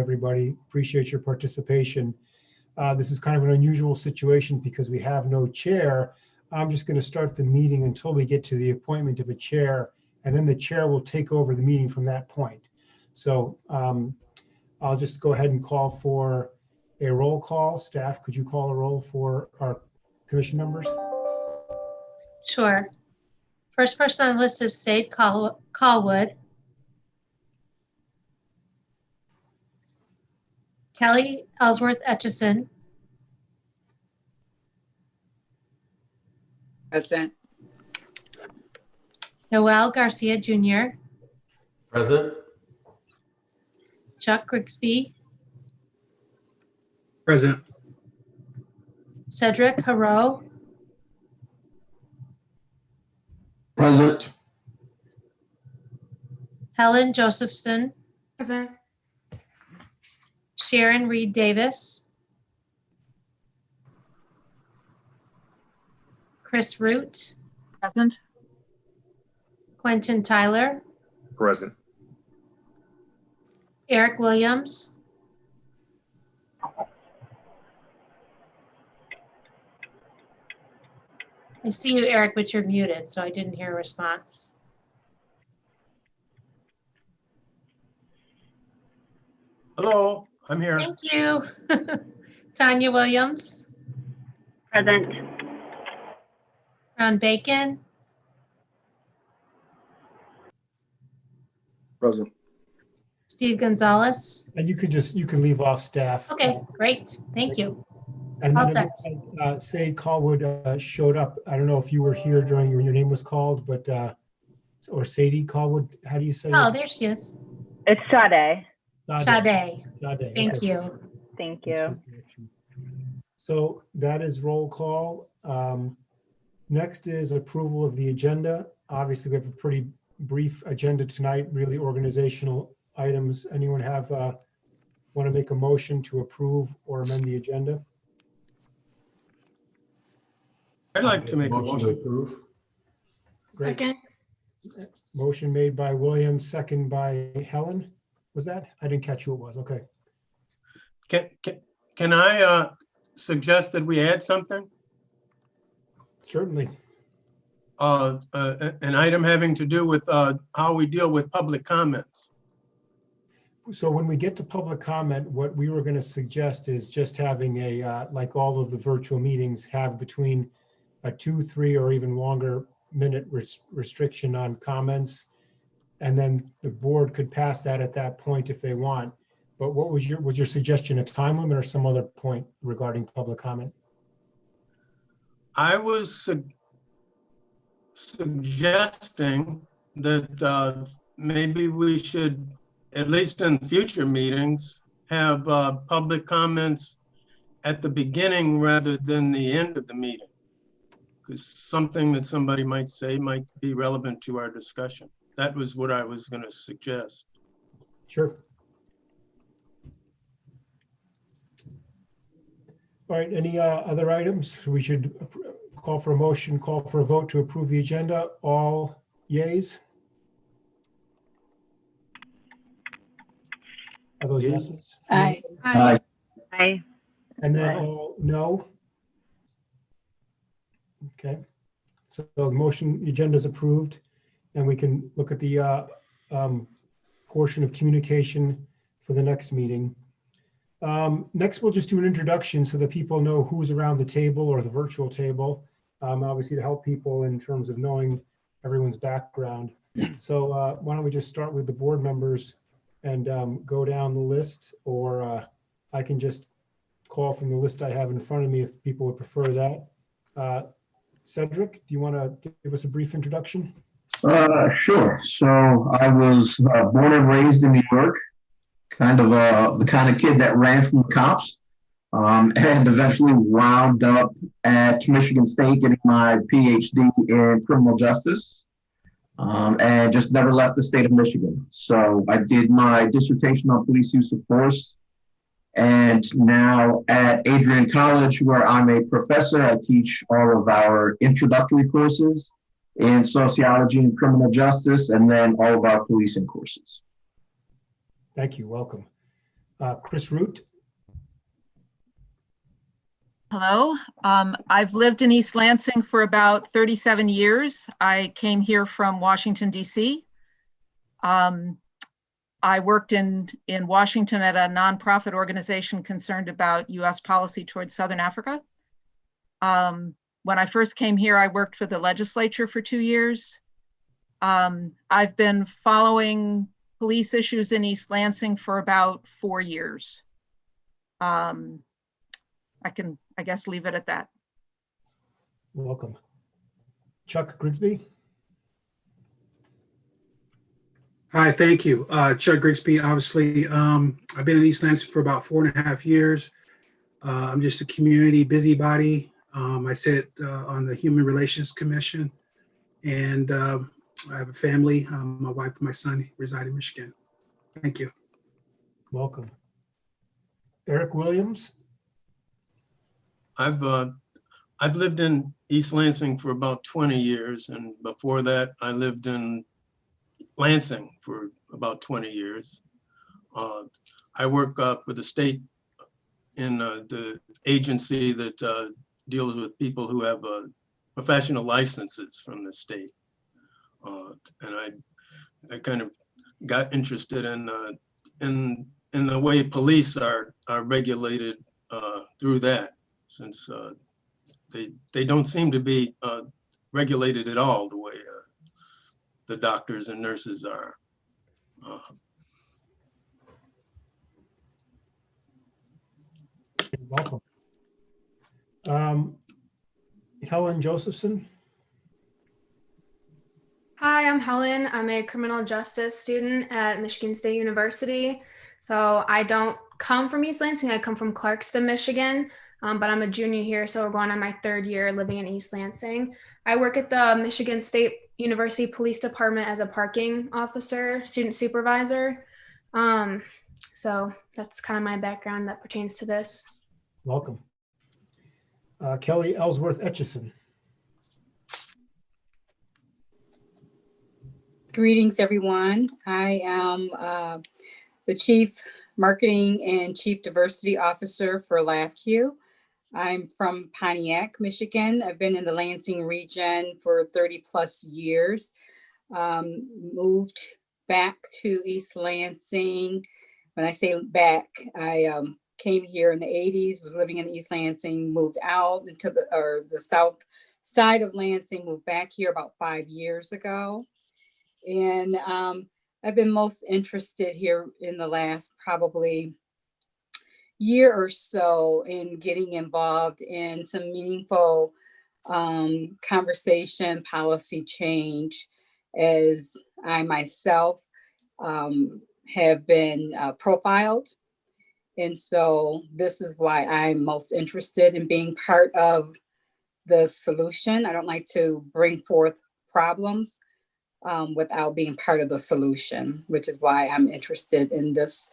everybody. Appreciate your participation. This is kind of an unusual situation because we have no chair. I'm just going to start the meeting until we get to the appointment of a chair, and then the chair will take over the meeting from that point. So I'll just go ahead and call for a roll call. Staff, could you call a roll for our commission members? Sure. First person on the list is Sade Callwood. Kelly Ellsworth Etchison. Present. Noelle Garcia Jr. Present. Chuck Grigsby. Present. Cedric Haro. Present. Helen Josephson. Present. Sharon Reed Davis. Chris Root. Present. Quentin Tyler. Present. Eric Williams. I see you, Eric, but you're muted, so I didn't hear a response. Hello, I'm here. Thank you. Tanya Williams. Present. Ron Bacon. Present. Steve Gonzalez. And you can leave off staff. Okay, great. Thank you. And All then set. Sade Callwood showed up. I don't know if you were here during when your name was called, but or Sadie Callwood. How do you say Oh, it? there she is. It's Sade. Sade. Sade. Thank Okay. you. Thank you. So that is roll call. Next is approval of the agenda. Obviously, we have a pretty brief agenda tonight, really organizational items. Anyone have want to make a motion to approve or amend the agenda? I'd like to make a motion to approve. Great. Motion made by William, second by Helen. Was that? I didn't catch who it was. Okay. Can I suggest that we add something? Certainly. An item having to do with how we deal with public comments. So when we get to public comment, what we were going to suggest is just having a, like all of the virtual meetings, have between a 2, 3, or even longer minute restriction on comments. And then the board could pass that at that point if they want. But what was your suggestion, a time limit or some other point regarding public comment? I was suggesting that maybe we should, at least in future meetings, have public comments at the beginning rather than the end of the meeting. Because something that somebody might say might be relevant to our discussion. That was what I was going to suggest. Sure. All right, any other items? We should call for a motion, call for a vote to approve the agenda. All yays? Are those yeses? Aye. Aye. Aye. And then Aye. all no? Okay, so the motion, the agenda is approved, and we can look at the portion of communication for the next meeting. Next, we'll just do an introduction so that people know who's around the table or the virtual table, obviously to help people in terms of knowing everyone's background. So why don't we just start with the board members and go down the list, or I can just call from the list I have in front of me if people would prefer that. Cedric, do you want to give us a brief introduction? Sure. So I was born and raised in New York, kind of the kind of kid that ran from the cops, and eventually wound up at Michigan State getting my PhD in criminal justice, and just never left the state of Michigan. So I did my dissertation on police use of force. And now at Adrian College, where I'm a professor, I teach all of our introductory courses in sociology and criminal justice, and then all of our policing courses. Thank you. Welcome. Chris Root. Hello. I've lived in East Lansing for about 37 years. I came here from Washington, D.C. I worked in Washington at a nonprofit organization concerned about U.S. policy towards Southern Africa. When I first came here, I worked for the legislature for 2 years. I've been following police issues in East Lansing for about 4 years. I can, I guess, leave it at that. Welcome. Chuck Grigsby. Hi, thank you. Chuck Grigsby, obviously. I've been in East Lansing for about 4.5 years. I'm just a community busybody. I sit on the Human Relations Commission, and I have a family. My wife and my son reside in Michigan. Thank you. Welcome. Eric Williams. I've lived in East Lansing for about 20 years, and before that, I lived in Lansing for about 20 years. I work for the state in the agency that deals with people who have professional licenses from the state. And I kind of got interested in the way police are regulated through that, since they don't seem to be regulated at all the way the doctors and nurses are. Welcome. Helen Josephson. Hi, I'm Helen. I'm a criminal justice student at Michigan State University. So I don't come from East Lansing, I come from Clarkston, Michigan, but I'm a junior here, so we're going on my 3rd year living in East Lansing. I work at the Michigan State University Police Department as a parking officer, student supervisor. So that's kind of my background that pertains to this. Welcome. Kelly Ellsworth Etchison. Greetings, everyone. I am the Chief Marketing and Chief Diversity Officer for LAFQ. I'm from Pontiac, Michigan. I've been in the Lansing region for 30 plus years. Moved back to East Lansing. When I say back, I came here in the 80s, was living in East Lansing, moved out into the south side of Lansing, moved back here about 5 years ago. And I've been most interested here in the last probably year or so in getting involved in some meaningful conversation, policy change, as I myself have been profiled. And so this is why I'm most interested in being part of the solution. I don't like to bring forth problems without being part of the solution, which is why I'm interested in this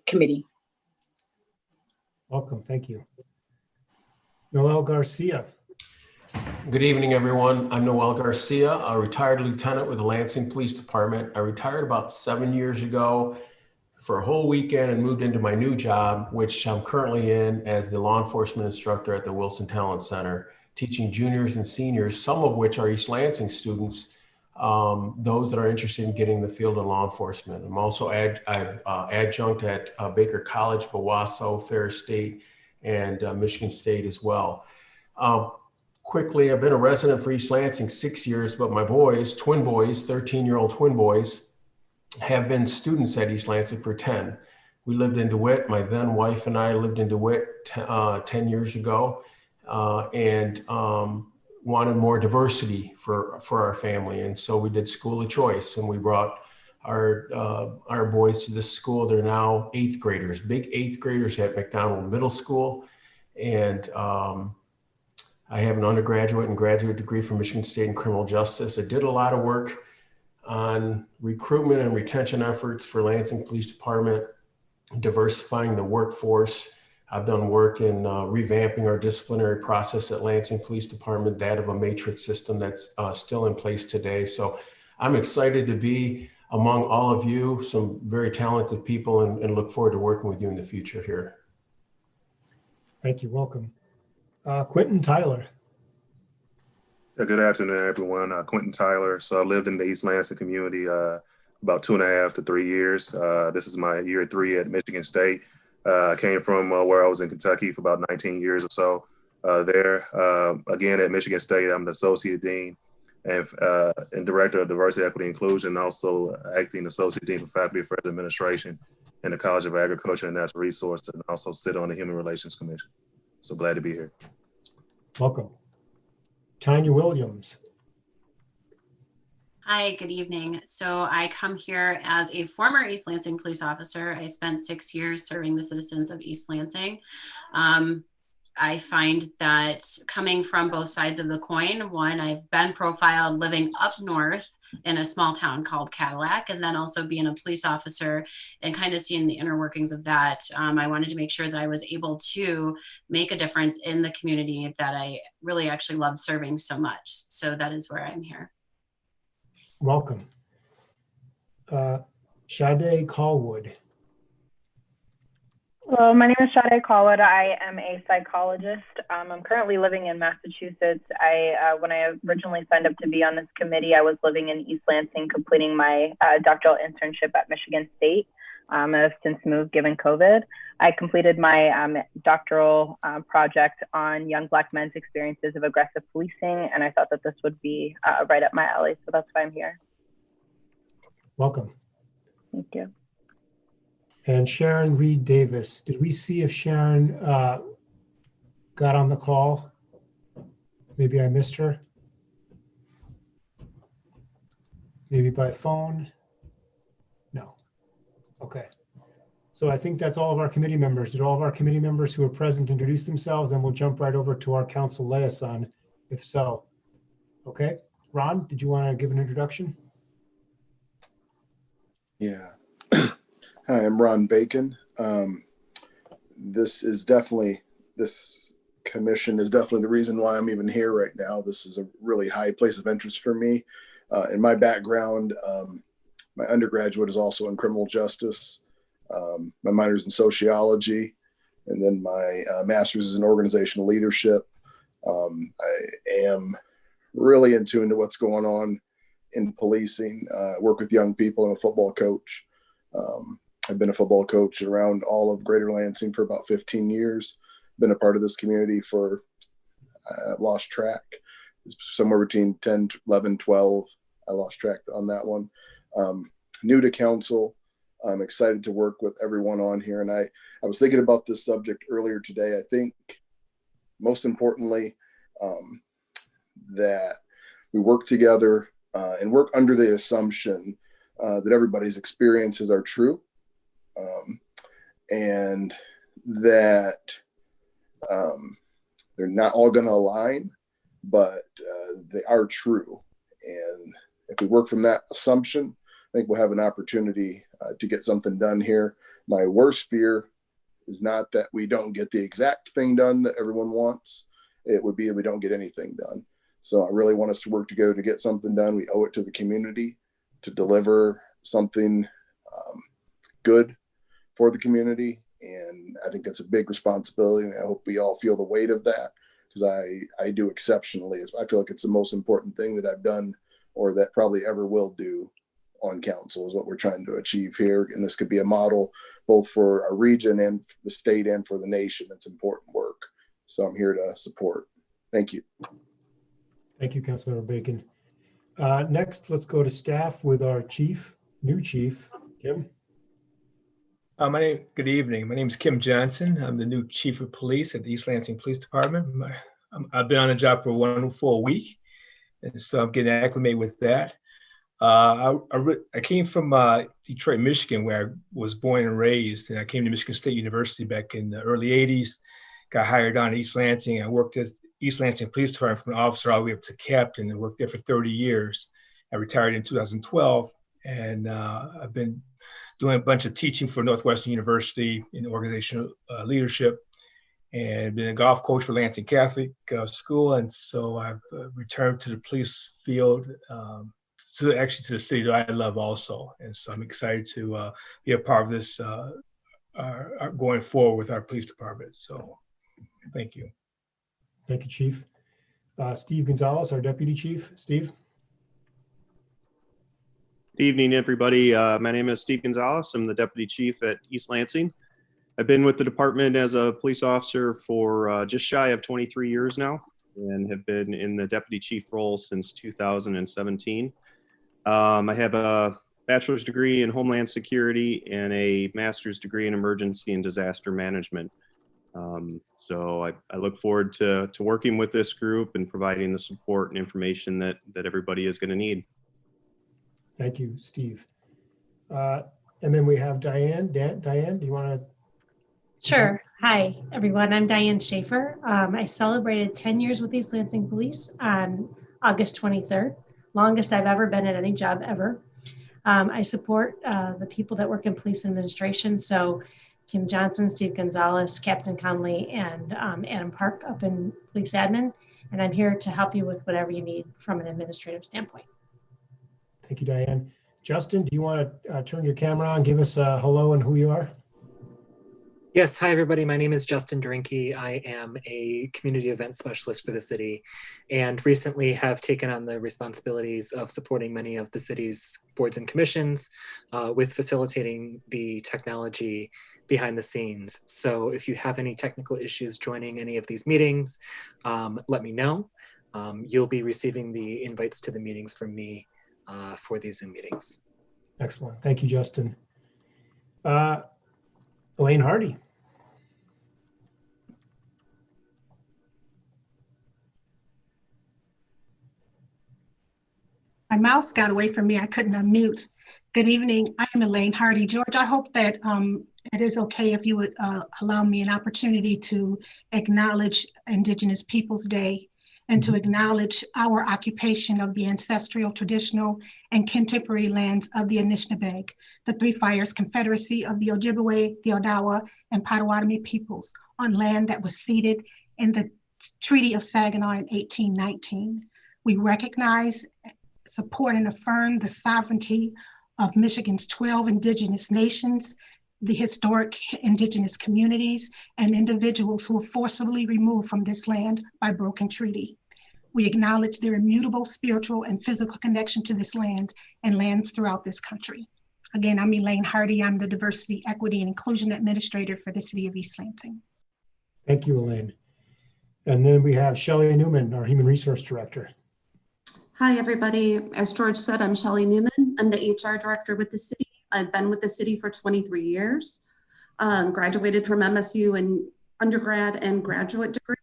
committee. Welcome, thank you. Noelle Garcia. Good evening, everyone. I'm Noelle Garcia, a retired lieutenant with the Lansing Police Department. I retired about 7 years ago for a whole weekend and moved into my new job, which I'm currently in as the law enforcement instructor at the Wilson Talent Center, teaching juniors and seniors, some of which are East Lansing students, those that are interested in getting in the field of law enforcement. I'm also adjunct at Baker College, Owasso, Ferris State, and Michigan State as well. Quickly, I've been a resident for East Lansing 6 years, but my boys, twin boys, 13-year-old twin boys, have been students at East Lansing for 10. We lived in DeWitt. My then wife and I lived in DeWitt 10 years ago, and wanted more diversity for our family. And so we did school of choice, and we brought our boys to this school. They're now 8th graders, big 8th graders at McDonald Middle School. And I have an undergraduate and graduate degree from Michigan State in criminal justice. I did a lot of work on recruitment and retention efforts for Lansing Police Department, diversifying the workforce. I've done work in revamping our disciplinary process at Lansing Police Department, that of a matrix system that's still in place today. So I'm excited to be among all of you, some very talented people, and look forward to working with you in the future here. Thank you. Welcome. Quentin Tyler. Good afternoon, everyone. Quentin Tyler. So I lived in the East Lansing community about 2.5 to 3 years. This is my year 3 at Michigan State. I came from where I was in Kentucky for about 19 years or so there. Again, at Michigan State, I'm the Associate Dean and Director of Diversity, Equity, Inclusion, also acting Associate Dean for Faculty Affairs Administration in the College of Agriculture and Natural Resources, and also sit on the Human Relations Commission. So glad to be here. Welcome. Tanya Williams. Hi, good evening. So I come here as a former East Lansing police officer. I spent 6 years serving the citizens of East Lansing. I find that coming from both sides of the coin, one, I've been profiled living up north in a small town called Cadillac, and then also being a police officer and kind of seeing the inner workings of that. I wanted to make sure that I was able to make a difference in the community that I really actually love serving so much. So that is where I'm here. Welcome. Sade Callwood. Hello, my name is Shelley Newman. I am a psychologist. I'm currently living in Massachusetts. When I originally signed up to be on this committee, I was living in East Lansing, completing my doctoral internship at Michigan State. I've since moved given COVID. I completed my doctoral project on young Black men's experiences of aggressive policing, and I thought that this would be right up my alley, so that's why I'm here. Welcome. Thank you. And Sharon Reed Davis. Did we see if Sharon got on the call? Maybe I missed her. Maybe by phone? No. Okay. So I think that's all of our committee members. Did all of our committee members who are present introduce themselves? Then we'll jump right over to our council liaison, if so. Okay. Ron, did you want to give an introduction? Yeah. Hi, I'm Ron Bacon. This commission is definitely the reason why I'm even here right now. This is a really high place of interest for me. In my background, my undergraduate is also in criminal justice. My minor's in sociology, and then my master's is in organizational leadership. I am really in tune to what's going on in policing. I work with young people. I'm a football coach. I've been a football coach around all of Greater Lansing for about 15 years. Been a part of this community for, I've lost track. It's somewhere between 10, 11, 12. I lost track on that one. New to council. I'm excited to work with everyone on here. And I was thinking about this subject earlier today. I think most importantly, that we work together and work under the assumption that everybody's experiences are true, and that they're not all going to align, but they are true. And if we work from that assumption, I think we'll have an opportunity to get something done here. My worst fear is not that we don't get the exact thing done that everyone wants. It would be that we don't get anything done. So I really want us to work together to get something done. We owe it to the community to deliver something good for the community. And I think that's a big responsibility. And I hope we all feel the weight of that, because I do exceptionally. I feel like it's the most important thing that I've done, or that probably ever will do on council, is what we're trying to achieve here. And this could be a model both for our region and the state and for the nation. It's important work. So I'm here to support. Thank you. Thank you, Councilmember Bacon. Next, let's go to staff with our new chief, Kim. Good evening. My name is Kim Johnson. I'm the new chief of police at the East Lansing Police Department. I've been on the job for one full week, and so I'm getting acclimated with that. I came from Detroit, Michigan, where I was born and raised, and I came to Michigan State University back in the early 80s, got hired on at East Lansing. I worked as East Lansing Police Department from an officer all the way up to captain, and worked there for 30 years. I retired in 2012, and I've been doing a bunch of teaching for Northwestern University in organizational leadership, and been a golf coach for Lansing Catholic School. And so I've returned to the police field to the city that I love also. And so I'm excited to be a part of this going forward with our police department. So thank you. Thank you, Chief. Steve Gonzalez, our Deputy Chief. Steve? Good evening, everybody. My name is Steve Gonzalez. I'm the Deputy Chief at East Lansing. I've been with the department as a police officer for just shy of 23 years now, and have been in the Deputy Chief role since 2017. I have a bachelor's degree in Homeland Security and a master's degree in Emergency and Disaster Management. So I look forward to working with this group and providing the support and information that everybody is going to need. Thank you, Steve. And then we have Diane. Diane, do you want to? Sure. Hi, everyone. I'm Diane Schaefer. I celebrated 10 years with East Lansing Police on August 23rd, longest I've ever been at any job ever. I support the people that work in police administration. So Kim Johnson, Steve Gonzalez, Captain Conley, and Adam Park up in police admin. And I'm here to help you with whatever you need from an administrative standpoint. Thank you, Diane. Justin, do you want to turn your camera on, give us a hello and who you are? Yes, hi everybody. My name is Justin Drinky. I am a community event specialist for the city and recently have taken on the responsibilities of supporting many of the city's boards and commissions with facilitating the technology behind the scenes. So if you have any technical issues joining any of these meetings, let me know. You'll be receiving the invites to the meetings from me for these Zoom meetings. Excellent. Thank you, Justin. Elaine Hardy. My mouse got away from me. I couldn't unmute. Good evening. I am Elaine Hardy. George, I hope that it is okay if you would allow me an opportunity to acknowledge Indigenous Peoples Day and to acknowledge our occupation of the ancestral, traditional, and contemporary lands of the Anishinaabe, the Three Fires Confederacy of the Ojibwe, the Odawa, and Potawatomi peoples on land that was ceded in the Treaty of Saginaw in 1819. We recognize, support, and affirm the sovereignty of Michigan's 12 Indigenous nations, the historic Indigenous communities, and individuals who were forcibly removed from this land by broken treaty. We acknowledge their immutable spiritual and physical connection to this land and lands throughout this country. Again, I'm Elaine Hardy. I'm the Diversity, Equity, and Inclusion Administrator for the City of East Lansing. Thank you, Elaine. And then we have Shelley Newman, our Human Resource Director. Hi, everybody. As George said, I'm Shelley Newman. I'm the HR Director with the city. I've been with the city for 23 years. Graduated from MSU in undergrad and graduate degree.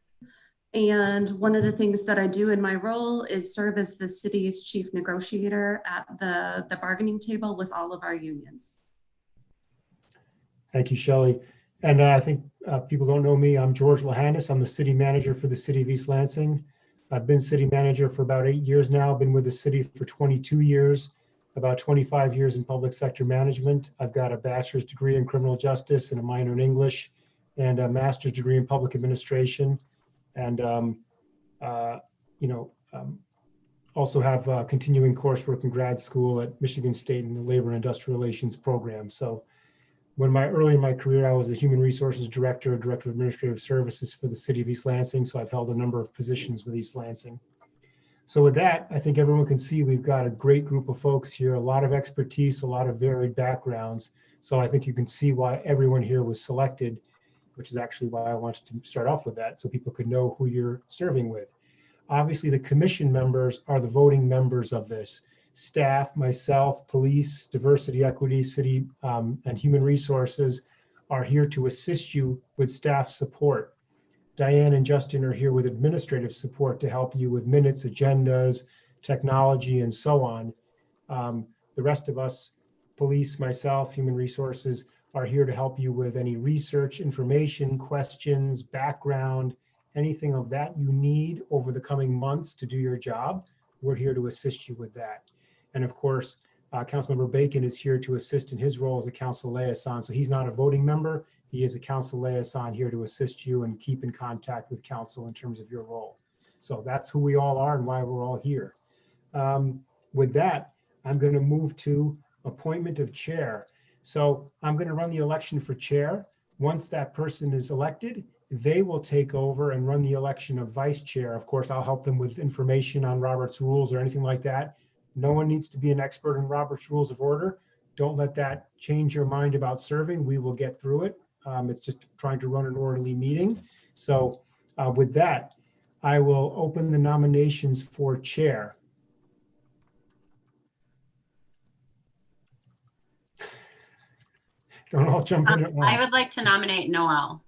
And one of the things that I do in my role is serve as the city's chief negotiator at the bargaining table with all of our unions. Thank you, Shelley. And I think people don't know me. I'm George Lahannis. I'm the city manager for the city of East Lansing. I've been city manager for about 8 years now, been with the city for 22 years, about 25 years in public sector management. I've got a bachelor's degree in criminal justice and a minor in English and a master's degree in public administration. And, also have continuing coursework in grad school at Michigan State in the Labor and Industrial Relations program. So early in my career, I was the Human Resources Director, Director of Administrative Services for the City of East Lansing. So I've held a number of positions with East Lansing. So with that, I think everyone can see we've got a great group of folks here, a lot of expertise, a lot of varied backgrounds. So I think you can see why everyone here was selected, which is actually why I wanted to start off with that, so people could know who you're serving with. Obviously, the commission members are the voting members of this. Staff, myself, police, diversity, equity, city, and human resources are here to assist you with staff support. Diane and Justin are here with administrative support to help you with minutes, agendas, technology, and so on. The rest of us, police, myself, human resources, are here to help you with any research, information, questions, background, anything of that you need over the coming months to do your job. We're here to assist you with that. And of course, Councilmember Bacon is here to assist in his role as a council liaison. So he's not a voting member. He is a council liaison here to assist you and keep in contact with council in terms of your role. So that's who we all are and why we're all here. With that, I'm going to move to appointment of chair. So I'm going to run the election for chair. Once that person is elected, they will take over and run the election of vice chair. Of course, I'll help them with information on Robert's rules or anything like that. No one needs to be an expert in Robert's Rules of Order. Don't let that change your mind about serving. We will get through it. It's just trying to run an orderly meeting. So with that, I will open the nominations for chair. Don't all jump in at once. I would like to nominate Noelle.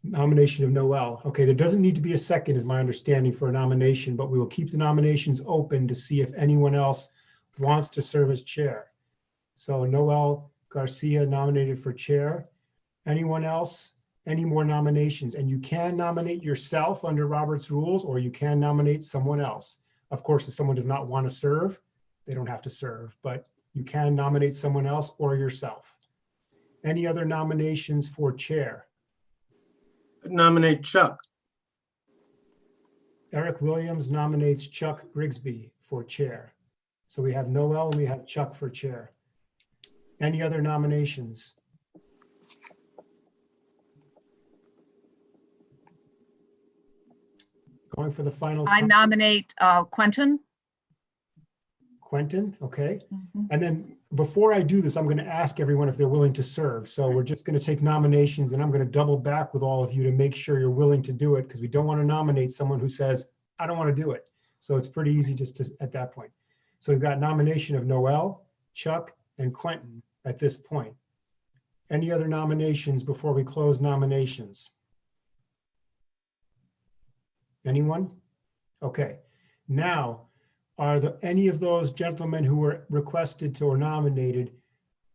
Nomination of Noelle. Okay, there doesn't need to be a second, is my understanding, for a nomination, but we will keep the nominations open to see if anyone else wants to serve as chair. So Noelle Garcia nominated for chair. Anyone else? Any more nominations? And you can nominate yourself under Robert's rules, or you can nominate someone else. Of course, if someone does not want to serve, they don't have to serve, but you can nominate someone else or yourself. Any other nominations for chair? Nominate Chuck. Eric Williams nominates Chuck Grigsby for chair. So we have Noelle and we have Chuck for chair. Any other nominations? Going for the final I time. nominate Quentin. Quentin, okay. And then before I do this, I'm going to ask everyone if they're willing to serve. So we're just going to take nominations, and I'm going to double back with all of you to make sure you're willing to do it, because we don't want to nominate someone who says, I don't want to do it. So it's pretty easy just to, at that point. So we've got nomination of Noelle, Chuck, and Quentin at this point. Any other nominations before we close nominations? Anyone? Okay. Now, are there any of those gentlemen who were requested to or nominated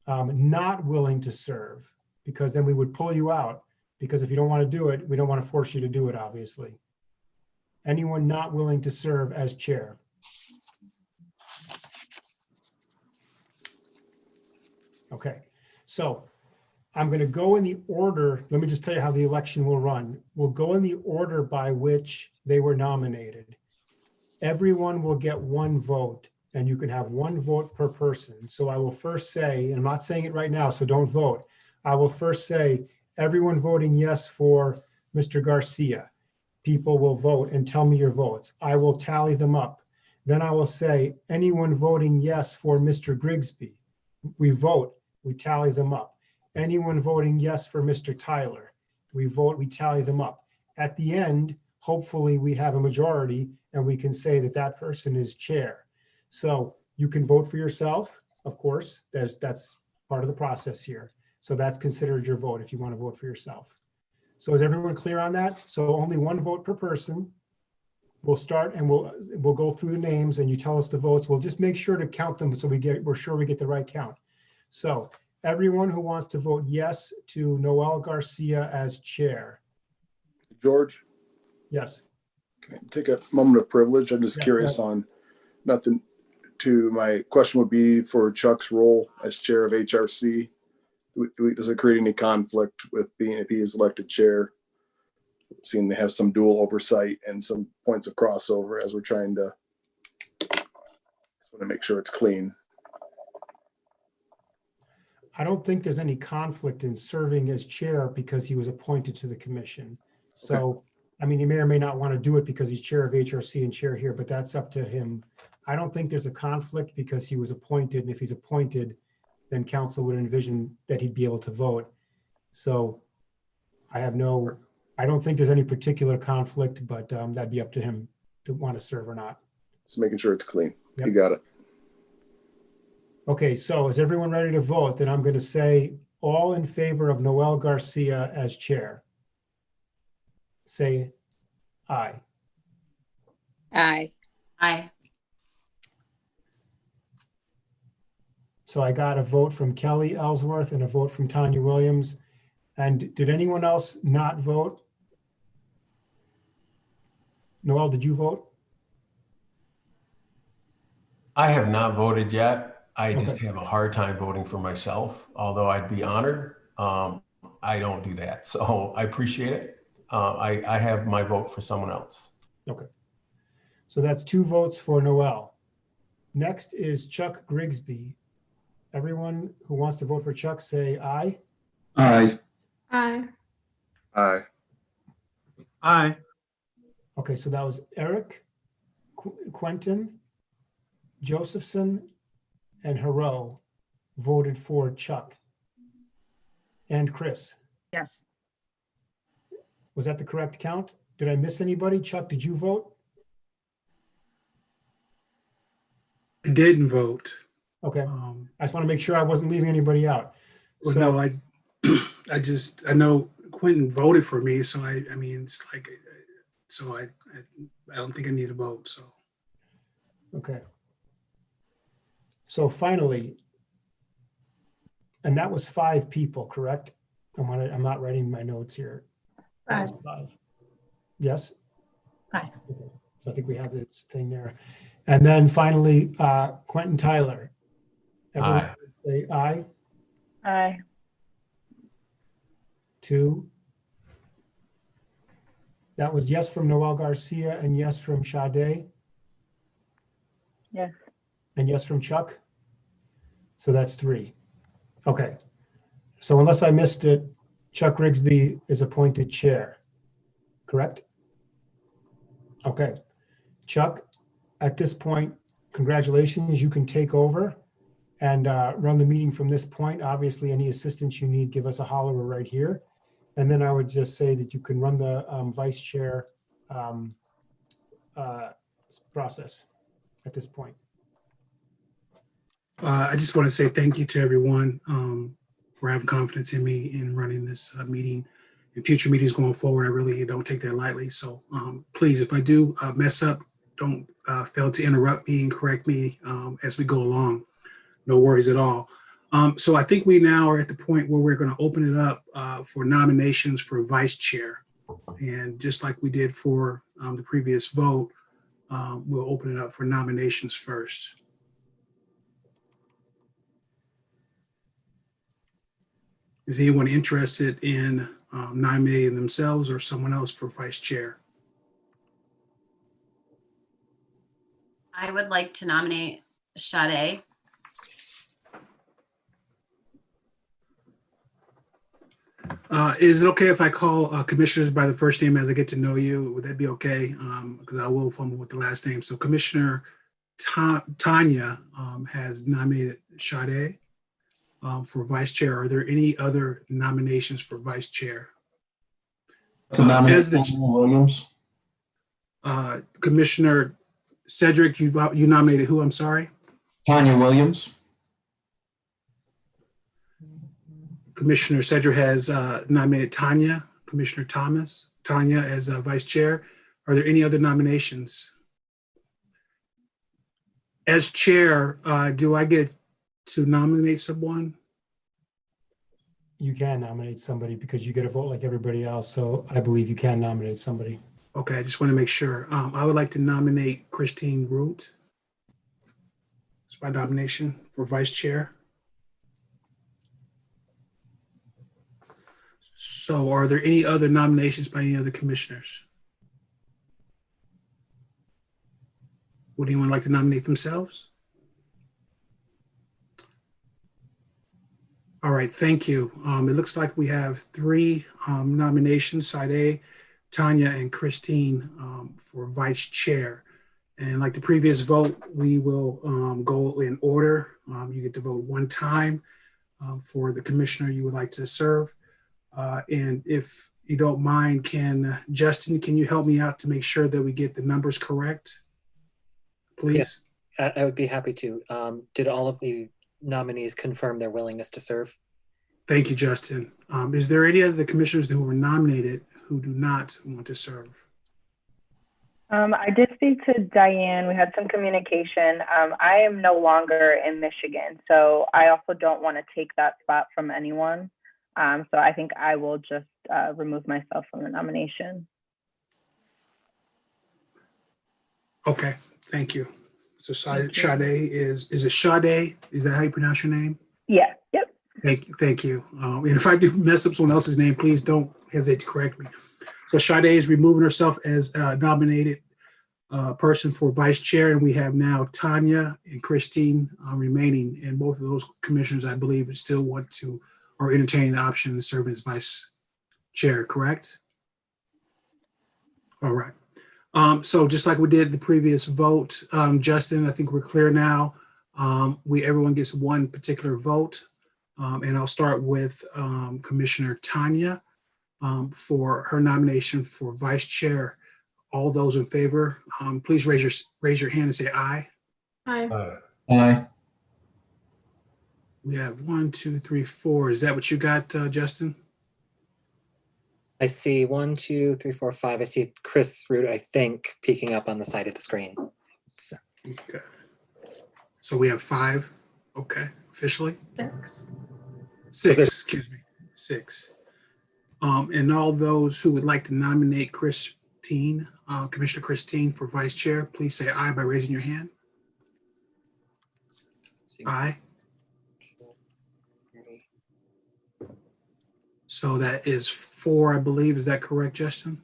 not willing to serve? Because then we would pull you out, because if you don't want to do it, we don't want to force you to do it, obviously. Anyone not willing to serve as chair? Okay, so I'm going to go in the order. Let me just tell you how the election will run. We'll go in the order by which they were nominated. Everyone will get one vote, and you can have one vote per person. So I will first say, and I'm not saying it right now, so don't vote. I will first say, everyone voting yes for Mr. Garcia. People will vote and tell me your votes. I will tally them up. Then I will say, anyone voting yes for Mr. Grigsby. We vote, we tally them up. Anyone voting yes for Mr. Tyler. We vote, we tally them up. At the end, hopefully we have a majority and we can say that that person is chair. So you can vote for yourself, of course, that's part of the process here. So that's considered your vote if you want to vote for yourself. So is everyone clear on that? So only one vote per person. We'll start and we'll go through the names and you tell us the votes. We'll just make sure to count them so we're sure we get the right count. So everyone who wants to vote yes to Noelle Garcia as chair. George? Yes. Can I take a moment of privilege? I'm just curious on nothing to my question would be for Chuck's role as chair of HRC. Does it create any conflict with being, if he is elected chair, seem to have some dual oversight and some points of crossover as we're trying to, just want to make sure it's clean. I don't think there's any conflict in serving as chair because he was appointed to the commission. So, I mean, he may or may not want to do it because he's chair of HRC and chair here, but that's up to him. I don't think there's a conflict because he was appointed, and if he's appointed, then council would envision that he'd be able to vote. So I don't think there's any particular conflict, but that'd be up to him to want to serve or not. Just making sure it's clean. Yep. You got it. Okay, so is everyone ready to vote? Then I'm going to say all in favor of Noelle Garcia as chair. Say aye. Aye. Aye. So I got a vote from Kelly Ellsworth and a vote from Tanya Williams. And did anyone else not vote? Noelle, did you vote? I have not voted yet. I just have a hard time voting for myself, although I'd be honored. I don't do that. So I appreciate it. I have my vote for someone else. Okay. So that's 2 votes for Noelle. Next is Chuck Grigsby. Everyone who wants to vote for Chuck, say aye. Aye. Aye. Aye. Aye. Okay, so that was Eric, Quentin, Josephson, and Hero voted for Chuck. And Chris. Yes. Was that the correct count? Did I miss anybody? Chuck, did you vote? I didn't vote. Okay. I just want to make sure I wasn't leaving anybody out. Well, So- no, I know Quentin voted for me, so I mean, it's like, so I don't think I need to vote, so. Okay. So finally, and that was 5 people, correct? I'm not writing my notes here. That was 5. Yes? 5. Okay. So I think we have this thing there. And then finally, Quentin Tyler. Everyone Aye. say aye. Aye. 2. That was yes from Noelle Garcia and yes from Sade Yes. and yes from Chuck. So that's 3. Okay. So unless I missed it, Chuck Grigsby is appointed chair, correct? Okay. Chuck, at this point, congratulations, you can take over and run the meeting from this point. Obviously, any assistance you need, give us a holler, we're right here. And then I would just say that you can run the vice chair process at this point. I just want to say thank you to everyone for having confidence in me in running this meeting. In future meetings going forward, I really don't take that lightly. So please, if I do mess up, don't fail to interrupt me and correct me as we go along. No worries at all. So I think we now are at the point where we're going to open it up for nominations for vice chair. And just like we did for the previous vote, we'll open it up for nominations first. Is anyone interested in nominating themselves or someone else for vice chair? I would like to nominate Sade. Is it okay if I call commissioners by the first name as I get to know you? Would that be okay? Because I will fumble with the last name. So Commissioner Tanya has nominated Sade for vice chair. Are there any other nominations for vice chair? To nominate As the Tanya Williams. Commissioner Cedric, you nominated who? I'm sorry. Tanya Williams. Commissioner Cedric has nominated Tanya. Commissioner Tanya as vice chair. Are there any other nominations? As chair, do I get to nominate someone? You can nominate somebody because you get a vote like everybody else. So I believe you can nominate somebody. Okay, I just want to make sure. I would like to nominate Christine Root. It's my nomination for vice chair. So are there any other nominations by any other commissioners? Would anyone like to nominate themselves? All right, thank you. It looks like we have 3 nominations, Sade, Tanya, and Christine for vice chair. And like the previous vote, we will go in order. You get to vote 1 time for the commissioner you would like to serve. And if you don't mind, Justin, can you help me out to make sure that we get the numbers correct, please? Yeah, I would be happy to. Did all of the nominees confirm their willingness to serve? Thank you, Justin. Is there any other commissioners who were nominated who do not want to serve? I did speak to Diane. We had some communication. I am no longer in Michigan, so I also don't want to take that spot from anyone. So I think I will just remove myself from the nomination. Okay, thank you. So Sade is it Sade? Is that how you pronounce your name? Yeah, yep. Thank you. And if I do mess up someone else's name, please don't hesitate to correct me. So Sade is removing herself as nominated person for vice chair, and we have now Tanya and Christine remaining. And both of those commissioners, I believe, still want to or entertain the option to serve as vice chair, correct? All right. So just like we did the previous vote, Justin, I think we're clear now. Everyone gets one particular vote. And I'll start with Commissioner Tanya for her nomination for vice chair. All those in favor, please raise your hand and say aye. Aye. Aye. We have 1, 2, 3, 4. Is that what you got, Justin? I see 1, 2, 3, 4, 5. I see Chris Root, I think, peeking up on the side of the screen. So. Okay. So we have 5. Okay, officially. 6, excuse me. 6. And all those who would like to nominate Commissioner Christine for vice chair, please say aye by raising your hand. Aye. So that is 4, I believe. Is that correct, Justin?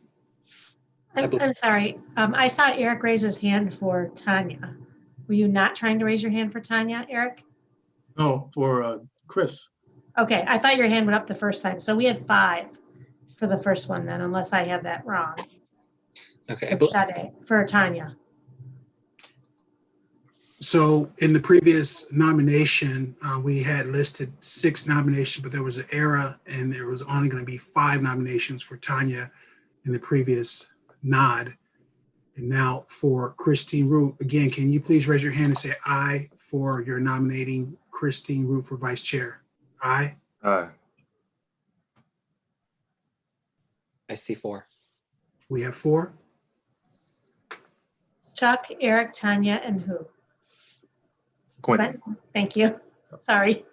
I'm sorry. I saw Eric raise his hand for Tanya. Were you not trying to raise your hand for Tanya, Eric? No, for Chris. Okay, I thought your hand went up the first time. So we had 5 for the first one then, unless I have that wrong. Okay. For Tanya. So in the previous nomination, we had listed 6 nominations, but there was an error and there was only going to be 5 nominations for Tanya in the previous nod. And now for Christine Root, again, can you please raise your hand and say aye for your nominating Christine Root for vice chair? Aye. Aye. I see 4. We have 4. Chuck, Eric, Tanya, and who? Quentin. Thank you. Sorry.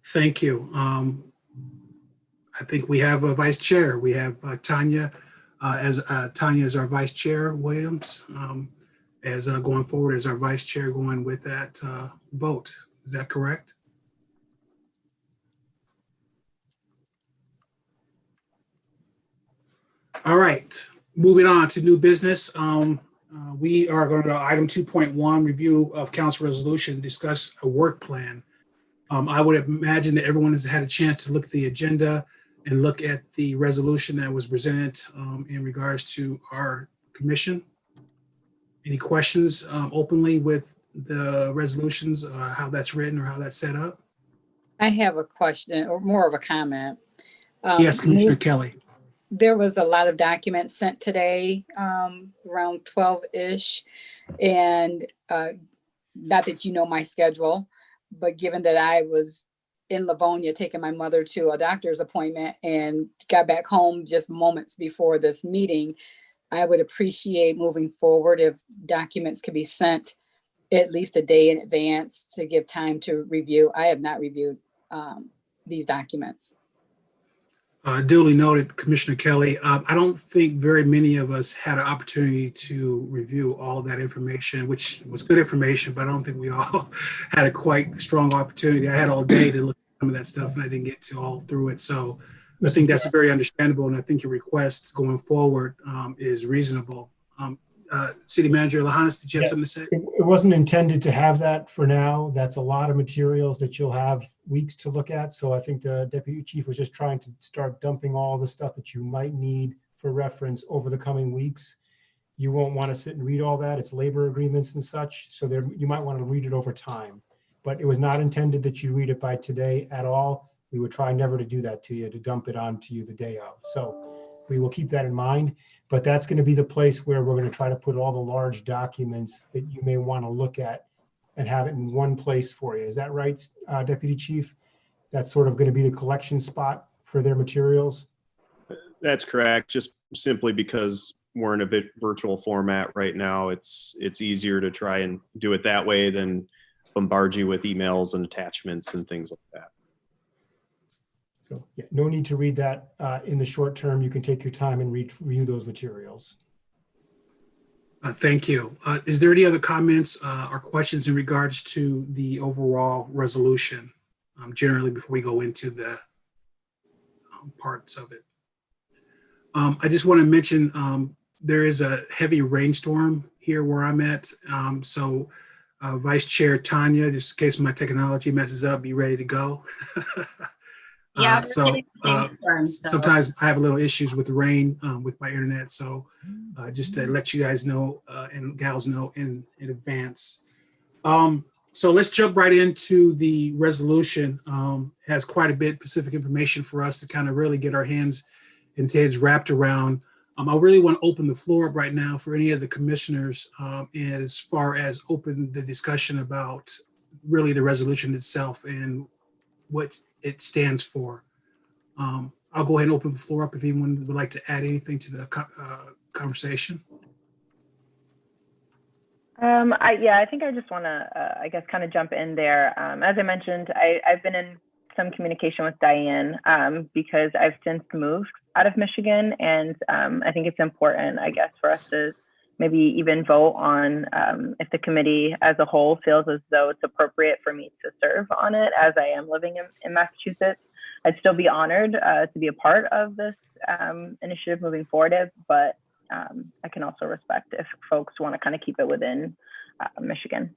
Thank you. I think we have a vice chair. We have Tanya as our vice chair, Williams, as going forward as our vice chair, going with that vote. Is that correct? All right, moving on to new business. We are going to item 2.1, review of council resolution, discuss a work plan. I would imagine that everyone has had a chance to look at the agenda and look at the resolution that was presented in regards to our commission. Any questions openly with the resolutions, how that's written or how that's set up? I have a question or more of a comment. Yes, Commissioner Kelly. There was a lot of documents sent today, around 12-ish. And not that you know my schedule, but given that I was in Livonia taking my mother to a doctor's appointment and got back home just moments before this meeting, I would appreciate moving forward if documents could be sent at least a day in advance to give time to review. I have not reviewed these documents. Duly noted, Commissioner Kelly. I don't think very many of us had an opportunity to review all of that information, which was good information, but I don't think we all had a quite strong opportunity. I had all day to look at some of that stuff and I didn't get to all through it. So I think that's very understandable. And I think your request going forward is reasonable. City Manager Lahanas, did you have something to say? It wasn't intended to have that for now. That's a lot of materials that you'll have weeks to look at. So I think the Deputy Chief was just trying to start dumping all the stuff that you might need for reference over the coming weeks. You won't want to sit and read all that. It's labor agreements and such. So there, you might want to read it over time. But it was not intended that you read it by today at all. We would try never to do that to you, to dump it onto you the day of. So we will keep that in mind, but that's going to be the place where we're going to try to put all the large documents that you may want to look at and have it in one place for you. Is that right, Deputy Chief? That's sort of going to be the collection spot for their materials? That's correct. Just simply because we're in a bit virtual format right now, it's easier to try and do it that way than bombard you with emails and attachments and things like that. So yeah, no need to read that in the short term. You can take your time and review those materials. Thank you. Is there any other comments or questions in regards to the overall resolution generally before we go into the parts of it? I just want to mention there is a heavy rainstorm here where I'm at. So Vice Chair Tanya, just in case my technology messes up, be ready to go. Yeah, sometimes I have a little issues with the rain with my internet. So just to let you guys know and gals know in advance. So let's jump right into the resolution. It has quite a bit of specific information for us to kind of really get our hands and heads wrapped around. I really want to open the floor up right now for any of the commissioners as far as open the discussion about really the resolution itself and what it stands for. I'll go ahead and open the floor up if anyone would like to add anything to the conversation. I think I just want to, I guess, kind of jump in there. As I mentioned, I've been in some communication with Diane because I've since moved out of Michigan, and I think it's important, I guess, for us to maybe even vote on if the committee as a whole feels as though it's appropriate for me to serve on it, as I am living in Massachusetts. I'd still be honored to be a part of this initiative moving forward, but I can also respect if folks want to kind of keep it within Michigan.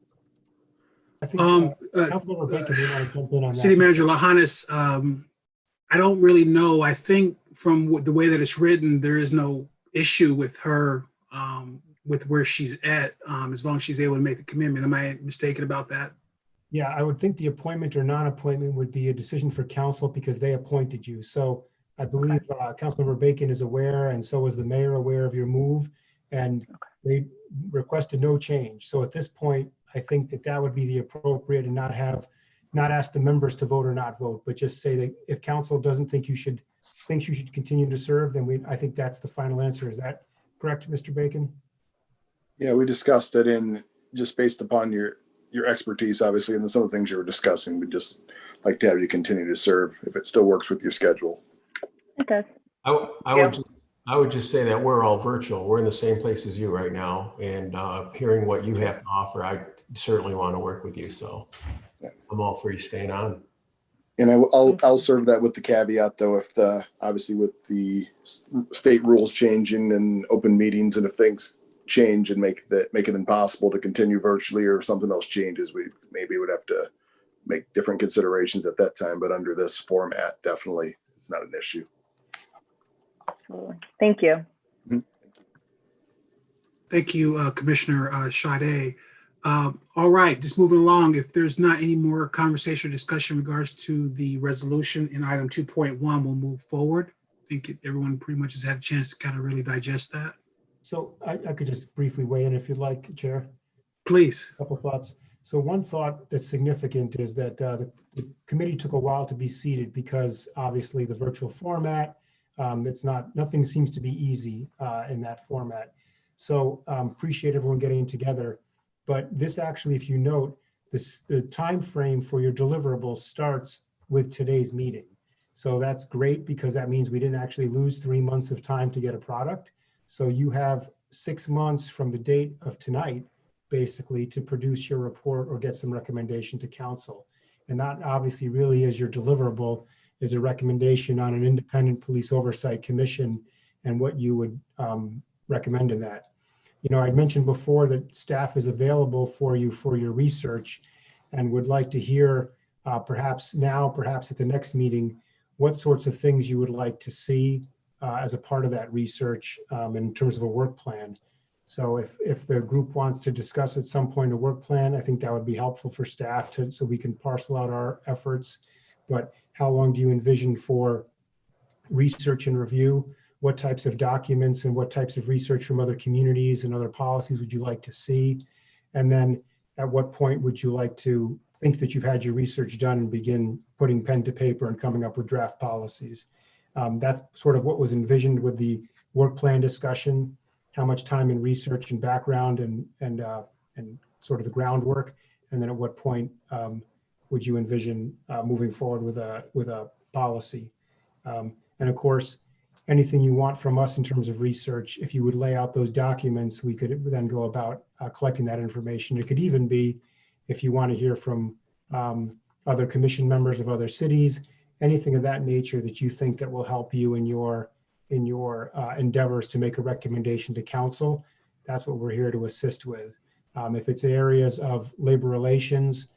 I think Councilmember Bacon, you want to jump in on that. City Manager Lahanis, I don't really know. I think from the way that it's written, there is no issue with her with where she's at, as long as she's able to make the commitment. Am I mistaken about that? Yeah, I would think the appointment or non-appointment would be a decision for council because they appointed you. So I believe Councilmember Bacon is aware, and so is the mayor aware of your move, and they requested no change. So at this point, I think that would be the appropriate, and not ask the members to vote or not vote, but just say that if council doesn't think you should continue to serve, then I think that's the final answer. Is that correct, Mr. Bacon? Yeah, we discussed it in just based upon your expertise, obviously, and some of the things you were discussing. We'd just like to have you continue to serve if it still works with your schedule. It does. I would just say that we're all virtual. We're in the same place as you right now, and hearing what you have to offer, I certainly want to work with you. So I'm all for you staying on. And I'll serve that with the caveat, though, if obviously with the state rules changing and open meetings, and if things change and make it impossible to continue virtually, or something else changes, we maybe would have to make different considerations at that time. But under this format, definitely it's not an issue. Absolutely. Thank you. Mm-hmm. Thank you, Commissioner Sade. All right, just moving along. If there's not any more conversation or discussion in regards to the resolution in item 2.1, we'll move forward. I think everyone pretty much has had a chance to kind of really digest that. So I could just briefly weigh in if you'd like, Chair. Please. A couple thoughts. So one thought that's significant is that the committee took a while to be seated because obviously the virtual format, nothing seems to be easy in that format. So appreciate everyone getting together. But this actually, if you note, the time frame for your deliverables starts with today's meeting. So that's great because that means we didn't actually lose 3 months of time to get a product. So you have 6 months from the date of tonight, basically, to produce your report or get some recommendation to council. And that obviously really is your deliverable, is a recommendation on an independent police oversight commission and what you would recommend in that. You know, I mentioned before that staff is available for you for your research and would like to hear perhaps now, perhaps at the next meeting, what sorts of things you would like to see as a part of that research in terms of a work plan. So if the group wants to discuss at some point a work plan, I think that would be helpful for staff so we can parcel out our efforts. But how long do you envision for research and review? What types of documents and what types of research from other communities and other policies would you like to see? And then at what point would you like to think that you've had your research done and begin putting pen to paper and coming up with draft policies? That's sort of what was envisioned with the work plan discussion, how much time in research and background and sort of the groundwork. And then at what point would you envision moving forward with a policy? And of course, anything you want from us in terms of research, if you would lay out those documents, we could then go about collecting that information. It could even be, if you want to hear from other commission members of other cities, anything of that nature that you think that will help you in your in your endeavors to make a recommendation to council. That's what we're here to assist with. If it's areas of labor relations,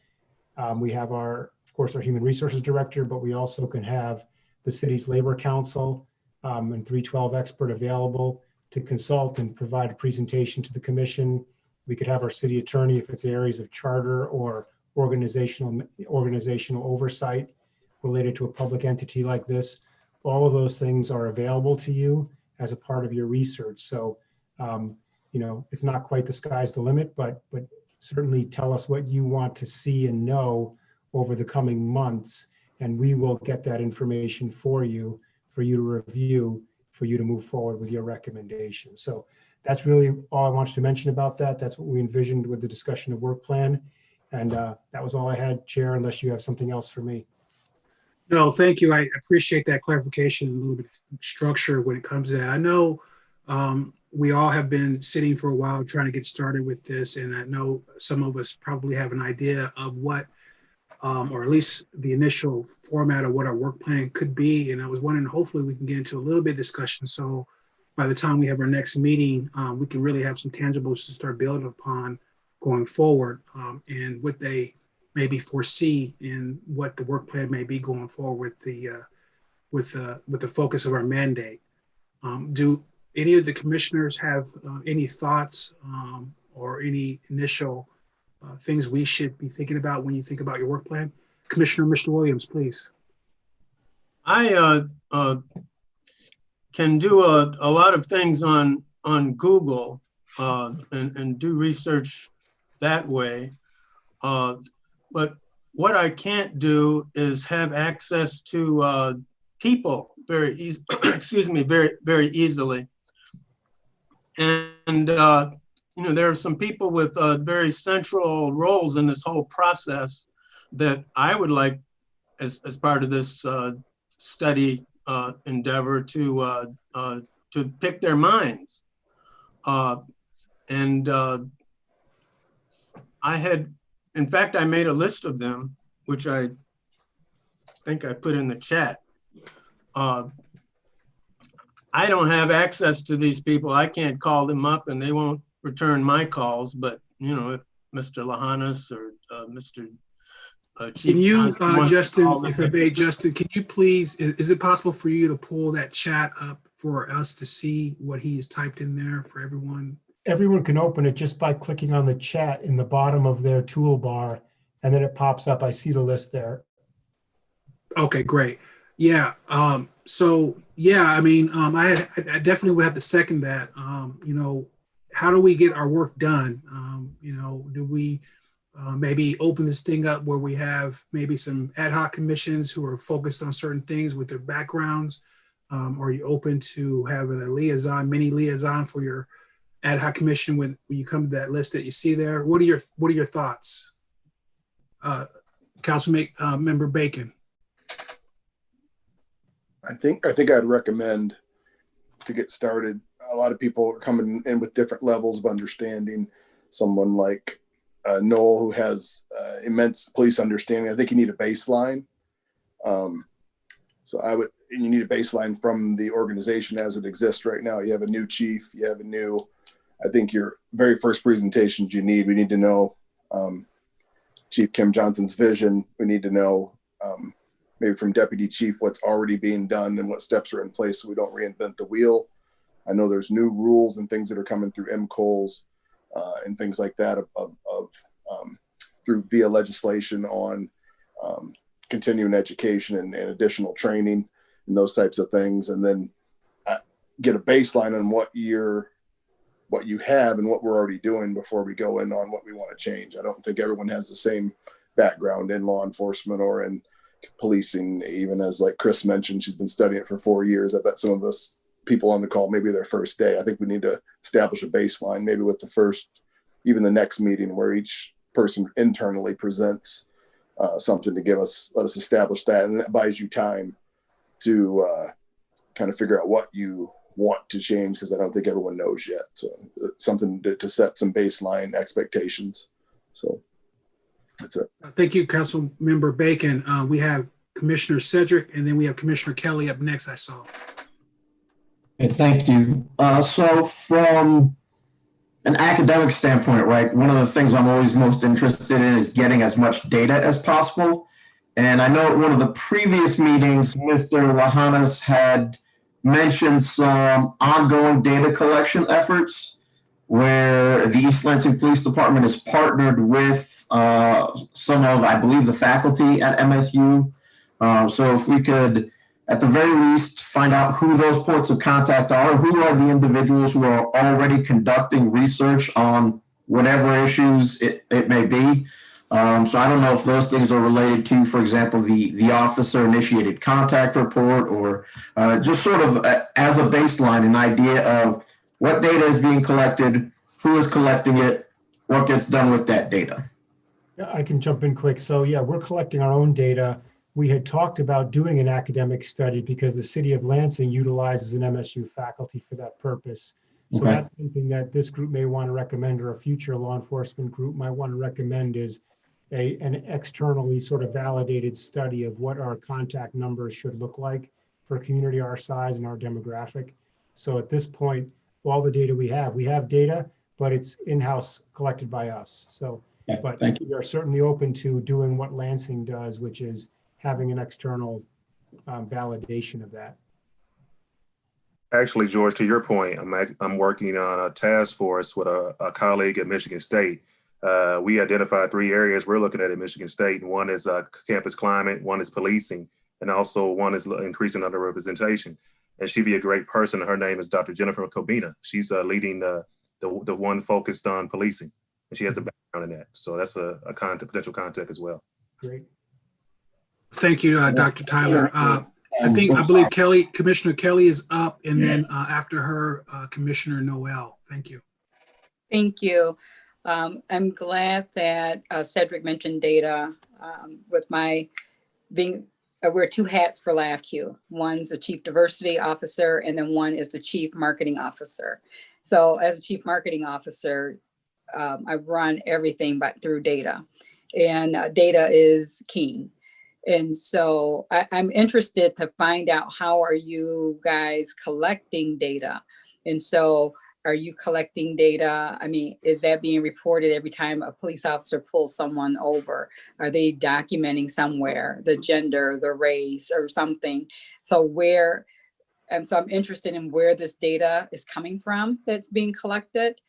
we have of course, our human resources director, but we also can have the city's labor council and 312 expert available to consult and provide a presentation to the commission. We could have our city attorney if it's areas of charter or organizational oversight related to a public entity like this. All of those things are available to you as a part of your research. So, you know, it's not quite the sky's the limit, but certainly tell us what you want to see and know over the coming months, and we will get that information for you to review, for you to move forward with your recommendation. So that's really all I wanted to mention about that. That's what we envisioned with the discussion of work plan. And that was all I had, Chair, unless you have something else for me. No, thank you. I appreciate that clarification and a little bit of structure when it comes to that. I know we all have been sitting for a while trying to get started with this, and I know some of us probably have an idea of what, or at least the initial format of what our work plan could be. And I was wondering, hopefully we can get into a little bit of discussion. So by the time we have our next meeting, we can really have some tangibles to start building upon going forward, and what they maybe foresee in what the work plan may be going forward with the focus of our mandate. Do any of the commissioners have any thoughts or any initial things we should be thinking about when you think about your work plan? Commissioner Mr. Williams, please. I can do a lot of things on Google and do research that way. But what I can't do is have access to people very easily. And you know, there are some people with very central roles in this whole process that I would like, as part of this study endeavor, to pick their minds. In fact, I made a list of them, which I think I put in the chat. I don't have access to these people. I can't call them up and they won't return my calls, but you know, if Mr. Lahanas or Mr. Chief Can you, Justin, if I may, Justin, can you please, is it possible for you to pull that chat up for us to see what he has typed in there for everyone? Everyone can open it just by clicking on the chat in the bottom of their toolbar, and then it pops up. I see the list there. Okay, great. Yeah. So yeah, I mean, I definitely would have to second that. You know, how do we get our work done? You know, do we maybe open this thing up where we have maybe some ad hoc commissions who are focused on certain things with their backgrounds? Are you open to having a mini liaison for your ad hoc commission when you come to that list that you see there? What are your thoughts? Member Bacon. I think I'd recommend, to get started, a lot of people are coming in with different levels of understanding. Someone like Noel, who has immense police understanding. I think you need a baseline. So you need a baseline from the organization as it exists right now. You have a new chief, I think your very first presentations we need to know Chief Kim Johnson's vision. We need to know maybe from Deputy Chief what's already being done and what steps are in place so we don't reinvent the wheel. I know there's new rules and things that are coming through MCOLs and things like that through via legislation on continuing education and additional training and those types of things. And then get a baseline on what you have and what we're already doing before we go in on what we want to change. I don't think everyone has the same background in law enforcement or in policing, even as like Chris mentioned, she's been studying it for 4 years. I bet some of us people on the call, maybe their first day. I think we need to establish a baseline, maybe with even the next meeting where each person internally presents something to let us establish that. And that buys you time to kind of figure out what you want to change, because I don't think everyone knows yet. So something to set some baseline expectations. So that's it. Thank you, Council Member Bacon. We have Commissioner Cedric, and then we have Commissioner Kelly up next, I saw. Okay, thank you. So from an academic standpoint, right, one of the things I'm always most interested in is getting as much data as possible. And I know at one of the previous meetings, Mr. Lahanas had mentioned some ongoing data collection efforts where the East Lansing Police Department is partnered with some of, I believe, the faculty at MSU. So if we could, at the very least, find out who those points of contact are, who are the individuals who are already conducting research on whatever issues it may be. So I don't know if those things are related to, for example, the officer-initiated contact report, or just sort of as a baseline, an idea of what data is being collected, who is collecting it, what gets done with that data. Yeah, I can jump in quick. So yeah, we're collecting our own data. We had talked about doing an academic study because the city of Lansing utilizes an MSU faculty for that purpose. So Okay. that's something that this group may want to recommend, or a future law enforcement group might want to recommend, is an externally sort of validated study of what our contact numbers should look like for a community our size and our demographic. So at this point, all the data we have data, but it's in-house collected by us. So, Okay, but thank you. we are certainly open to doing what Lansing does, which is having an external validation of that. Actually, George, to your point, I'm working on a task force with a colleague at Michigan State. We identified 3 areas we're looking at Michigan State, and one is campus climate, one is policing, and also one is increasing underrepresentation. And she'd be a great person. Her name is Dr. Jennifer Kobina. She's leading the one focused on policing, and she has a background in that. So that's a potential contact as well. Great. Thank you, Dr. Tyler. I believe Commissioner Kelly is up, and then after her, Commissioner Noelle. Thank you. Thank you. I'm glad that Cedric mentioned data. With my being, I wear 2 hats for LAFQ. One's the Chief Diversity Officer, and then one is the Chief Marketing Officer. So as a Chief Marketing Officer, I run everything but through data, and data is key. And so I'm interested to find out, how are you guys collecting data? And so are you collecting data? I mean, is that being reported every time a police officer pulls someone over? Are they documenting somewhere the gender, the race, or something? So I'm interested in where this data is coming from that's being collected.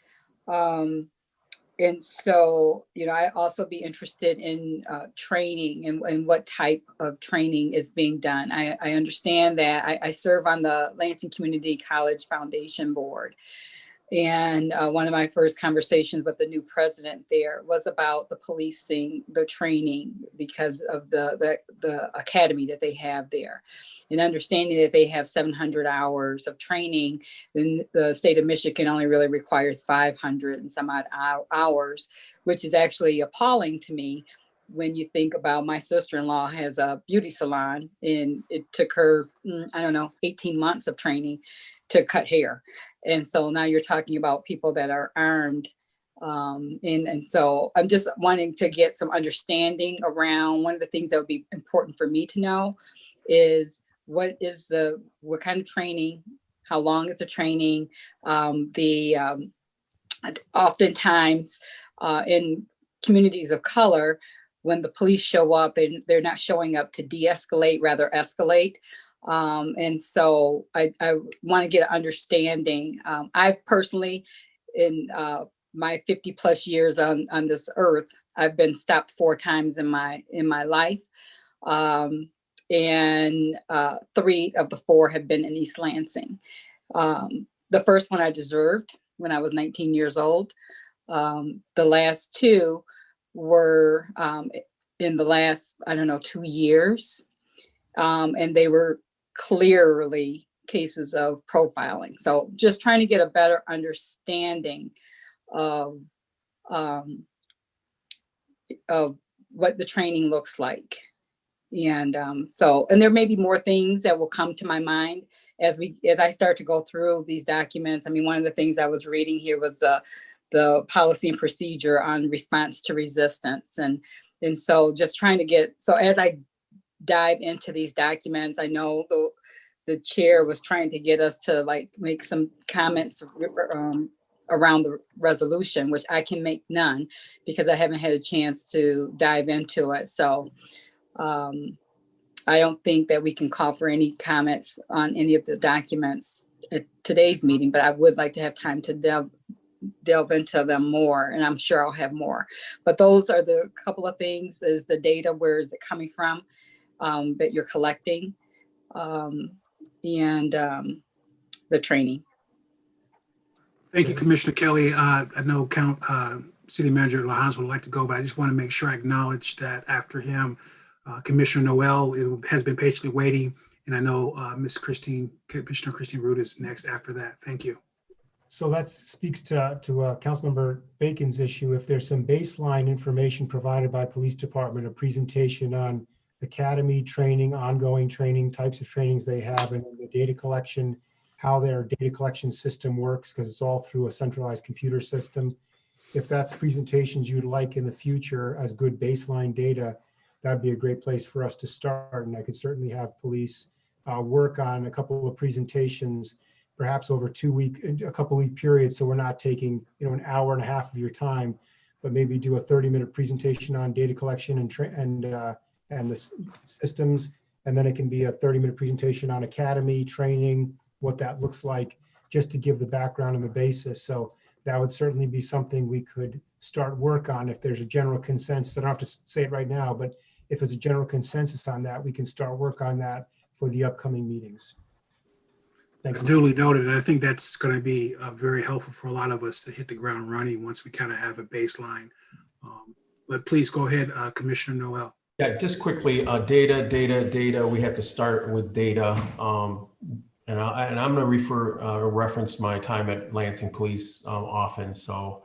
And so, I also be interested in training and what type of training is being done. I understand that I serve on the Lansing Community College Foundation Board. And one of my first conversations with the new president there was about the policing, the training, because of the academy that they have there. And understanding that they have 700 hours of training, then the state of Michigan only really requires 500 and some odd hours, which is actually appalling to me when you think about my sister-in-law has a beauty salon, and it took her, 18 months of training to cut hair. And so now you're talking about people that are armed. And so I'm just wanting to get some understanding around, one of the things that would be important for me to know is what kind of training, how long is the training, oftentimes in communities of color, when the police show up, they're not showing up to de-escalate, rather escalate. And so I want to get an understanding. I personally, in my 50 plus years on this earth, I've been stopped 4 times in my life. And 3 of the 4 have been in East Lansing. The first one I deserved when I was 19 years old. The last 2 were in the last, 2 years. And they were clearly cases of profiling. So just trying to get a better understanding of what the training looks like. And and there may be more things that will come to my mind as I start to go through these documents. I mean, one of the things I was reading here was the policy and procedure on response to resistance. And so just trying to as I dive into these documents, I know the chair was trying to get us to like make some comments around the resolution, which I can make none because I haven't had a chance to dive into it. So I don't think that we can call for any comments on any of the documents at today's meeting, but I would like to have time to delve into them more, and I'm sure I'll have more. But those are the couple of things: is the data, where is it coming from, that you're collecting, and the training. Thank you, Commissioner Kelly. I know City Manager LaHans would like to go, but I just want to make sure I acknowledge that after him, Commissioner Noelle has been patiently waiting, and I know Commissioner Christine Root is next after that. Thank you. So that speaks to Councilmember Bacon's issue. If there's some baseline information provided by police department, a presentation on academy training, ongoing training, types of trainings they have, and the data collection, how their data collection system works, because it's all through a centralized computer system. If that's presentations you'd like in the future as good baseline data, that'd be a great place for us to start. And I could certainly have police work on a couple of presentations, perhaps over a couple week period. So we're not taking, an hour and a half of your time, but maybe do a 30-minute presentation on data collection and the systems. And then it can be a 30-minute presentation on academy training, what that looks like, just to give the background and the basis. So that would certainly be something we could start work on if there's a general consensus. I don't have to say it right now, but if there's a general consensus on that, we can start work on that for the upcoming meetings. Thank you. Duly noted. And I think that's going to be very helpful for a lot of us to hit the ground running once we kind of have a baseline. But please go ahead, Commissioner Noelle. Yeah, just quickly, data. We have to start with data. And I'm going to reference my time at Lansing Police often. So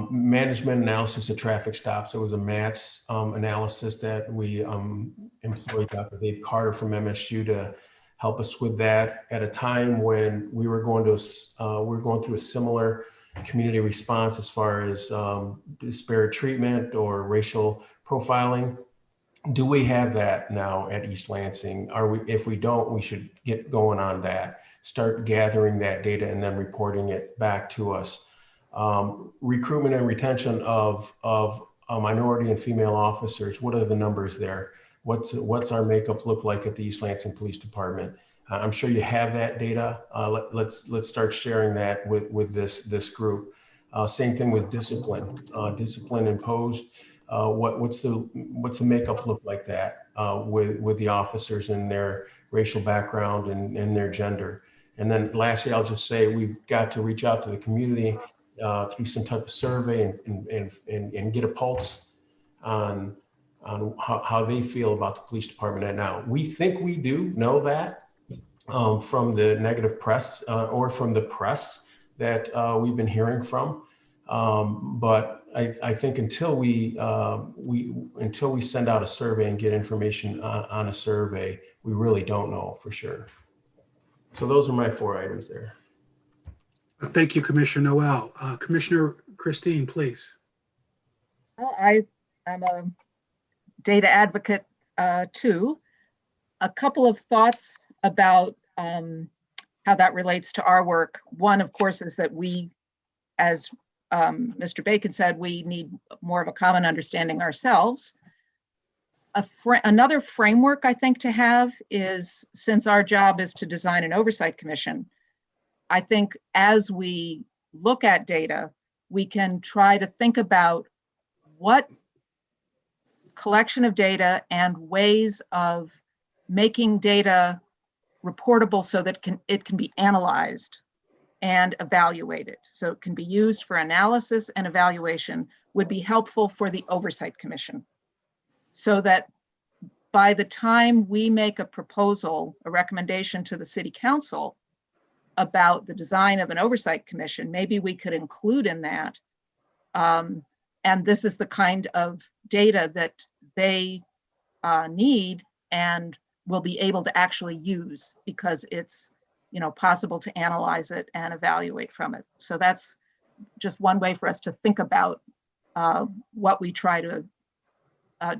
management analysis of traffic stops. It was a MATS analysis that we employed Dr. Dave Carter from MSU to help us with that at a time when we were going through a similar community response as far as disparate treatment or racial profiling. Do we have that now at East Lansing? If we don't, we should get going on that, start gathering that data and then reporting it back to us. Recruitment and retention of minority and female officers. What are the numbers there? What's our makeup look like at the East Lansing Police Department? I'm sure you have that data. Let's start sharing that with this group. Same thing with discipline. Discipline imposed. What's the makeup look like that with the officers and their racial background and their gender? And then lastly, I'll just say we've got to reach out to the community through some type of survey and get a pulse on how they feel about the police department right now. We think we do know that from the negative press or from the press that we've been hearing from. But I think until we send out a survey and get information on a survey, we really don't know for sure. So those are my 4 items there. Thank you, Commissioner Noelle. Commissioner Christine, please. I'm a data advocate too. A couple of thoughts about how that relates to our work. One, of course, is that we, as Mr. Bacon said, we need more of a common understanding ourselves. Another framework I think to have is, since our job is to design an oversight commission, I think as we look at data, we can try to think about what collection of data and ways of making data reportable so that it can be analyzed and evaluated. So it can be used for analysis and evaluation would be helpful for the Oversight Commission. So that by the time we make a proposal, a recommendation to the City Council about the design of an Oversight Commission, maybe we could include in that. And this is the kind of data that they need and will be able to actually use, because it's possible to analyze it and evaluate from it. So that's just one way for us to think about what we try to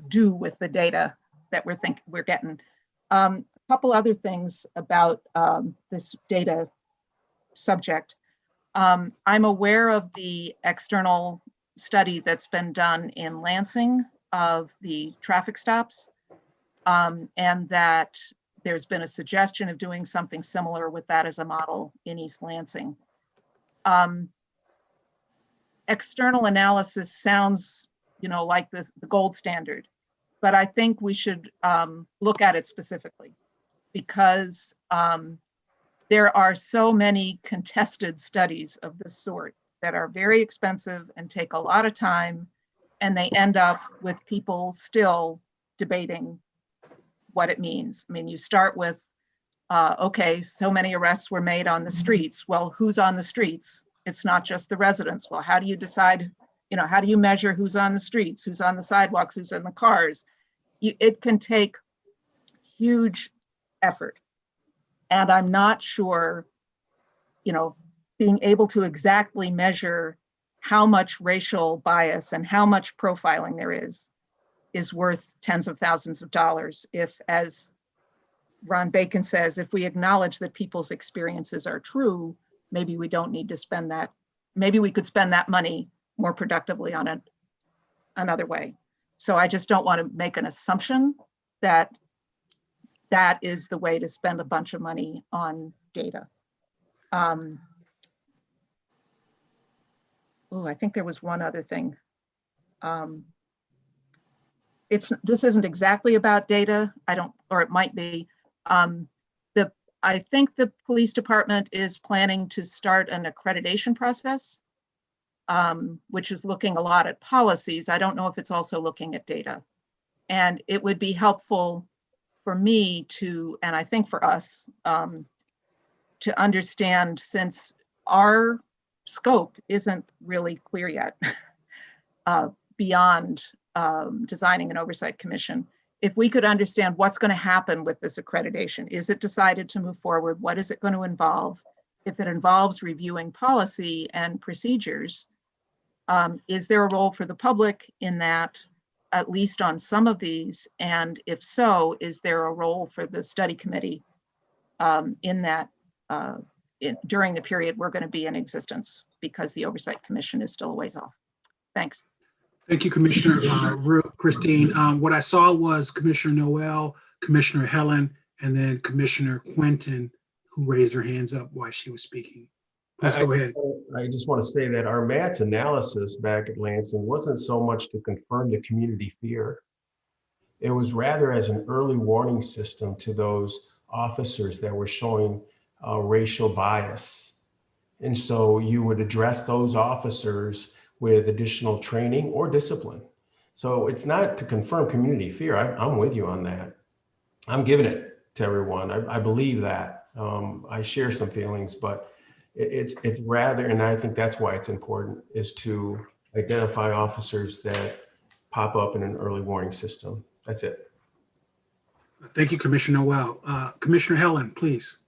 do with the data that we're getting. couple other things about this data subject. I'm aware of the external study that's been done in Lansing of the traffic stops, and that there's been a suggestion of doing something similar with that as a model in East Lansing. External analysis sounds, like the gold standard, but I think we should look at it specifically, because there are so many contested studies of this sort that are very expensive and take a lot of time, and they end up with people still debating what it means. I mean, you start with, okay, so many arrests were made on the streets. Well, who's on the streets? It's not just the residents. Well, how do you decide, how do you measure who's on the streets, who's on the sidewalks, who's in the cars? It can take huge effort. And I'm not sure, being able to exactly measure how much racial bias and how much profiling there is worth tens of thousands of dollars if, as Ron Bacon says, if we acknowledge that people's experiences are true, maybe we don't need to spend that. Maybe we could spend that money more productively on another way. So I just don't want to make an assumption that that is the way to spend a bunch of money on data. Oh, I think there was one other thing. This isn't exactly about data. Or it might be. I think the police department is planning to start an accreditation process, which is looking a lot at policies. I don't know if it's also looking at data. And it would be helpful for me to, and I think for us, to understand, since our scope isn't really clear yet, beyond designing an oversight commission, if we could understand what's going to happen with this accreditation. Is it decided to move forward? What is it going to involve? If it involves reviewing policy and procedures, is there a role for the public in that, at least on some of these? And if so, is there a role for the study committee in that during the period we're going to be in existence, because the Oversight Commission is still a ways off? Thanks. Thank you, Commissioner Christine. What I saw was Commissioner Noelle, Commissioner Helen, and then Commissioner Quentin, who raised their hands up while she was speaking. Please go ahead. I just want to say that our MATS analysis back at Lansing wasn't so much to confirm the community fear. It was rather as an early warning system to those officers that were showing racial bias. And so you would address those officers with additional training or discipline. So it's not to confirm community fear. I'm with you on that. I'm giving it to everyone. I believe that. I share some feelings, but it's rather, and I think that's why it's important, is to identify officers that pop up in an early warning system. That's it. Thank you, Commissioner Noelle. Commissioner Helen, please.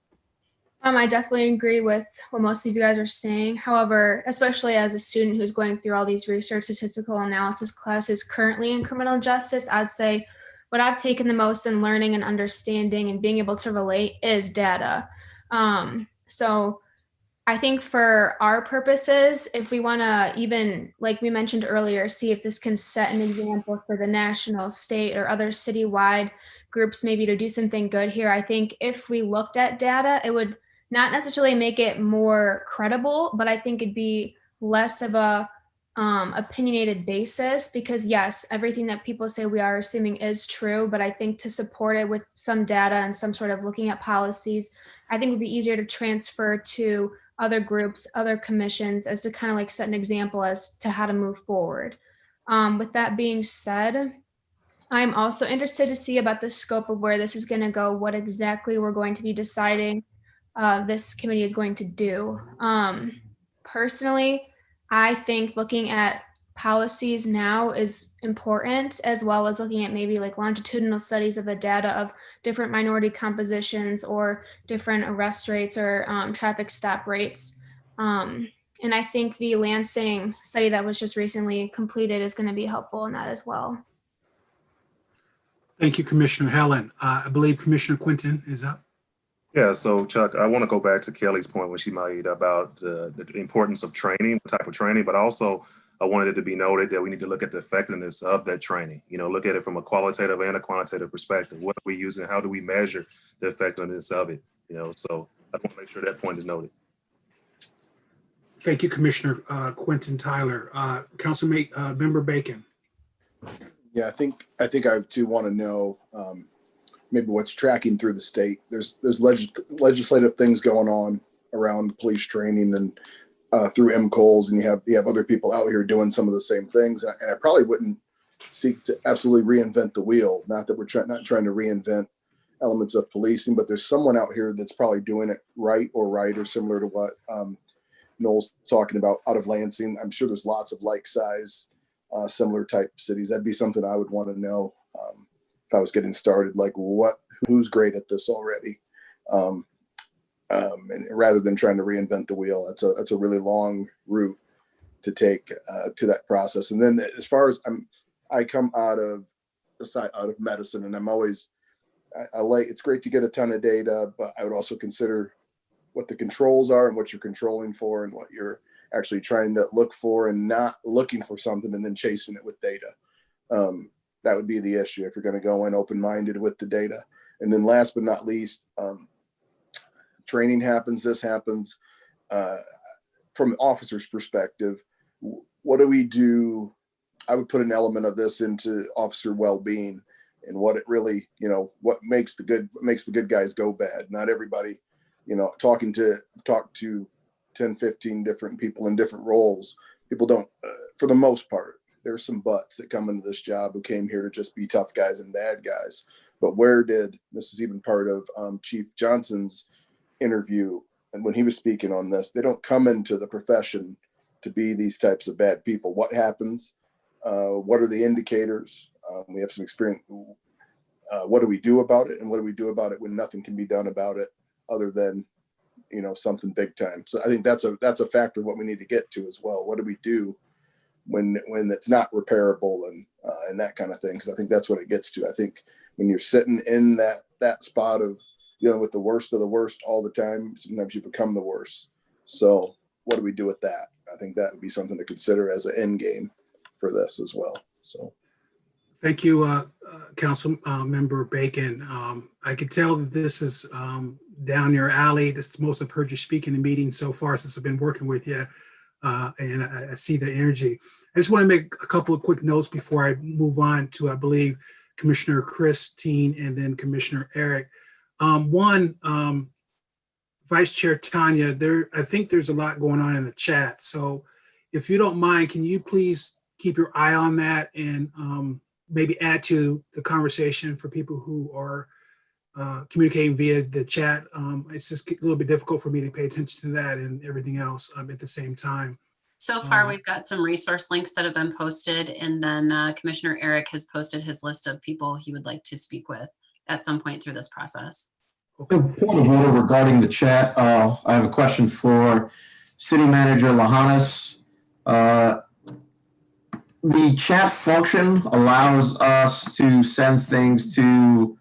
I definitely agree with what most of you guys are saying. However, especially as a student who's going through all these research statistical analysis classes currently in criminal justice, I'd say what I've taken the most in learning and understanding and being able to relate is data. So I think for our purposes, if we want to even, like we mentioned earlier, see if this can set an example for the national, state, or other citywide groups maybe to do something good here, I think if we looked at data, it would not necessarily make it more credible, but I think it'd be less of a opinionated basis, because yes, everything that people say we are assuming is true, but I think to support it with some data and some sort of looking at policies, I think it would be easier to transfer to other groups, other commissions, as to kind of like set an example as to how to move forward. With that being said, I'm also interested to see about the scope of where this is going to go, what exactly we're going to be deciding this committee is going to do. Personally, I think looking at policies now is important, as well as looking at maybe like longitudinal studies of the data of different minority compositions or different arrest rates or traffic stop rates. And I think the Lansing study that was just recently completed is going to be helpful in that as well. Thank you, Commissioner Helen. I believe Commissioner Quentin is up. Yeah, so Chuck, I want to go back to Kelly's point when she made about the importance of training, the type of training, but also I wanted it to be noted that we need to look at the effectiveness of that training. You know, look at it from a qualitative and a quantitative perspective. What are we using? How do we measure the effectiveness of it? You know, so I want to make sure that point is noted. Thank you, Commissioner Quentin Tyler. Member Bacon. Yeah, I think I too want to know maybe what's tracking through the state. There's legislative things going on around police training and through MCOLs, and you have other people out here doing some of the same things. And I probably wouldn't seek to absolutely reinvent the wheel. Not that we're not trying to reinvent elements of policing, but there's someone out here that's probably doing it right or similar to what Noel's talking about out of Lansing. I'm sure there's lots of like size, similar type cities. That'd be something I would want to know if I was getting started, like who's great at this already. And rather than trying to reinvent the wheel, that's a really long route to take to that process. And then as far as I come out of medicine, and I'm always, I like, it's great to get a ton of data, but I would also consider what the controls are and what you're controlling for and what you're actually trying to look for, and not looking for something and then chasing it with data. That would be the issue if you're going to go in open-minded with the data. And then last but not least, training happens, this happens. From an officer's perspective, what do we do? I would put an element of this into officer well-being and what it really, what makes the good guys go bad. Not everybody, talked to 10, 15 different people in different roles. People don't, for the most part, there's some butts that come into this job who came here to just be tough guys and bad guys. But this is even part of Chief Johnson's interview, and when he was speaking on this, they don't come into the profession to be these types of bad people. What happens? What are the indicators? We have some experience. What do we do about it? And what do we do about it when nothing can be done about it other than, something big time? So I think that's a factor of what we need to get to as well. What do we do when it's not repairable and that kind of thing? Because I think that's what it gets to. I think when you're sitting in that spot of dealing with the worst of the worst all the time, sometimes you become the worst. So what do we do with that? I think that would be something to consider as an end game for this as well. So Thank you, Council Member Bacon. I could tell that this is down your alley. This is the most I've heard you speak in the meeting so far since I've been working with you, and I see the energy. I just want to make a couple of quick notes before I move on to, I believe, Commissioner Christine and then Commissioner Eric. Vice Chair Tanya, I think there's a lot going on in the chat. So if you don't mind, can you please keep your eye on that and maybe add to the conversation for people who are communicating via the chat. It's just a little bit difficult for me to pay attention to that and everything else at the same time. So far, we've got some resource links that have been posted, and then Commissioner Eric has posted his list of people he would like to speak with at some point through this process. Okay, point of order regarding the chat. I have a question for City Manager Lahanas. The chat function allows us to send things to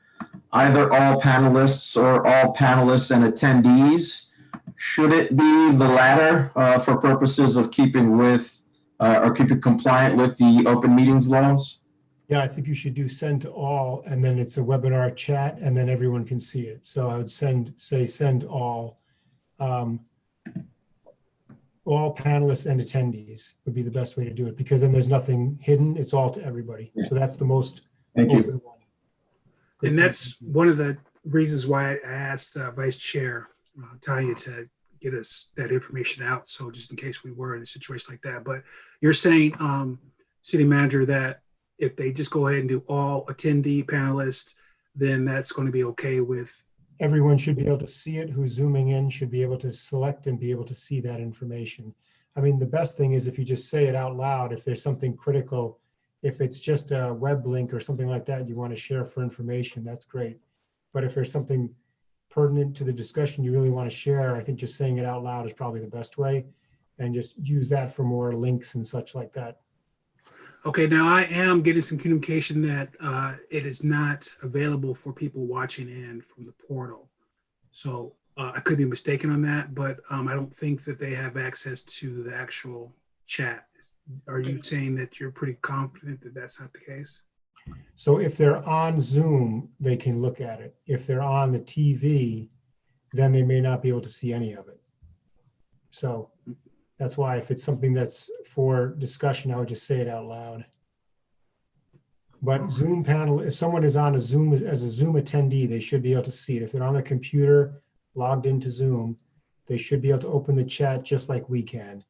either all panelists or all panelists and attendees. Should it be the latter for purposes of keeping with or keeping compliant with the open meetings laws? Yeah, I think you should do send to all, and then it's a webinar chat, and then everyone can see it. So I would send all. All panelists and attendees would be the best way to do it, because then there's nothing hidden. It's all to everybody. So that's the most open one. And that's one of the reasons why I asked Vice Chair Tanya to get us that information out. So just in case we were in a situation like that. But you're saying, City Manager, that if they just go ahead and do all attendee panelists, then that's going to be okay with. Everyone should be able to see it. Who's zooming in should be able to select and be able to see that information. I mean, the best thing is if you just say it out loud, if there's something critical, if it's just a web link or something like that you want to share for information, that's great. But if there's something pertinent to the discussion you really want to share, I think just saying it out loud is probably the best way, and just use that for more links and such like that. Okay, now I am getting some communication that it is not available for people watching in from the portal. So I could be mistaken on that, but I don't think that they have access to the actual chat. Are you saying that you're pretty confident that that's not the case? So if they're on Zoom, they can look at it. If they're on the TV, then they may not be able to see any of it. So that's why if it's something that's for discussion, I would just say it out loud. But Zoom panel, if someone is on a Zoom as a Zoom attendee, they should be able to see it. If they're on the computer logged into Zoom, they should be able to open the chat just like we can.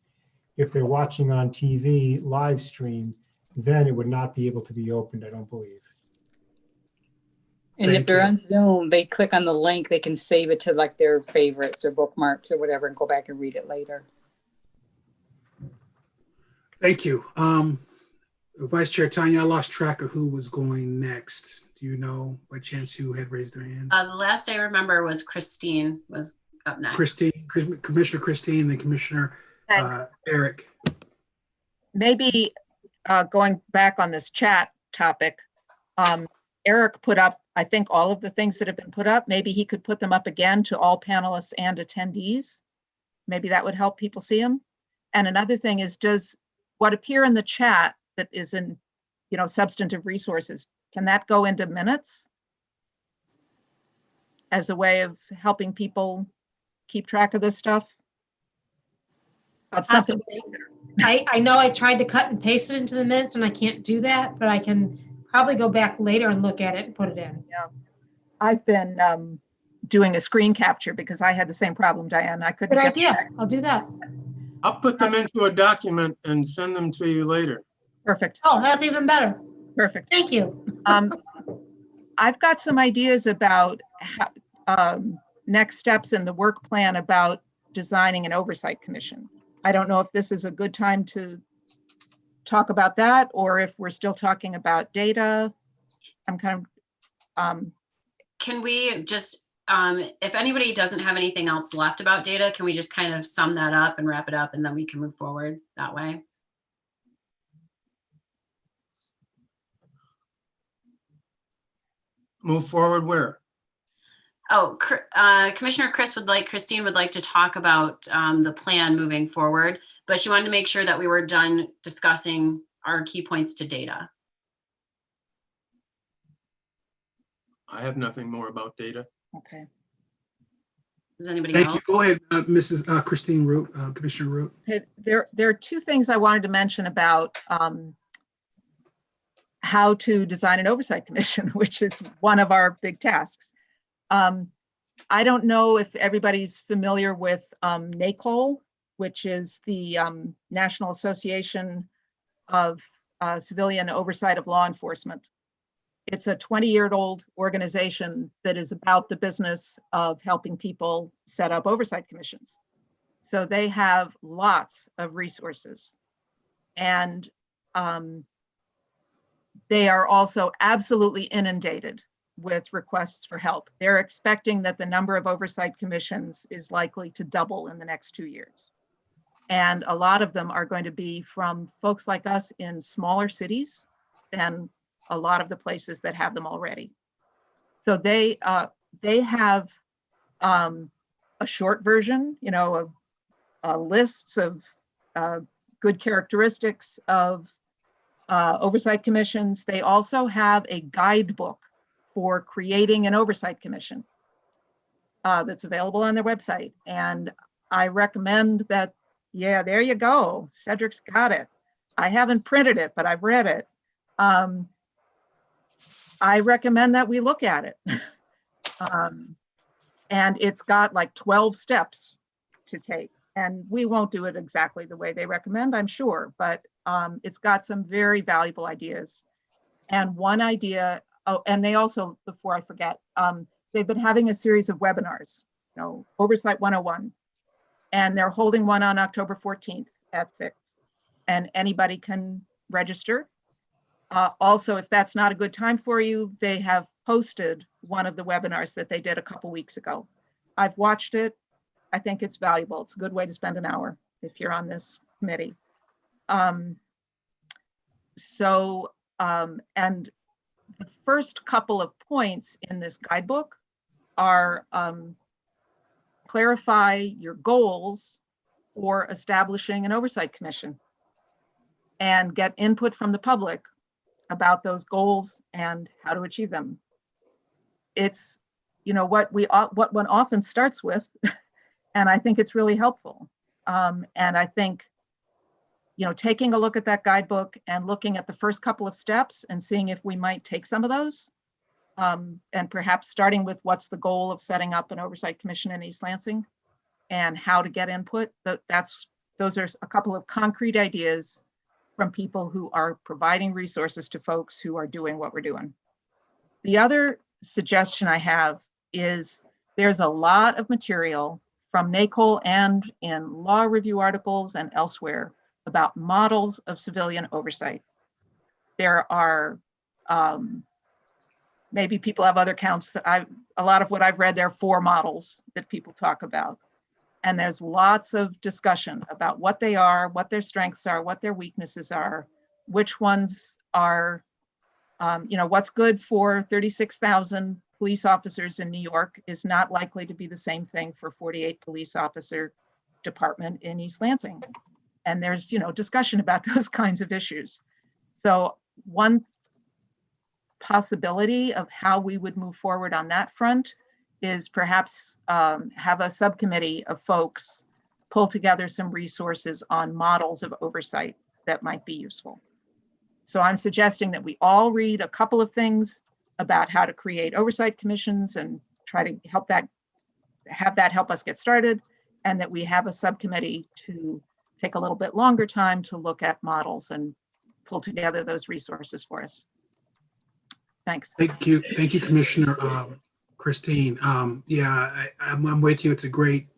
If they're watching on TV live stream, then it would not be able to be opened, I don't believe. And if they're on Zoom, they click on the link, they can save it to like their favorites or bookmarks or whatever and go back and read it later. Thank you. Vice Chair Tanya, I lost track of who was going next. Do you know by chance who had raised their hand? The last I remember was Christine was up next. Commissioner Christine, then Commissioner Eric. Maybe going back on this chat topic, Eric put up, I think, all of the things that have been put up. Maybe he could put them up again to all panelists and attendees. Maybe that would help people see them. And another thing is, does what appear in the chat that is in, substantive resources, can that go into minutes as a way of helping people keep track of this stuff? Possibly. I know I tried to cut and paste it into the minutes and I can't do that, but I can probably go back later and look at it and put it in. Yeah, I've been doing a screen capture because I had the same problem, Diane. I couldn't. Good idea. I'll do that. I'll put them into a document and send them to you later. Perfect. Oh, that's even better. Perfect. Thank you. I've got some ideas about next steps in the work plan about designing an oversight commission. I don't know if this is a good time to talk about that or if we're still talking about data. I'm kind of. Can we just, if anybody doesn't have anything else left about data, can we just kind of sum that up and wrap it up and then we can move forward that way? Move forward where? Oh, Commissioner Christine would like to talk about the plan moving forward, but she wanted to make sure that we were done discussing our key points to data. I have nothing more about data. Okay. Does anybody Thank else? you. Go ahead, Mrs. Christine Root, Commissioner Root. Okay. There are two things I wanted to mention about how to design an oversight commission, which is one of our big tasks. I don't know if everybody's familiar with NACOL, which is the National Association of Civilian Oversight of Law Enforcement. It's a 20-year-old organization that is about the business of helping people set up oversight commissions. So they have lots of resources. And they are also absolutely inundated with requests for help. They're expecting that the number of oversight commissions is likely to double in the next 2 years. And a lot of them are going to be from folks like us in smaller cities than a lot of the places that have them already. So they have a short version, of lists of good characteristics of oversight commissions. They also have a guidebook for creating an oversight commission that's available on their website. And I recommend that, yeah, there you go. Cedric's got it. I haven't printed it, but I've read it. I recommend that we look at it. And it's got like 12 steps to take. And we won't do it exactly the way they recommend, I'm sure, but it's got some very valuable ideas. And one idea, oh, and they also, before I forget, they've been having a series of webinars, Oversight 101, and they're holding one on October 14th at 6, and anybody can register. Also, if that's not a good time for you, they have posted one of the webinars that they did a couple weeks ago. I've watched it. I think it's valuable. It's a good way to spend an hour if you're on this committee. And the first couple of points in this guidebook are clarify your goals for establishing an oversight commission and get input from the public about those goals and how to achieve them. It's, what one often starts with, and I think it's really helpful. And I think, taking a look at that guidebook and looking at the first couple of steps and seeing if we might take some of those, and perhaps starting with what's the goal of setting up an oversight commission in East Lansing and how to get input. Those are a couple of concrete ideas from people who are providing resources to folks who are doing what we're doing. The other suggestion I have is there's a lot of material from NACOL and in law review articles and elsewhere about models of civilian oversight. There are, maybe people have other counts. A lot of what I've read, there are 4 models that people talk about. And there's lots of discussion about what they are, what their strengths are, what their weaknesses are, which ones are, what's good for 36,000 police officers in New York is not likely to be the same thing for 48 police officer department in East Lansing. And there's, discussion about those kinds of issues. So one possibility of how we would move forward on that front is perhaps have a subcommittee of folks pull together some resources on models of oversight that might be useful. So I'm suggesting that we all read a couple of things about how to create oversight commissions and try to have that help us get started, and that we have a subcommittee to take a little bit longer time to look at models and pull together those resources for us. Thanks. Thank you, Commissioner Christine. Yeah, I'm with you. It's a great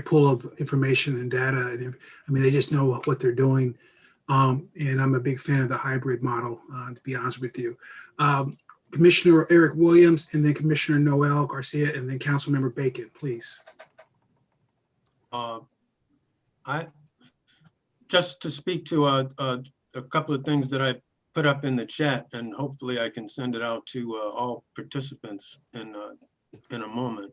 pool of information and data. And they just know what they're doing. And I'm a big fan of the hybrid model, to be honest with you. Commissioner Eric Williams, and then Commissioner Noelle Garcia, and then Councilmember Bacon, please. Just to speak to a couple of things that I put up in the chat, and hopefully I can send it out to all participants in a moment.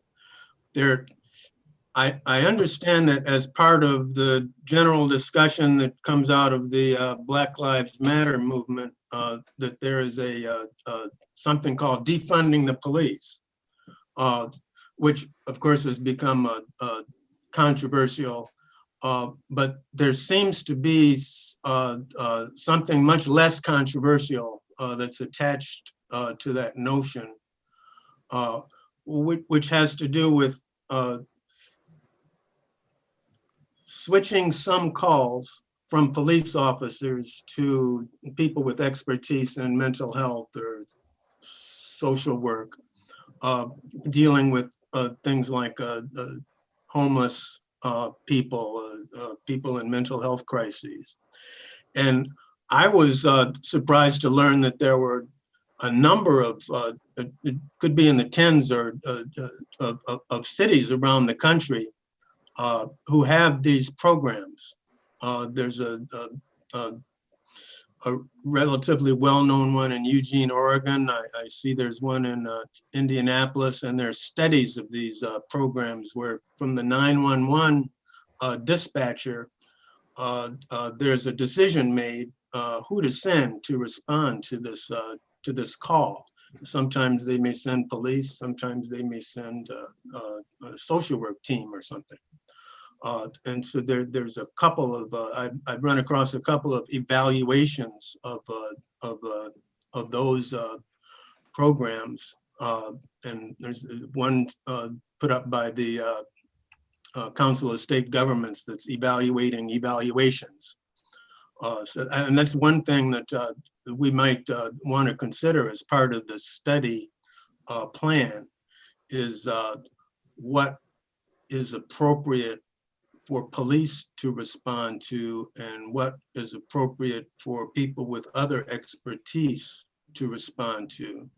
I understand that as part of the general discussion that comes out of the Black Lives Matter movement, that there is something called defunding the police, which of course has become controversial. But there seems to be something much less controversial that's attached to that notion, which has to do with switching some calls from police officers to people with expertise in mental health or social work, dealing with things like homeless people, people in mental health crises. And I was surprised to learn that there were a number of, it could be in the tens or of cities around the country who have these programs. There's a relatively well-known one in Eugene, Oregon. I see there's one in Indianapolis, and there's studies of these programs where from the 911 dispatcher, there's a decision made who to send to respond to this call. Sometimes they may send police, sometimes they may send a social work team or something. And so there's a couple of, I've run across a couple of evaluations of those programs. And there's one put up by the Council of State Governments that's evaluating evaluations. And that's one thing that we might want to consider as part of the study plan is what is appropriate for police to respond to and what is appropriate for people with other expertise to respond to.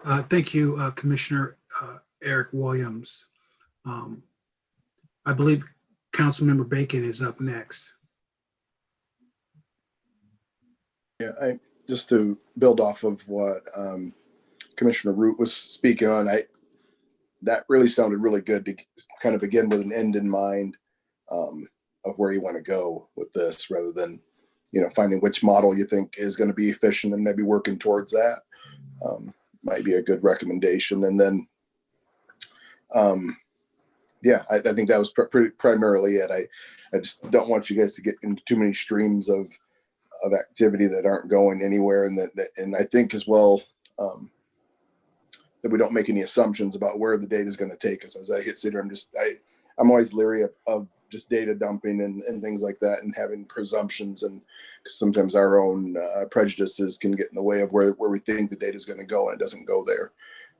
Thank you, Commissioner Eric Williams. I believe Councilmember Bacon is up next. Yeah, just to build off of what Commissioner Root was speaking on, that really sounded really good to kind of begin with an end in mind of where you want to go with this, rather than, finding which model you think is going to be efficient and maybe working towards that. Might be a good recommendation. And then, I think that was primarily it. I just don't want you guys to get into too many streams of activity that aren't going anywhere. And I think as well, that we don't make any assumptions about where the data is going to take us. As I sit here, I'm always leery of just data dumping and things like that, and having presumptions, and sometimes our own prejudices can get in the way of where we think the data is going to go, and it doesn't go there.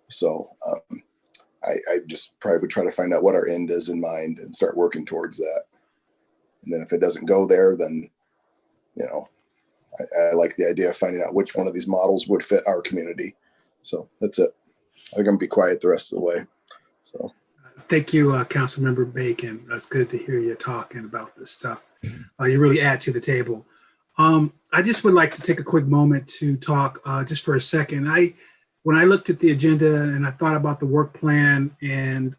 So I just probably would try to find out what our end is in mind and start working towards that. And then if it doesn't go there, then, I like the idea of finding out which one of these models would fit our community. So that's it. I'm going to be quiet the rest of the way. So. Thank you, Councilmember Bacon. That's good to hear you talking about this stuff. You really add to the table. I just would like to take a quick moment to talk just for a second. When I looked at the agenda and I thought about the work plan and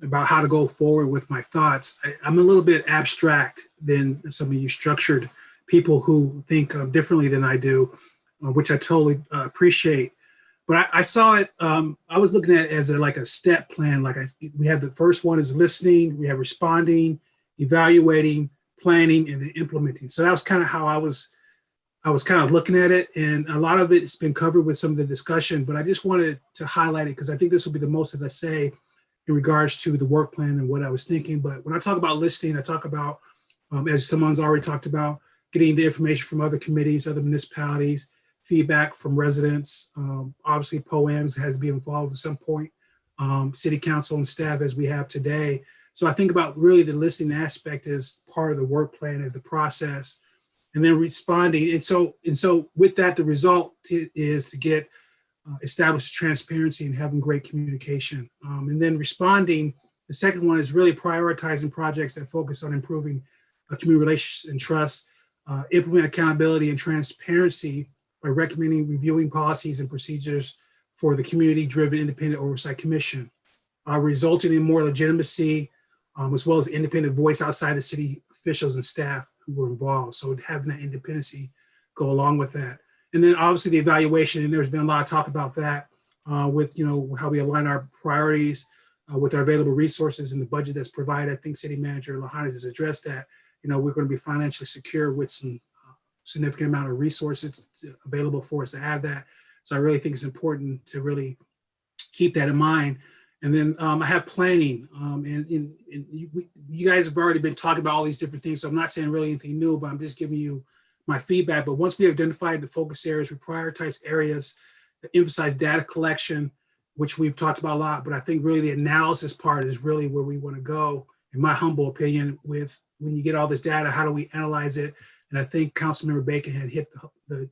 about how to go forward with my thoughts, I'm a little bit abstract than some of you structured people who think differently than I do, which I totally appreciate. But I saw it, I was looking at it as like a step plan. We have the first one is listening, we have responding, evaluating, planning, and then implementing. So that was kind of how I was kind of looking at it. And a lot of it's been covered with some of the discussion, but I just wanted to highlight it because I think this will be the most that I say in regards to the work plan and what I was thinking. But when I talk about listening, I talk about, as someone's already talked about, getting the information from other committees, other municipalities, feedback from residents. Obviously, POAMs has to be involved at some point, city council and staff as we have today. So I think about really the listening aspect as part of the work plan, as the process, and then responding. And so with that, the result is to get established transparency and having great communication. And then responding, the second one is really prioritizing projects that focus on improving community relations and trust, implement accountability and transparency by recommending reviewing policies and procedures for the community-driven independent oversight commission, resulting in more legitimacy, as well as independent voice outside the city officials and staff who were involved. So having that independency go along with that. And then obviously the evaluation, and there's been a lot of talk about that with how we align our priorities with our available resources and the budget that's provided. I think City Manager Lahanas has addressed that. We're going to be financially secure with some significant amount of resources available for us to have that. So I really think it's important to really keep that in mind. And then I have planning, and you guys have already been talking about all these different things. So I'm not saying really anything new, but I'm just giving you my feedback. But once we identified the focus areas, we prioritize areas that emphasize data collection, which we've talked about a lot. But I think really the analysis part is really where we want to go, in my humble opinion, with when you get all this data, how do we analyze it? And I think Councilmember Bacon had hit the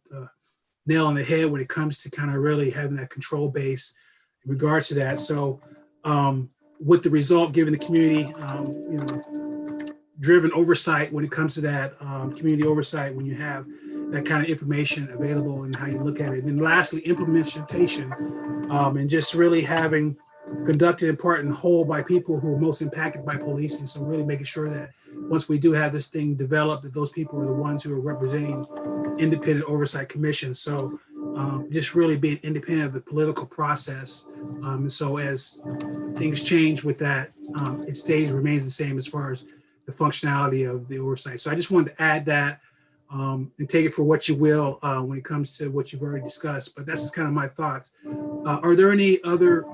nail on the head when it comes to kind of really having that control base in regards to that. So with the result, giving the community, driven oversight when it comes to that community oversight, when you have that kind of information available and how you look at it. And then lastly, implementation, and just really having conducted in part and whole by people who are most impacted by policing. So really making sure that once we do have this thing developed, that those people are the ones who are representing independent oversight commission. So just really being independent of the political process. So as things change with that, it remains the same as far as the functionality of the oversight. So I just wanted to add that and take it for what you will when it comes to what you've already discussed. But that's just kind of my thoughts. Are there any other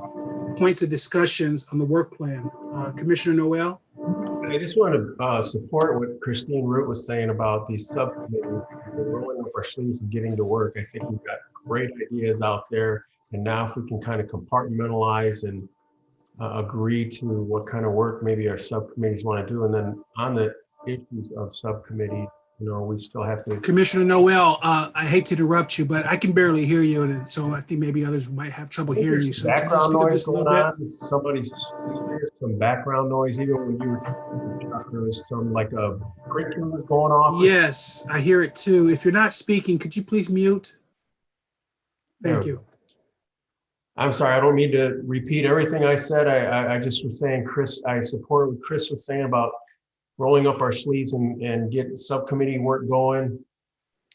points of discussions on the work plan? Commissioner Noelle? I just want to support what Christine Root was saying about these subcommittees. We're rolling up our sleeves and getting to work. I think we've got great ideas out there. And now if we can kind of compartmentalize and agree to what kind of work maybe our subcommittees want to do. And then on the issues of subcommittee, we still have to. Commissioner Noelle, I hate to interrupt you, but I can barely hear you, and so I think maybe others might have trouble hearing you. So can you Background speak up noise just a little going bit? on. Somebody's there's some background noise. Even when you were talking, there was some like a cricket was going off. Yes, I hear it too. If you're not speaking, could you please mute? Thank you. I'm sorry, I don't mean to repeat everything I said. I just was saying, Chris, I support what Chris was saying about rolling up our sleeves and get subcommittee work going.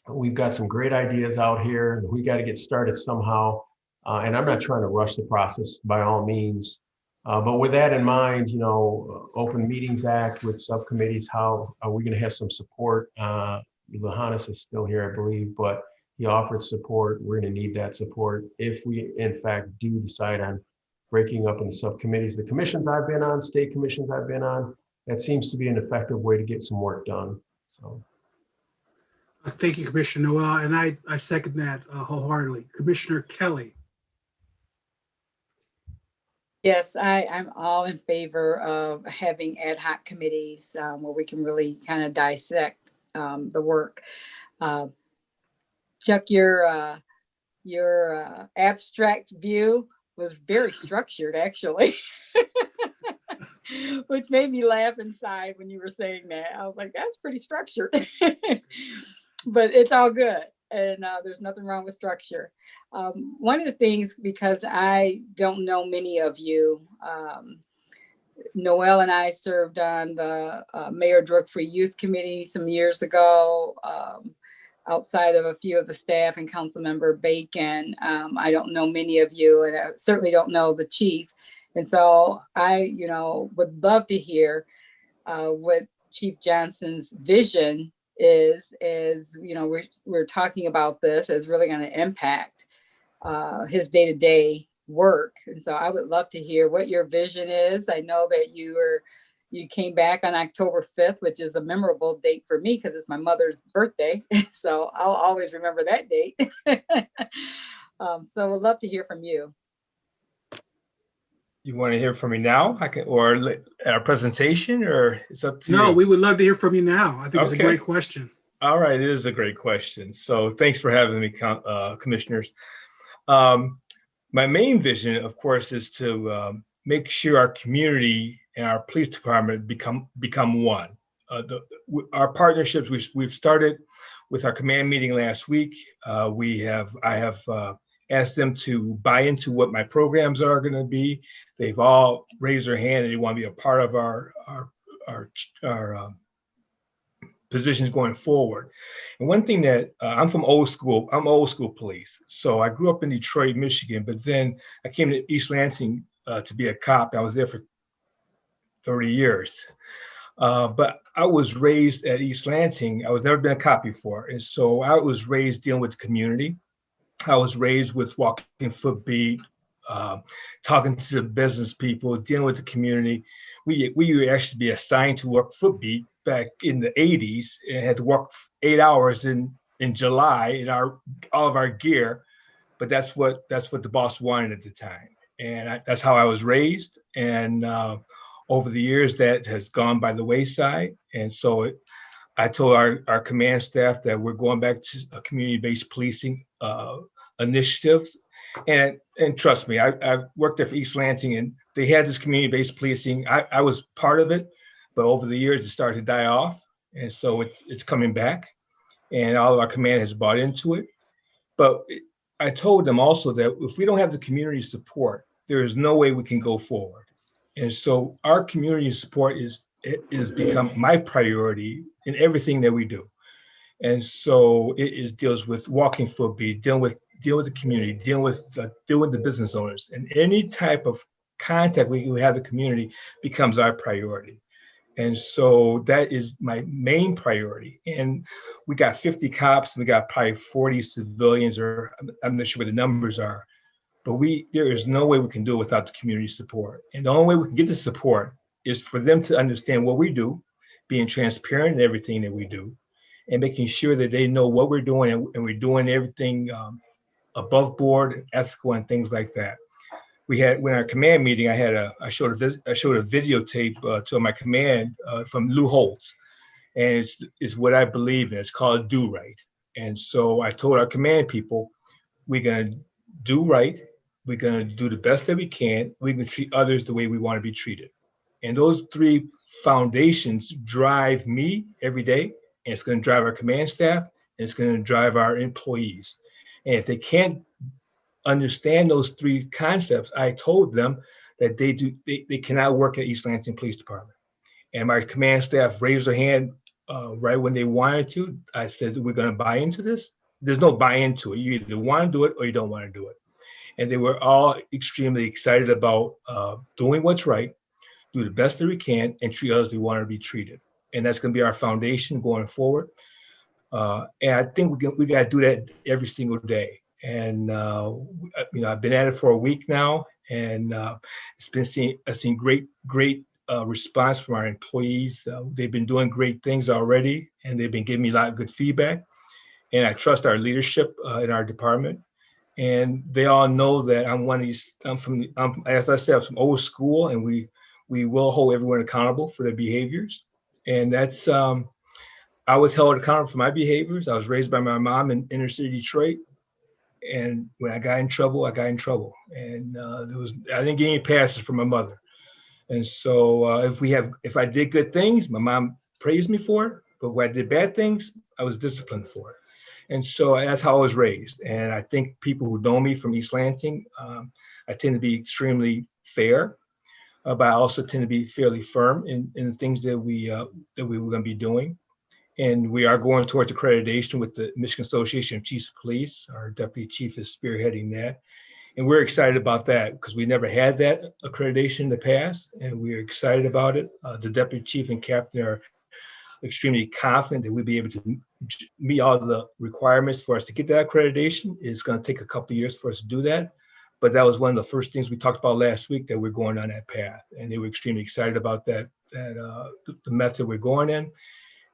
We've got some great ideas out here, and we got to get started somehow. And I'm not trying to rush the process by all means. But with that in mind, Open Meetings Act with subcommittees, how are we going to have some support? Lahanis is still here, I believe, but he offered support. We're going to need that support if we, in fact, do decide on breaking up into subcommittees. The commissions I've been on, state commissions I've been on, that seems to be an effective way to get some work done. So, Thank you, Commissioner Noelle, and I second that wholeheartedly. Commissioner Kelly. Yes, I'm all in favor of having ad hoc committees where we can really kind of dissect the work. Chuck, your abstract view was very structured, actually. Which made me laugh inside when you were saying that. I was like, that's pretty structured. But it's all good. And there's nothing wrong with structure. One of the things, because I don't know many of you, Noelle and I served on the Mayor Drug-Free Youth Committee some years ago, outside of a few of the staff and Councilmember Bacon. I don't know many of you, and I certainly don't know the chief. And so I, would love to hear what Chief Johnson's vision is, we're talking about this as really going to impact his day-to-day work. And so I would love to hear what your vision is. I know that you came back on October 5th, which is a memorable date for me because it's my mother's birthday. So I'll always remember that date. So I'd love to hear from you. You want to hear from me now? I can, or at our presentation, or it's up to you. No, we would love to hear from you now. I think it's a great question. All right, it is a great question. So thanks for having me, commissioners. My main vision, of course, is to make sure our community and our police department become one. Our partnerships, we've started with our command meeting last week. I have asked them to buy into what my programs are going to be. They've all raised their hand and they want to be a part of our positions going forward. And one thing that I'm old school police. So I grew up in Detroit, Michigan, but then I came to East Lansing to be a cop. I was there for 30 years. But I was raised at East Lansing. I was never been a cop before. And so I was raised dealing with the community. I was raised with walking Footbeat, talking to the business people, dealing with the community. We would actually be assigned to work Footbeat back in the 80s and had to work 8 hours in July in all of our gear. But that's what the boss wanted at the time. And that's how I was raised. And over the years, that has gone by the wayside. And so I told our command staff that we're going back to a community-based policing initiatives. And trust me, I worked there for East Lansing, and they had this community-based policing. I was part of it, but over the years, it started to die off. And so it's coming back, and all of our command has bought into it. But I told them also that if we don't have the community support, there is no way we can go forward. And so our community support is become my priority in everything that we do. And so it deals with walking Footbeat, dealing with the community, dealing with the business owners, and any type of contact we have the community becomes our priority. And so that is my main priority. And we got 50 cops, and we got probably 40 civilians, or I'm not sure what the numbers are. But there is no way we can do it without the community support. And the only way we can get the support is for them to understand what we do, being transparent in everything that we do, and making sure that they know what we're doing, and we're doing everything above board and ethical and things like that. When our command meeting, I showed a videotape to my command from Lou Holtz. and it's what I believe in. It's called do right. And so I told our command people, we're gonna do right, we're gonna do the best that we can, we're gonna treat others the way we want to be treated. And those three foundations drive me every day, and it's gonna drive our command staff, and it's gonna drive our employees. And if they can't understand those three concepts, I told them that they cannot work at East Lansing Police Department. And my command staff raised their hand right when they wanted to. I said, we're going to buy into this. There's no buy into it. You either want to do it or you don't want to do it. And they were all extremely excited about doing what's right, do the best that we can, and treat others we want to be treated. And that's going to be our foundation going forward. And I think we got to do that every single day. And I've been at it for a week now, and I've seen great response from our employees. They've been doing great things already, and they've been giving me a lot of good feedback. And I trust our leadership in our department, and they all know that I'm one of these. As I said, I'm from old school, and we will hold everyone accountable for their behaviors. And that's I was held accountable for my behaviors. I was raised by my mom in inner city Detroit. And when I got in trouble, I got in trouble. And I didn't get any passes from my mother. And so if I did good things, my mom praised me for it. But when I did bad things, I was disciplined for it. And so that's how I was raised. And I think people who know me from East Lansing, I tend to be extremely fair, but I also tend to be fairly firm in the things that we were going to be doing. And we are going towards accreditation with the Michigan Association of Chiefs of Police. Our deputy chief is spearheading that. And we're excited about that because we never had that accreditation in the past, and we're excited about it. The deputy chief and captain are extremely confident that we'll be able to meet all the requirements for us to get that accreditation. It's going to take a couple of years for us to do that. But that was one of the first things we talked about last week, that we're going on that path. And they were extremely excited about that the method we're going in.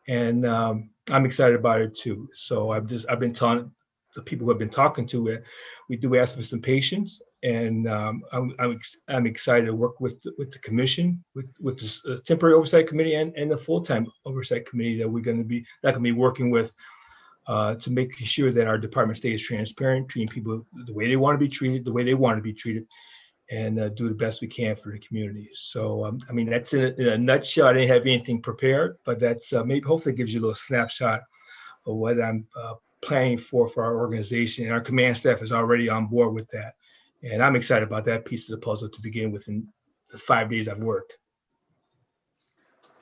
And I'm excited about it too. So I've been telling the people who have been talking to it, we do ask for some patience, and I'm excited to work with the commission, with this temporary oversight committee and the full-time oversight committee that we're going to be working with to make sure that our department stays transparent, treating people the way they want to be treated, the way they want to be treated, and do the best we can for the community. So, that's in a nutshell. I didn't have anything prepared, but that's maybe hopefully gives you a little snapshot of what I'm planning for our organization. And our command staff is already on board with that. And I'm excited about that piece of the puzzle to begin with in the 5 days I've worked.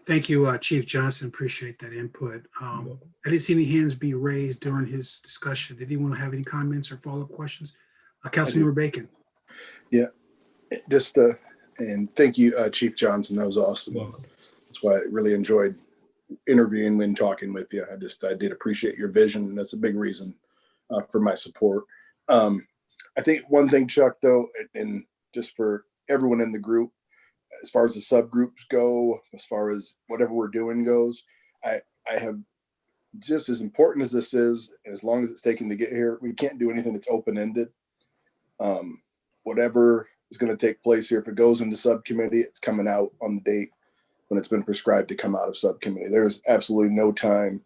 Thank you, Chief Johnson. Appreciate that input. I didn't see any hands be raised during his discussion. Did anyone have any comments or follow-up questions? Councilmember Bacon. Yeah. And thank you, Chief Johnson. That was awesome. That's why I really enjoyed interviewing and talking with you. I did appreciate your vision. And that's a big reason for my support. I think one thing, Chuck, though, and just for everyone in the group, as far as the subgroups go, as far as whatever we're doing goes, I have, just as important as this is, as long as it's taken to get here, we can't do anything that's open-ended. Whatever is going to take place here, if it goes into subcommittee, it's coming out on the date when it's been prescribed to come out of subcommittee. There's absolutely no time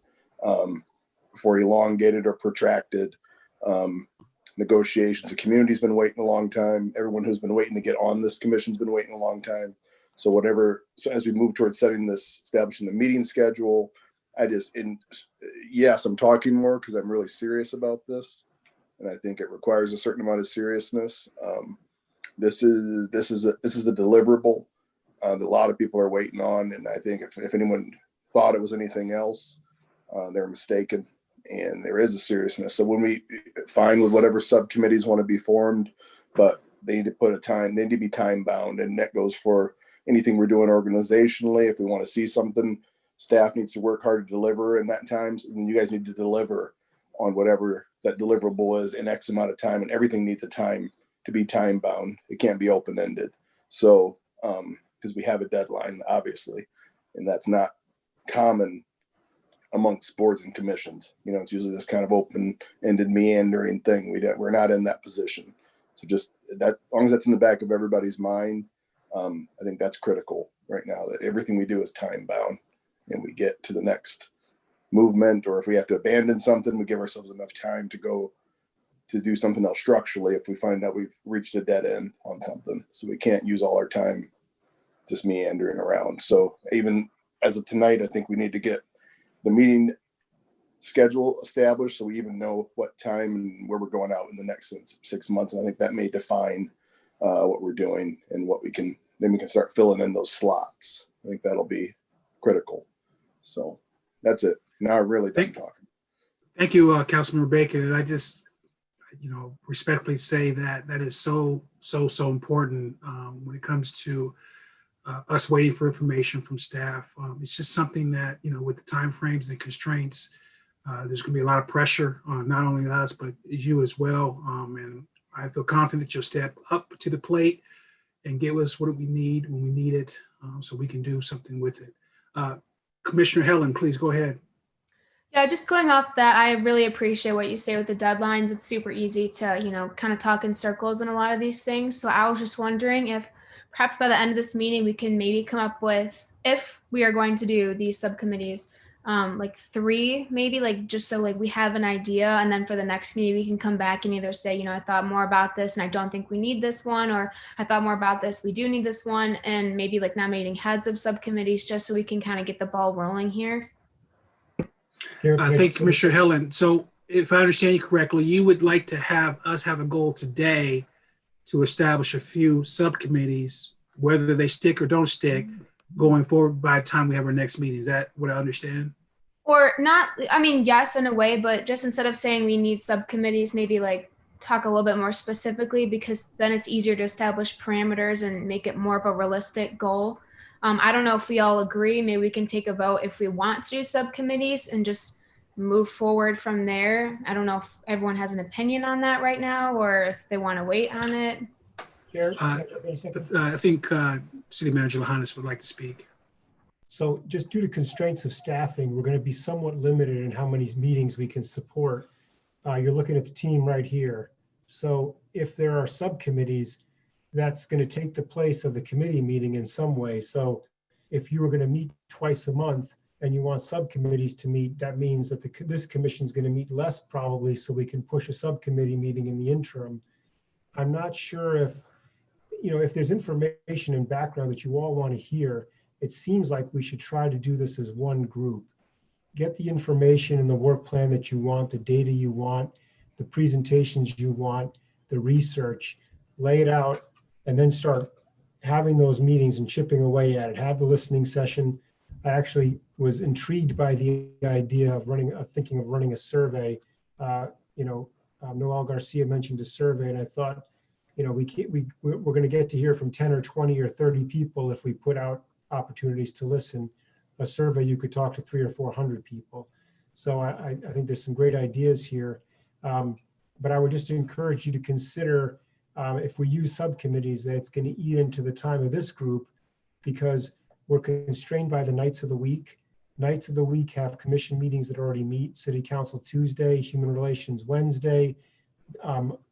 for elongated or protracted negotiations. The community's been waiting a long time. Everyone who's been waiting to get on this commission's been waiting a long time. So as we move towards establishing the meeting schedule, yes, I'm talking more because I'm really serious about this. And I think it requires a certain amount of seriousness. This is a deliverable that a lot of people are waiting on. And I think if anyone thought it was anything else, they're mistaken. And there is a seriousness. So when we find with whatever subcommittees want to be formed, but they need to put a time, they need to be time bound. And that goes for anything we're doing organizationally. If we want to see something, staff needs to work hard to deliver in that time. And you guys need to deliver on whatever that deliverable is in X amount of time, and everything needs a time to be time bound. It can't be open ended. So, because we have a deadline, obviously, and that's not common amongst boards and commissions. It's usually this kind of open-ended, meandering thing. We're not in that position. So just that, as long as that's in the back of everybody's mind, I think that's critical right now, that everything we do is time bound. and we get to the next movement, or if we have to abandon something, we give ourselves enough time to go to do something else structurally if we find out we've reached a dead end on something. So we can't use all our time just meandering around. So even as of tonight, I think we need to get the meeting schedule established so we even know what time and where we're going out in the next 6 months. And I think that may define what we're doing and what then we can start filling in those slots. I think that'll be critical. So that's it. Now I'm really done talking. Thank you, Councilmember Bacon. And I just, respectfully say that that is so important when it comes to us waiting for information from staff. It's just something that, with the timeframes and constraints, there's going to be a lot of pressure on not only us, but you as well. And I feel confident that you'll step up to the plate and give us what we need when we need it, so we can do something with it. Commissioner Helen, please go ahead. Yeah, just going off that, I really appreciate what you say with the deadlines. It's super easy to, kind of talk in circles in a lot of these things. So I was just wondering if perhaps by the end of this meeting, we can maybe come up with, if we are going to do these subcommittees, like 3, maybe, like just so like we have an idea, and then for the next meeting we can come back and either say, I thought more about this and I don't think we need this one, or I thought more about this, we do need this one, and maybe like nominating heads of subcommittees just so we can kind of get the ball rolling here. Thank you, Commissioner Helen. So if I understand you correctly, you would like to have us have a goal today to establish a few subcommittees, whether they stick or don't stick, going forward by the time we have our next meeting. Is that what I understand? Or not, yes, in a way, but just instead of saying we need subcommittees, maybe like talk a little bit more specifically, because then it's easier to establish parameters and make it more of a realistic goal. I don't know if we all agree. Maybe we can take a vote if we want to do subcommittees and just move forward from there. I don't know if everyone has an opinion on that right now, or if they want to wait on it. I think City Manager Lahanis would like to speak. So just due to constraints of staffing, we're going to be somewhat limited in how many meetings we can support. You're looking at the team right here. So if there are subcommittees, that's going to take the place of the committee meeting in some way. So if you were going to meet twice a month and you want subcommittees to meet, that means that this commission is going to meet less probably, so we can push a subcommittee meeting in the interim. I'm not sure if there's information and background that you all want to hear. It seems like we should try to do this as one group. Get the information and the work plan that you want, the data you want, the presentations you want, the research, lay it out, and then start having those meetings and chipping away at it. Have the listening session. I actually was intrigued by the idea of thinking of running a survey. Noelle Garcia mentioned a survey, and I thought, we're going to get to hear from 10 or 20 or 30 people if we put out opportunities to listen. A survey, you could talk to 300 or 400 people. So I think there's some great ideas here. But I would just encourage you to consider, if we use subcommittees, that it's going to eat into the time of this group, because we're constrained by the nights of the week. Nights of the week have commission meetings that already meet. City Council Tuesday, Human Relations Wednesday.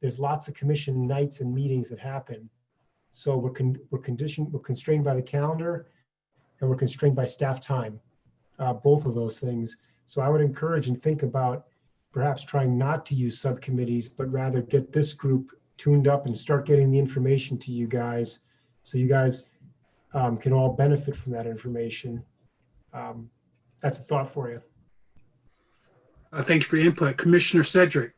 There's lots of commission nights and meetings that happen. So we're constrained by the calendar, and we're constrained by staff time, both of those things. So I would encourage and think about perhaps trying not to use subcommittees, but rather get this group tuned up and start getting the information to you guys, so you guys can all benefit from that information. That's a thought for you. Thank you for your input. Commissioner Cedric.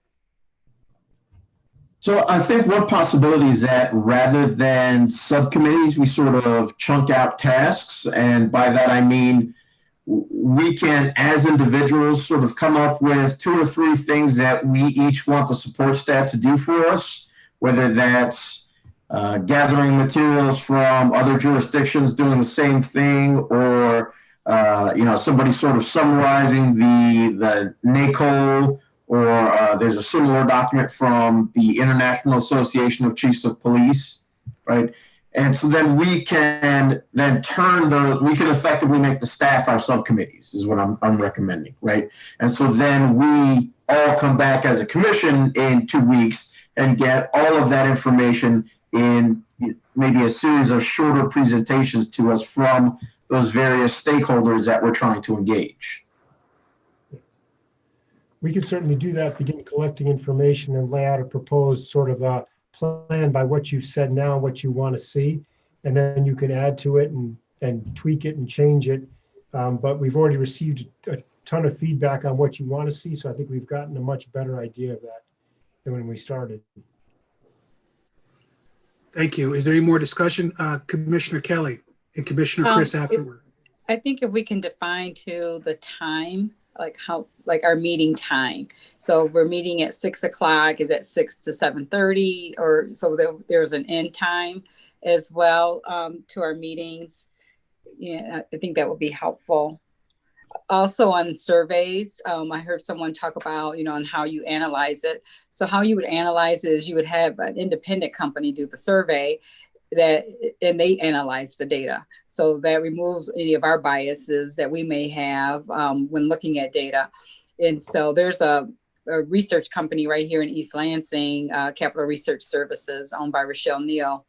So I think one possibility is that rather than subcommittees, we sort of chunk out tasks. And by that, I mean, we can, as individuals, sort of come up with 2 or 3 things that we each want the support staff to do for us, whether that's gathering materials from other jurisdictions doing the same thing, or somebody sort of summarizing the NACOL, or there's a similar document from the International Association of Chiefs of Police, right? And so then we can we can effectively make the staff our subcommittees, is what I'm recommending, right? And so then we all come back as a commission in 2 weeks and get all of that information in maybe a series of shorter presentations to us from those various stakeholders that we're trying to engage. We could certainly do that, begin collecting information and lay out a proposed sort of a plan by what you've said now, what you want to see, and then you can add to it and tweak it and change it. But we've already received a ton of feedback on what you want to see, so I think we've gotten a much better idea of that than when we started. Thank you. Is there any more discussion? Commissioner Kelly and Commissioner Chris afterward. I think if we can define to the time, like our meeting time. So we're meeting at 6 o'clock, is that 6 to 7:30, or so there's an end time as well to our meetings. Yeah, I think that would be helpful. Also on surveys, I heard someone talk about, on how you analyze it. So how you would analyze it is you would have an independent company do the survey and they analyze the data. So that removes any of our biases that we may have when looking at data. And so there's a research company right here in East Lansing, Capital Research Services, owned by Rochelle Neal,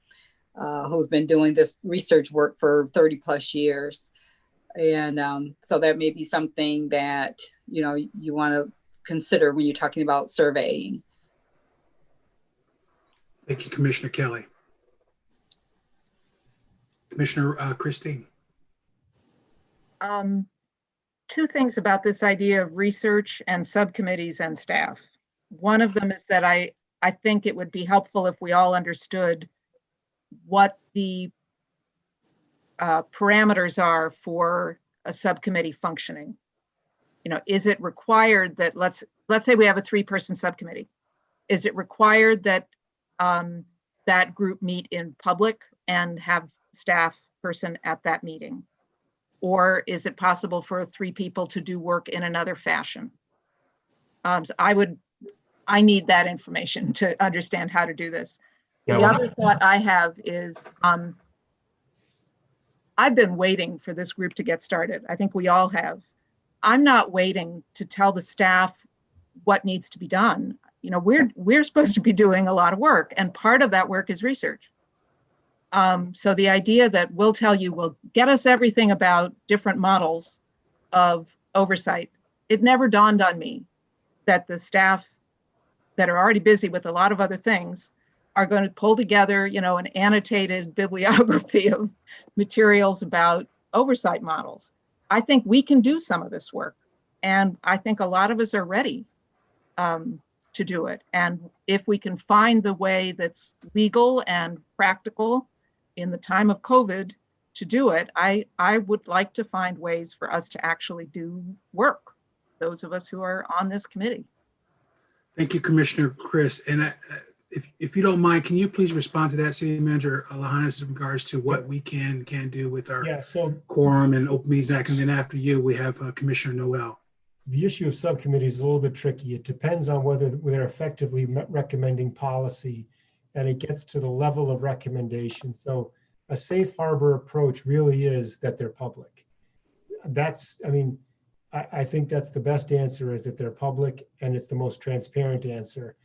who's been doing this research work for 30 plus years. And so that may be something that, you want to consider when you're talking about surveying. Thank you, Commissioner Kelly. Commissioner Christine. Two things about this idea of research and subcommittees and staff. One of them is that I think it would be helpful if we all understood what the parameters are for a subcommittee functioning. Is it required that let's say we have a 3-person subcommittee? Is it required that that group meet in public and have staff person at that meeting? Or is it possible for 3 people to do work in another fashion? So I need that information to understand how to do this. Yeah, the other thought I have is I've been waiting for this group to get started. I think we all have. I'm not waiting to tell the staff what needs to be done. We're supposed to be doing a lot of work, and part of that work is research. So the idea that we'll tell you will get us everything about different models of oversight, it never dawned on me that the staff that are already busy with a lot of other things are going to pull together, an annotated bibliography of materials about oversight models. I think we can do some of this work, and I think a lot of us are ready to do it. And if we can find the way that's legal and practical in the time of COVID to do it, I would like to find ways for us to actually do work, those of us who are on this committee. Thank you, Commissioner Chris. And if you don't mind, can you please respond to that, City Manager Lahanas, in regards to what we can do with our quorum and Open Meetings Act? And then after you, we have Commissioner Noelle. The issue of subcommittees is a little bit tricky. It depends on whether they're effectively recommending policy, and it gets to the level of recommendation. So a safe harbor approach really is that they're public. I think that's the best answer, is that they're public, and it's the most transparent answer.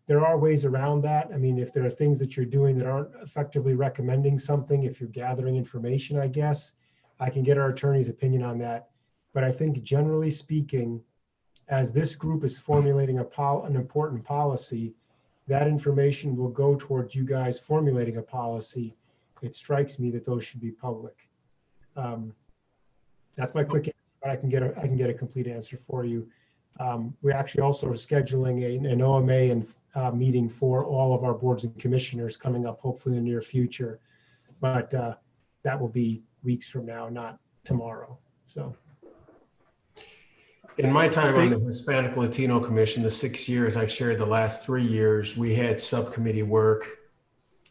There are ways around that. If there are things that you're doing that aren't effectively recommending something, if you're gathering information, I guess, I can get our attorney's opinion on that. But I think generally speaking, as this group is formulating an important policy, that information will go towards you guys formulating a policy. It strikes me that those should be public. That's my quick answer, but I can get a complete answer for you. We're actually also scheduling an OMA and meeting for all of our boards and commissioners coming up, hopefully in the near future. But that will be weeks from now, not tomorrow. So. In my time on the Hispanic Latino Commission, the 6 years I shared, the last 3 years, we had subcommittee work.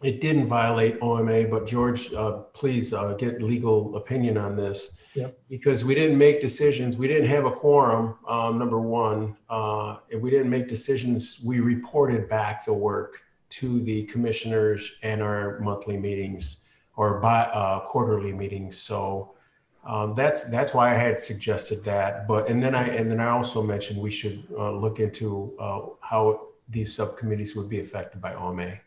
It didn't violate OMA, but George, please get legal opinion on this. Yep. Because we didn't make decisions. We didn't have a quorum, number one. If we didn't make decisions, we reported back the work to the commissioners and our monthly meetings or quarterly meetings. So that's why I had suggested that. And then I also mentioned we should look into how these subcommittees would be affected by OMA.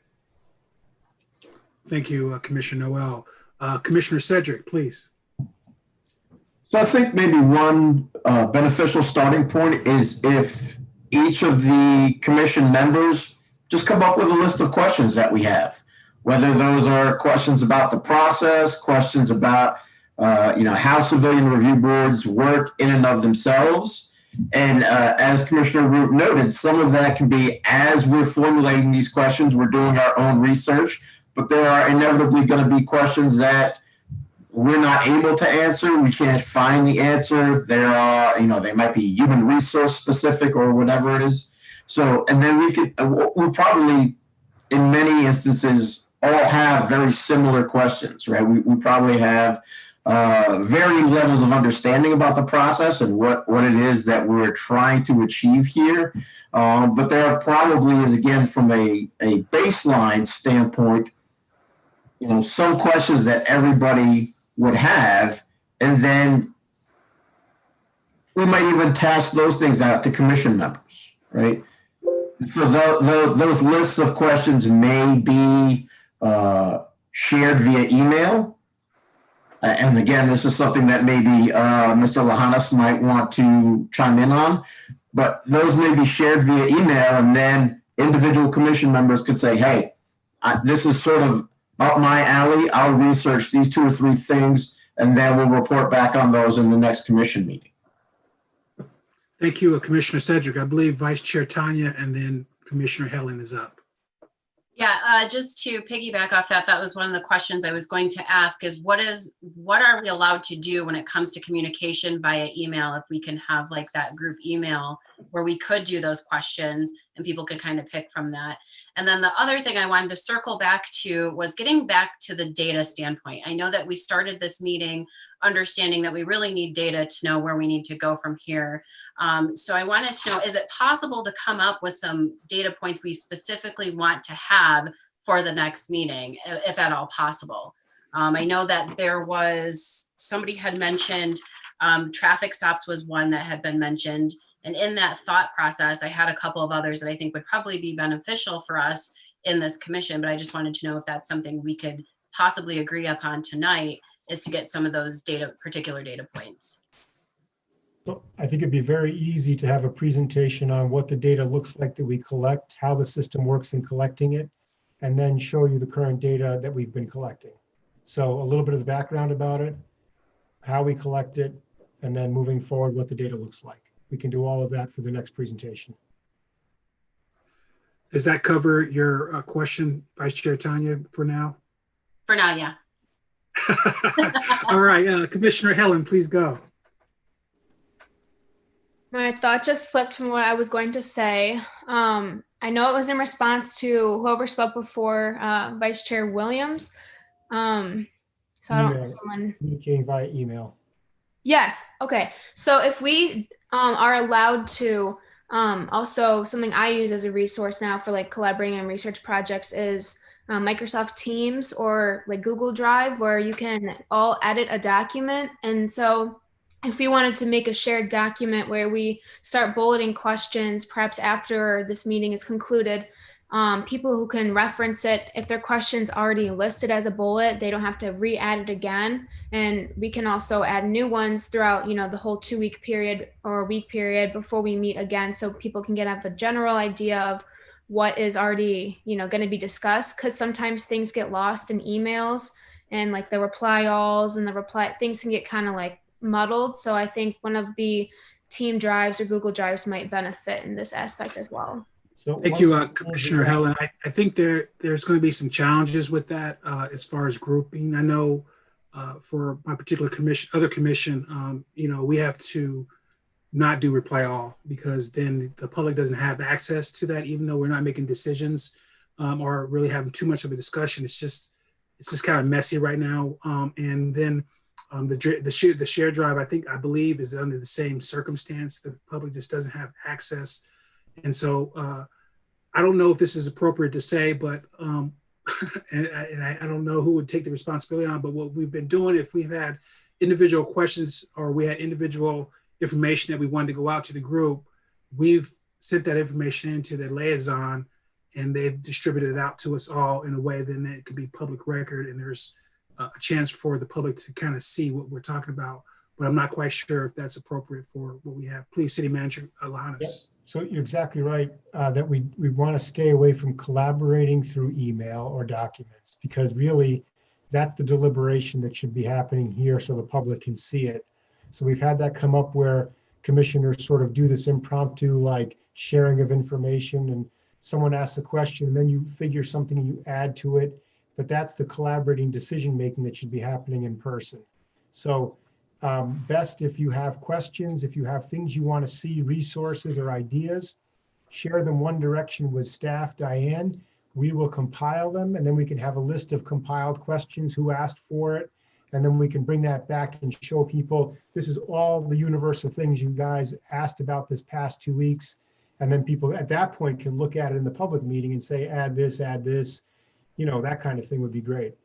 Thank you, Commissioner Noelle. Commissioner Cedric, please. So I think maybe one beneficial starting point is if each of the commission members just come up with a list of questions that we have, whether those are questions about the process, questions about how civilian review boards work in and of themselves. And as Commissioner Root noted, some of that can be as we're formulating these questions, we're doing our own research, but there are inevitably going to be questions that we're not able to answer. We can't find the answer. There are, they might be human resource specific or whatever it is. So, and then we probably, in many instances, all have very similar questions, right? We probably have varying levels of understanding about the process and what it is that we're trying to achieve here. But there probably is, again, from a baseline standpoint, some questions that everybody would have, and then we might even task those things out to commission members, right? So those lists of questions may be shared via email. And again, this is something that maybe Mr. Lahanas might want to chime in on, but those may be shared via email, and then individual commission members could say, hey, this is sort of up my alley. I'll research these 2 or 3 things, and then we'll report back on those in the next commission meeting. Thank you, Commissioner Cedric. I believe Vice Chair Tanya and then Commissioner Helen is up. Yeah, just to piggyback off that, that was one of the questions I was going to ask is what are we allowed to do when it comes to communication via email? If we can have like that group email where we could do those questions and people could kind of pick from that. And then the other thing I wanted to circle back to was getting back to the data standpoint. I know that we started this meeting understanding that we really need data to know where we need to go from here. So I wanted to know, is it possible to come up with some data points we specifically want to have for the next meeting, if at all possible? I know that there was, somebody had mentioned traffic stops was one that had been mentioned. And in that thought process, I had a couple of others that I think would probably be beneficial for us in this commission, but I just wanted to know if that's something we could possibly agree upon tonight, is to get some of those particular data points. So I think it'd be very easy to have a presentation on what the data looks like that we collect, how the system works in collecting it, and then show you the current data that we've been collecting. So a little bit of the background about it, how we collect it, and then moving forward, what the data looks like. We can do all of that for the next presentation. Does that cover your question, Vice Chair Tanya, for now? For now, yeah. All right, Commissioner Helen, please go. My thought just slipped from what I was going to say. I know it was in response to whoever spoke before, Vice Chair Williams. So I don't know, someone communicating via email. Yes. Okay. So if we are allowed to, also something I use as a resource now for like collaborating on research projects is Microsoft Teams or like Google Drive, where you can all edit a document. And so if we wanted to make a shared document where we start bulleting questions, perhaps after this meeting is concluded, people who can reference it, if their question's already listed as a bullet, they don't have to re-add it again. And we can also add new ones throughout, the whole 2-week period or week period before we meet again, so people can have a general idea of what is already, going to be discussed. Because sometimes things get lost in emails and like the reply alls and the reply, things can get kind of like muddled. So I think one of the team drives or Google Drives might benefit in this aspect as well. So thank you, Commissioner Helen. I think there's going to be some challenges with that as far as grouping. I know for my particular other commission, we have to not do reply all, because then the public doesn't have access to that, even though we're not making decisions or really having too much of a discussion. It's just kind of messy right now. And then the shared drive, I believe, is under the same circumstance. The public just doesn't have access. And so I don't know if this is appropriate to say, but and I don't know who would take the responsibility on, but what we've been doing, if we've had individual questions or we had individual information that we wanted to go out to the group, we've sent that information into the liaison and they've distributed it out to us all in a way that it could be public record, and there's a chance for the public to kind of see what we're talking about but I'm not quite sure if that's appropriate for what we have. Please, City Manager Lahanas. Yep. So you're exactly right that we want to stay away from collaborating through email or documents, because really that's the deliberation that should be happening here so the public can see it. So we've had that come up where commissioners sort of do this impromptu like sharing of information, and someone asks a question and then you figure something and you add to it. But that's the collaborating decision making that should be happening in person. So best if you have questions, if you have things you want to see, resources or ideas, share them one direction with staff, Diane. We will compile them, and then we can have a list of compiled questions, who asked for it, and then we can bring that back and show people, this is all the universal things you guys asked about this past 2 weeks. And then people at that point can look at it in the public meeting and say, add this, that kind of thing would be great.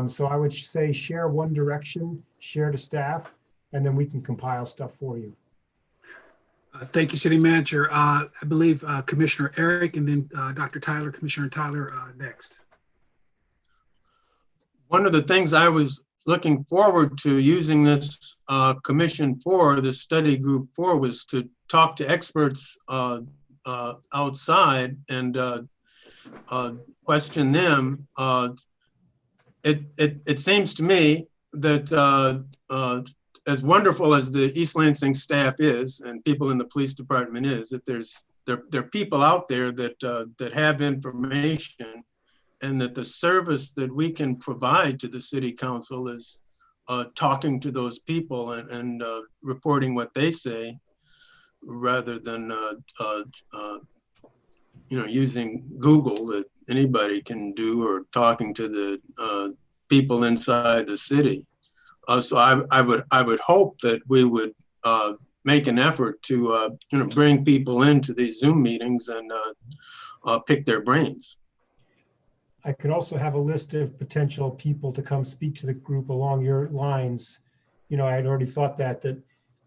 So I would say share one direction, share to staff, and then we can compile stuff for you. Thank you, City Manager. I believe Commissioner Eric and then Dr. Tyler, Commissioner Tyler next. One of the things I was looking forward to using this commission for, this study group for, was to talk to experts outside and question them. It seems to me that as wonderful as the East Lansing staff is and people in the police department is, that there are people out there that have information, and that the service that we can provide to the city council is talking to those people and reporting what they say, rather than using Google that anybody can do, or talking to the people inside the city. So I would hope that we would make an effort to bring people into these Zoom meetings and pick their brains. I could also have a list of potential people to come speak to the group along your lines. I had already thought that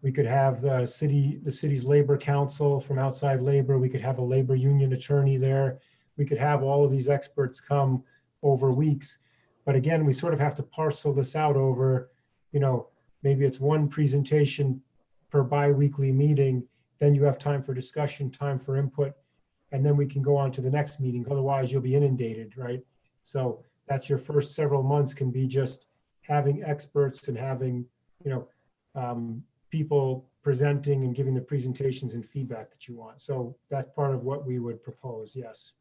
we could have the city's labor council from outside labor. We could have a labor union attorney there. We could have all of these experts come over weeks. But again, we sort of have to parcel this out over, maybe it's one presentation per bi-weekly meeting. Then you have time for discussion, time for input, and then we can go on to the next meeting. Otherwise, you'll be inundated, right? So that's your first several months, can be just having experts and having, people presenting and giving the presentations and feedback that you want. So that's part of what we would propose. Yes,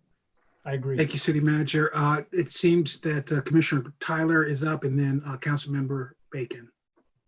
I agree. Thank you, City Manager. It seems that Commissioner Tyler is up, and then Councilmember Bacon.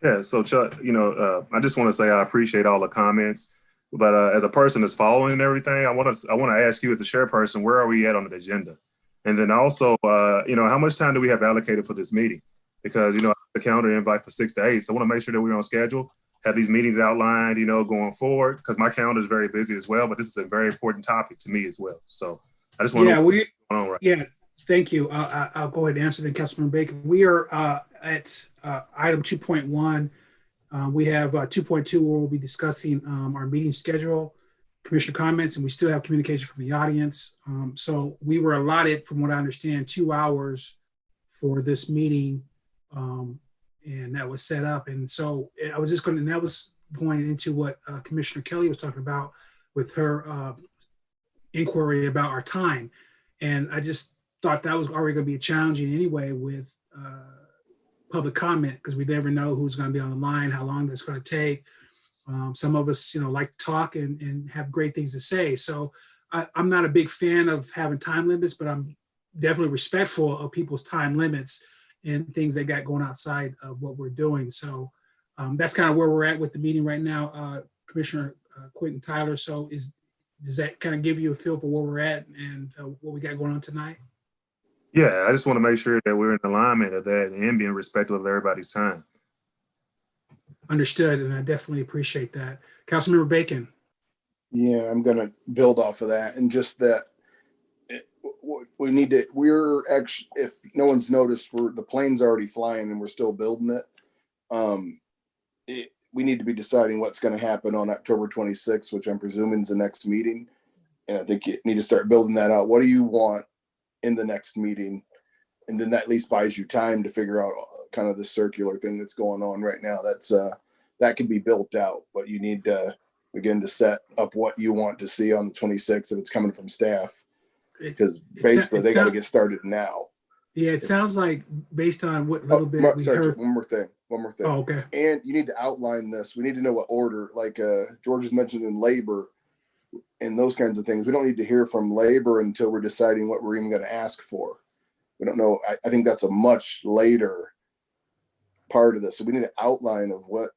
Yeah, so Chuck, I just want to say I appreciate all the comments, but as a person that's following and everything, I want to ask you as the chairperson, where are we at on the agenda? And then also, how much time do we have allocated for this meeting? Because, the calendar invite for 6 to 8. So I want to make sure that we're on schedule, have these meetings outlined, going forward, because my calendar is very busy as well, but this is a very important topic to me as well. So I just want to know what's going on right now. Yeah, thank you. I'll go ahead and answer then, Councilman Bacon. We are at item 2.1. We have 2.2 where we'll be discussing our meeting schedule, commissioner comments, and we still have communication from the audience. So we were allotted, from what I understand, 2 hours for this meeting, and that was set up. And so I was just going to, and that was going into what Commissioner Kelly was talking about with her inquiry about our time. And I just thought that was already going to be challenging anyway with public comment, because we never know who's going to be on the line, how long that's going to take. Some of us, like to talk and have great things to say. So I'm not a big fan of having time limits, but I'm definitely respectful of people's time limits and things they got going outside of what we're doing. So that's kind of where we're at with the meeting right now, Commissioner Quentin Tyler. So does that kind of give you a feel for where we're at and what we got going on tonight? Yeah, I just want to make sure that we're in alignment of that and being respectful of everybody's time. Understood, and I definitely appreciate that. Councilmember Bacon. Yeah, I'm going to build off of that, and just that we need to, we're actually, if no one's noticed, the plane's already flying and we're still building it. We need to be deciding what's going to happen on October 26th, which I'm presuming is the next meeting. And I think you need to start building that out. What do you want in the next meeting? And then that at least buys you time to figure out kind of the circular thing that's going on right now. That's that can be built out, but you need to begin to set up what you want to see on the 26th if it's coming from staff, because basically they got to get started now. Yeah, it sounds like based on what little bit we sorry, heard. one more thing. Oh, okay. And you need to outline this. We need to know what order, like George has mentioned in labor and those kinds of things. We don't need to hear from labor until we're deciding what we're even going to ask for. We don't know. I think that's a much later part of this. So we need an outline of what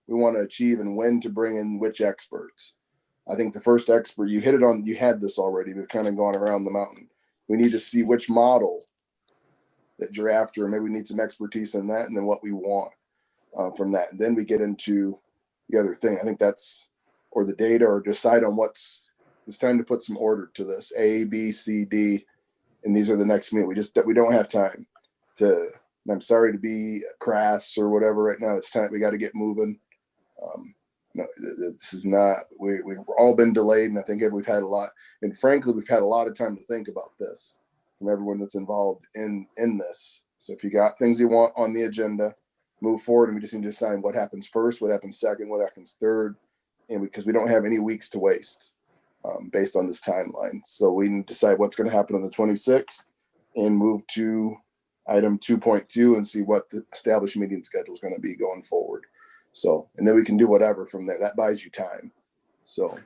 we want to achieve and when to bring in which experts. I think the first expert, you hit it on, you had this already, but kind of gone around the mountain. We need to see which model that you're after, and maybe we need some expertise in that, and then what we want from that. And then we get into the other thing. I think that's, or the data, or decide on it's time to put some order to this. A, B, C, D, and these are the next meeting. We don't have time to, and I'm sorry to be crass or whatever right now. It's time, we got to get moving. No, this is not, we've all been delayed, and I think we've had a lot, and frankly, we've had a lot of time to think about this from everyone that's involved in this. So if you got things you want on the agenda, move forward, and we just need to decide what happens first, what happens second, what happens third, and because we don't have any weeks to waste based on this timeline. So we need to decide what's going to happen on the 26th and move to item 2.2 and see what the established meeting schedule is going to be going forward. So, and then we can do whatever from there. That buys you time. So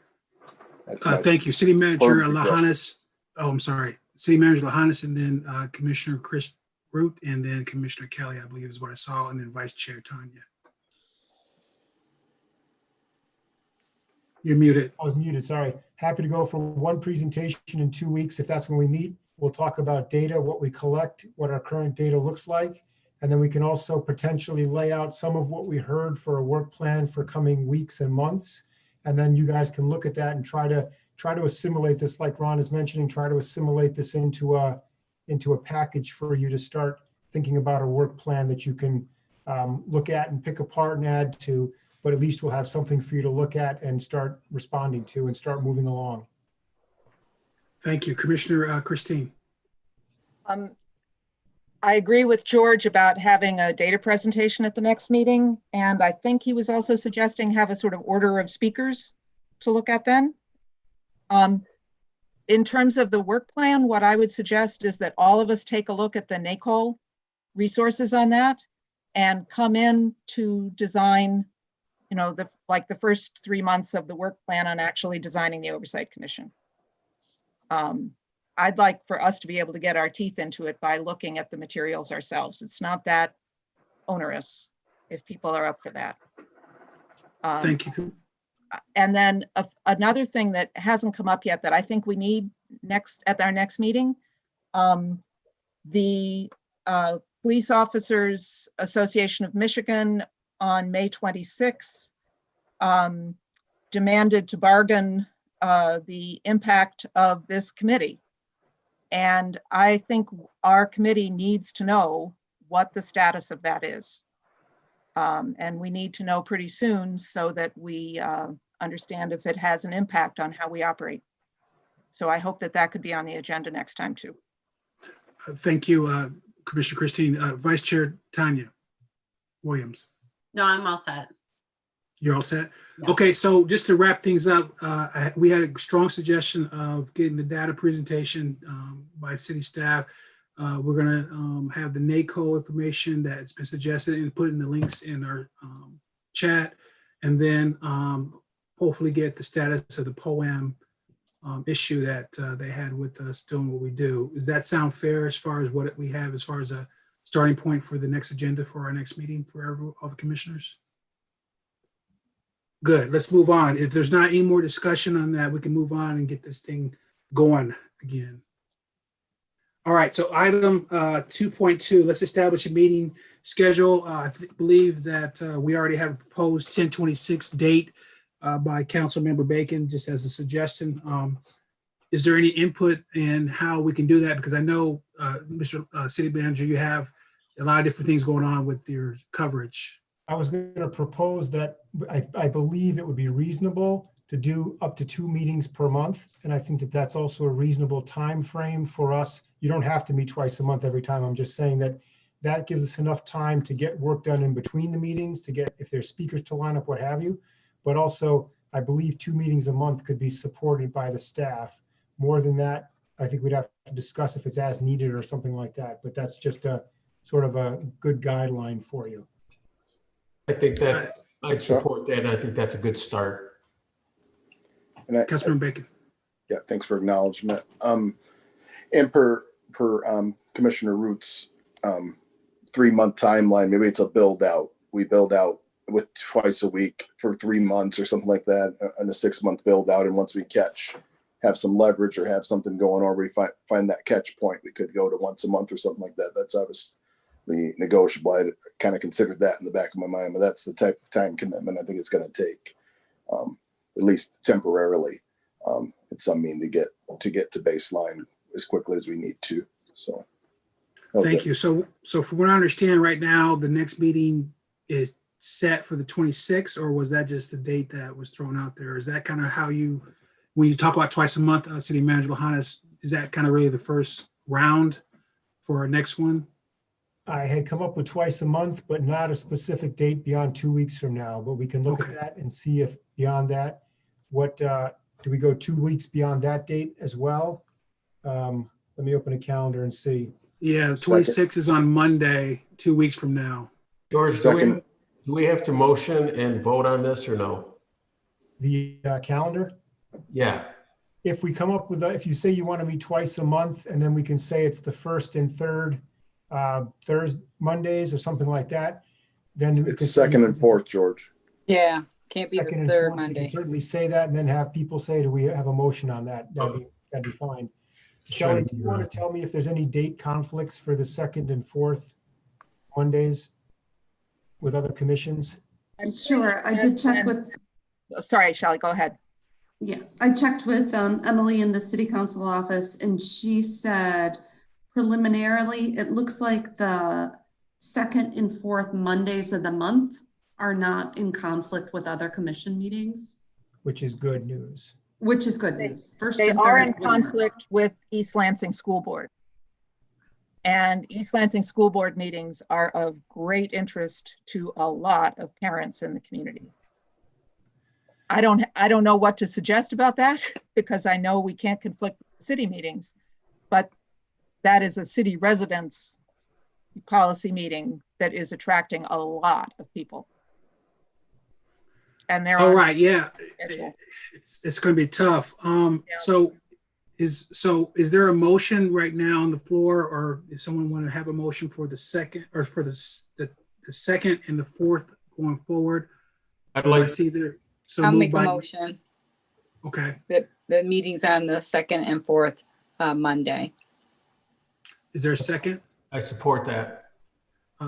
that's thank you. City Manager Lahanas. Oh, I'm sorry. City Manager Lahanas, and then Commissioner Chris Root, and then Commissioner Kelly, I believe is what I saw, and then Vice Chair Tanya. You're muted. I was muted, sorry. Happy to go for one presentation in 2 weeks. If that's when we meet, we'll talk about data, what we collect, what our current data looks like. And then we can also potentially lay out some of what we heard for a work plan for coming weeks and months. And then you guys can look at that and try to assimilate this, like Ron is mentioning, try to assimilate this into a package for you to start thinking about a work plan that you can look at and pick apart and add to, but at least we'll have something for you to look at and start responding to and start moving along. Thank you. Commissioner Christine. I agree with George about having a data presentation at the next meeting. And I think he was also suggesting have a sort of order of speakers to look at then. In terms of the work plan, what I would suggest is that all of us take a look at the NACOL resources on that and come in to design, you know, the first 3 months of the work plan on actually designing the Oversight Commission. I'd like for us to be able to get our teeth into it by looking at the materials ourselves. It's not that onerous if people are up for that. Thank you. And then another thing that hasn't come up yet that I think we need at our next meeting, the Police Officers Association of Michigan on May 26th demanded to bargain the impact of this committee. And I think our committee needs to know what the status of that is. And we need to know pretty soon so that we understand if it has an impact on how we operate. So I hope that that could be on the agenda next time too. Thank you, Commissioner Christine. Vice Chair Tanya Williams. No, I'm all set. You're all set? Yeah. Okay, so just to wrap things up, we had a strong suggestion of getting the data presentation by city staff. We're gonna have the NACO information that's been suggested and put in the links in our chat, and then hopefully get the status of the POAM issue that they had with us doing what we do. Does that sound fair as far as what we have as far as a starting point for the next agenda for our next meeting for all the commissioners? Good, let's move on. If there's not any more discussion on that, we can move on and get this thing going again. All right, so item 2.2, let's establish a meeting schedule. I believe that we already have a proposed 10/26 date by Council Member Bacon, just as a suggestion. Is there any input in how we can do that? Because I know, Mr. City Manager, you have a lot of different things going on with your coverage. I was going to propose that I believe it would be reasonable to do up to 2 meetings per month. And I think that that's also a reasonable time frame for us. You don't have to meet twice a month every time. I'm just saying that that gives us enough time to get work done in between the meetings, to get, if there's speakers to line up, what have you. But also, I believe 2 meetings a month could be supported by the staff. More than that, I think we'd have to discuss if it's as needed or something like that. But that's just a sort of a good guideline for you. I think that's, I support that, and I think that's a good start. And Councilman Bacon. Yeah, thanks for acknowledgement. And per Commissioner Root's 3-month timeline, maybe it's a build out. We build out with twice a week for 3 months or something like that, and a 6-month build out. And once we have some leverage or have something going on, or we find that catch point, we could go to once a month or something like that. That's obviously negotiable. I kind of considered that in the back of my mind, but that's the type of time commitment I think it's going to take, at least temporarily. It's something to get to baseline as quickly as we need to. So, thank you. So from what I understand right now, the next meeting is set for the 26th, or was that just the date that was thrown out there? Is that kind of how you, when you talk about twice a month, City Manager Lahanas, is that kind of really the first round for our next one? I had come up with twice a month, but not a specific date beyond 2 weeks from now. But we can look at that and see if beyond that, what do we go 2 weeks beyond that date as well? Let me open a calendar and see. Yeah, 26 is on Monday, 2 weeks from now. George, do we have to motion and vote on this or no? The calendar? Yeah. If we come up with, if you say you want to meet twice a month, and then we can say it's the first and third Thursday, Mondays or something like that, then it's second and fourth, George. Yeah, can't be second the third and fourth. Monday. We can certainly say that and then have people say, do we have a motion on that? That'd be fine. Shelley, do you want to tell me if there's any date conflicts for the second and fourth Mondays with other commissions? Sure, I did check with. Sorry, Shelley, go ahead. Yeah, I checked with Emily in the City Council office, and she said preliminarily, it looks like the second and fourth Mondays of the month are not in conflict with other commission meetings. Which is good news. Which is good news. They are in conflict with East Lansing School Board. And East Lansing School Board meetings are of great interest to a lot of parents in the community. I don't know what to suggest about that, because I know we can't conflict with city meetings, but that is a city residents policy meeting that is attracting a lot of people. And they're all right. Yeah, it's going to be tough. So is there a motion right now on the floor, or if someone want to have a motion for the second, or for the second and the fourth going forward? I'd like to see there. So I'll make a motion. Okay. The meeting's on the second and fourth Monday. Is there a second? I support that.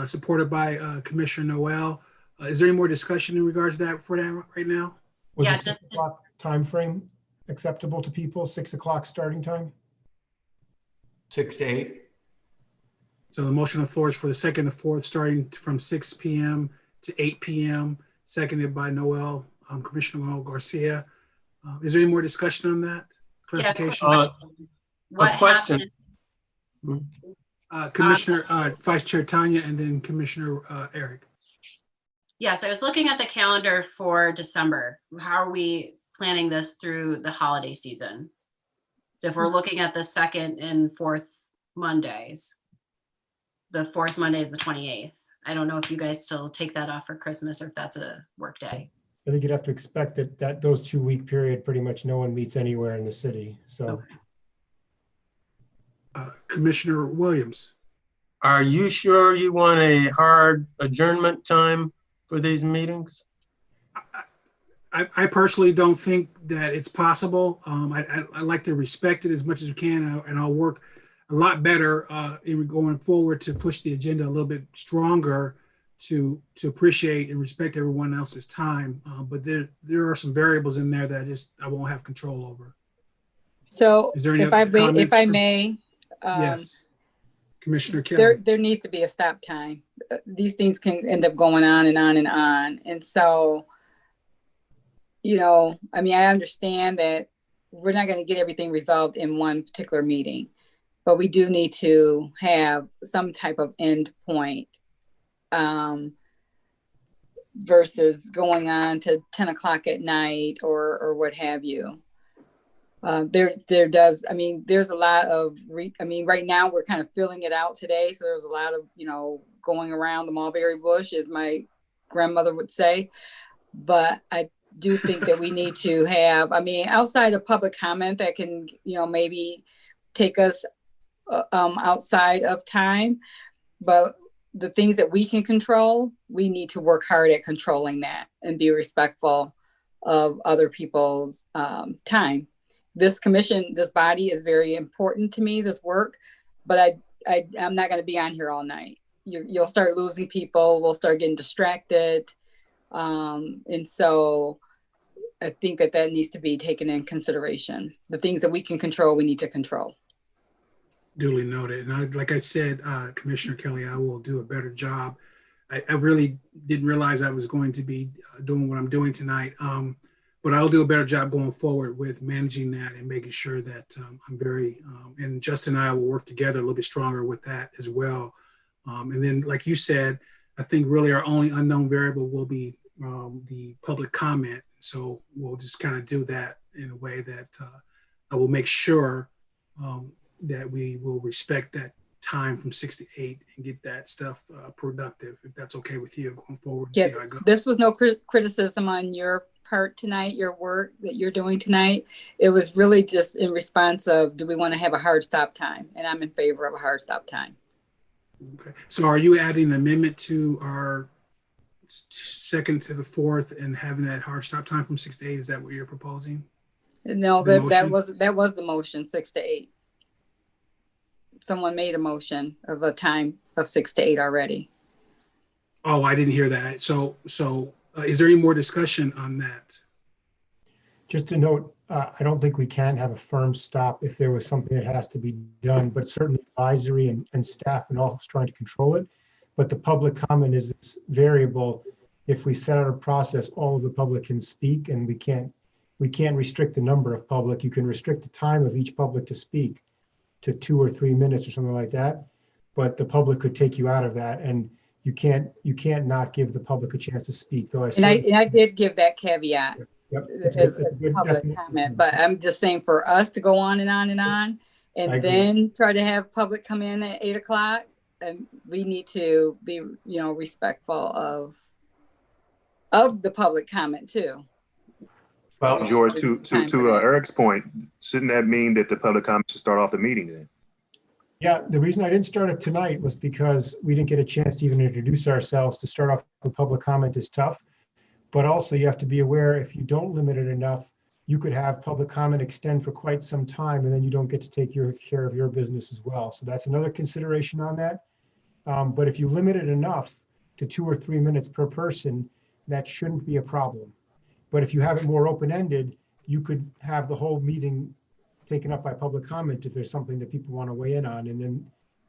Supported by Commissioner Noelle. Is there any more discussion in regards to that for that right now? Was the 6 o'clock time frame acceptable to people? 6 o'clock starting time? 6 to 8. So the motion on the floor is for the second and fourth, starting from 6 p.m. to 8 p.m., seconded by Commissioner Noelle Garcia. Is there any more discussion on that? Clarification? A question. Commissioner, Vice Chair Tanya, and then Commissioner Eric. Yes, I was looking at the calendar for December. How are we planning this through the holiday season? So if we're looking at the second and fourth Mondays, the fourth Monday is the 28th. I don't know if you guys still take that off for Christmas or if that's a work day. I think you'd have to expect that those 2 week period, pretty much no one meets anywhere in the city. So, Commissioner Williams. Are you sure you want a hard adjournment time for these meetings? I personally don't think that it's possible. I like to respect it as much as we can, and I'll work a lot better in going forward to push the agenda a little bit stronger to appreciate and respect everyone else's time. But there are some variables in there that I won't have control over. So is there any if I may, yes, Commissioner Kelly. There needs to be a stop time. These things can end up going on and on and on. And so, I mean, I understand that we're not going to get everything resolved in one particular meeting. but we do need to have some type of end point versus going on to 10 o'clock at night or what have you. There does, I mean, there's a lot of, right now we're kind of filling it out today. So there's a lot of, going around the mulberry bush, as my grandmother would say. But I do think that we need to have, outside of public comment that can, maybe take us outside of time, but the things that we can control, we need to work hard at controlling that and be respectful of other people's time. This commission, this body is very important to me, this work, but I'm not going to be on here all night. You'll start losing people. We'll start getting distracted. And so I think that needs to be taken in consideration. The things that we can control, we need to control. Duly noted. And like I said, Commissioner Kelly, I will do a better job. I really didn't realize I was going to be doing what I'm doing tonight. But I'll do a better job going forward with managing that and making sure that I'm very, and Justin and I will work together a little bit stronger with that as well. And then, like you said, I think really our only unknown variable will be the public comment. So we'll just kind of do that in a way that I will make sure that we will respect that time from 6 to 8 and get that stuff productive, if that's okay with you going forward. Yeah, see how it goes. this was no criticism on your part tonight, your work that you're doing tonight. It was really just in response of, do we want to have a hard stop time? And I'm in favor of a hard stop time. Okay. So are you adding an amendment to our 2nd to the 4th and having that hard stop time from 6 to 8? Is that what you're proposing? No, that was the motion, 6 to 8. Someone made a motion of a time of 6 to 8 already. Oh, I didn't hear that. So is there any more discussion on that? Just to note, I don't think we can have a firm stop if there was something that has to be done, but certainly advisory and staff and all trying to control it. But the public comment is this variable. If we set out a process, all of the public can speak, and we can't restrict the number of public. You can restrict the time of each public to speak to 2 or 3 minutes or something like that. But the public could take you out of that, and you can't not give the public a chance to speak. Though I did give that caveat. Yep, as public comment, but I'm just saying for us to go on and on and on, and then try to have public come in at 8 o'clock, and we need to be, respectful of the public comment too. Well, George, to Eric's point, shouldn't that mean that the public comment should start off the meeting then? Yeah, the reason I didn't start it tonight was because we didn't get a chance to even introduce ourselves. To start off with public comment is tough. But also you have to be aware, if you don't limit it enough, you could have public comment extend for quite some time, and then you don't get to take care of your business as well. So that's another consideration on that. But if you limit it enough to 2 or 3 minutes per person, that shouldn't be a problem. But if you have it more open-ended, you could have the whole meeting taken up by public comment if there's something that people want to weigh in on, and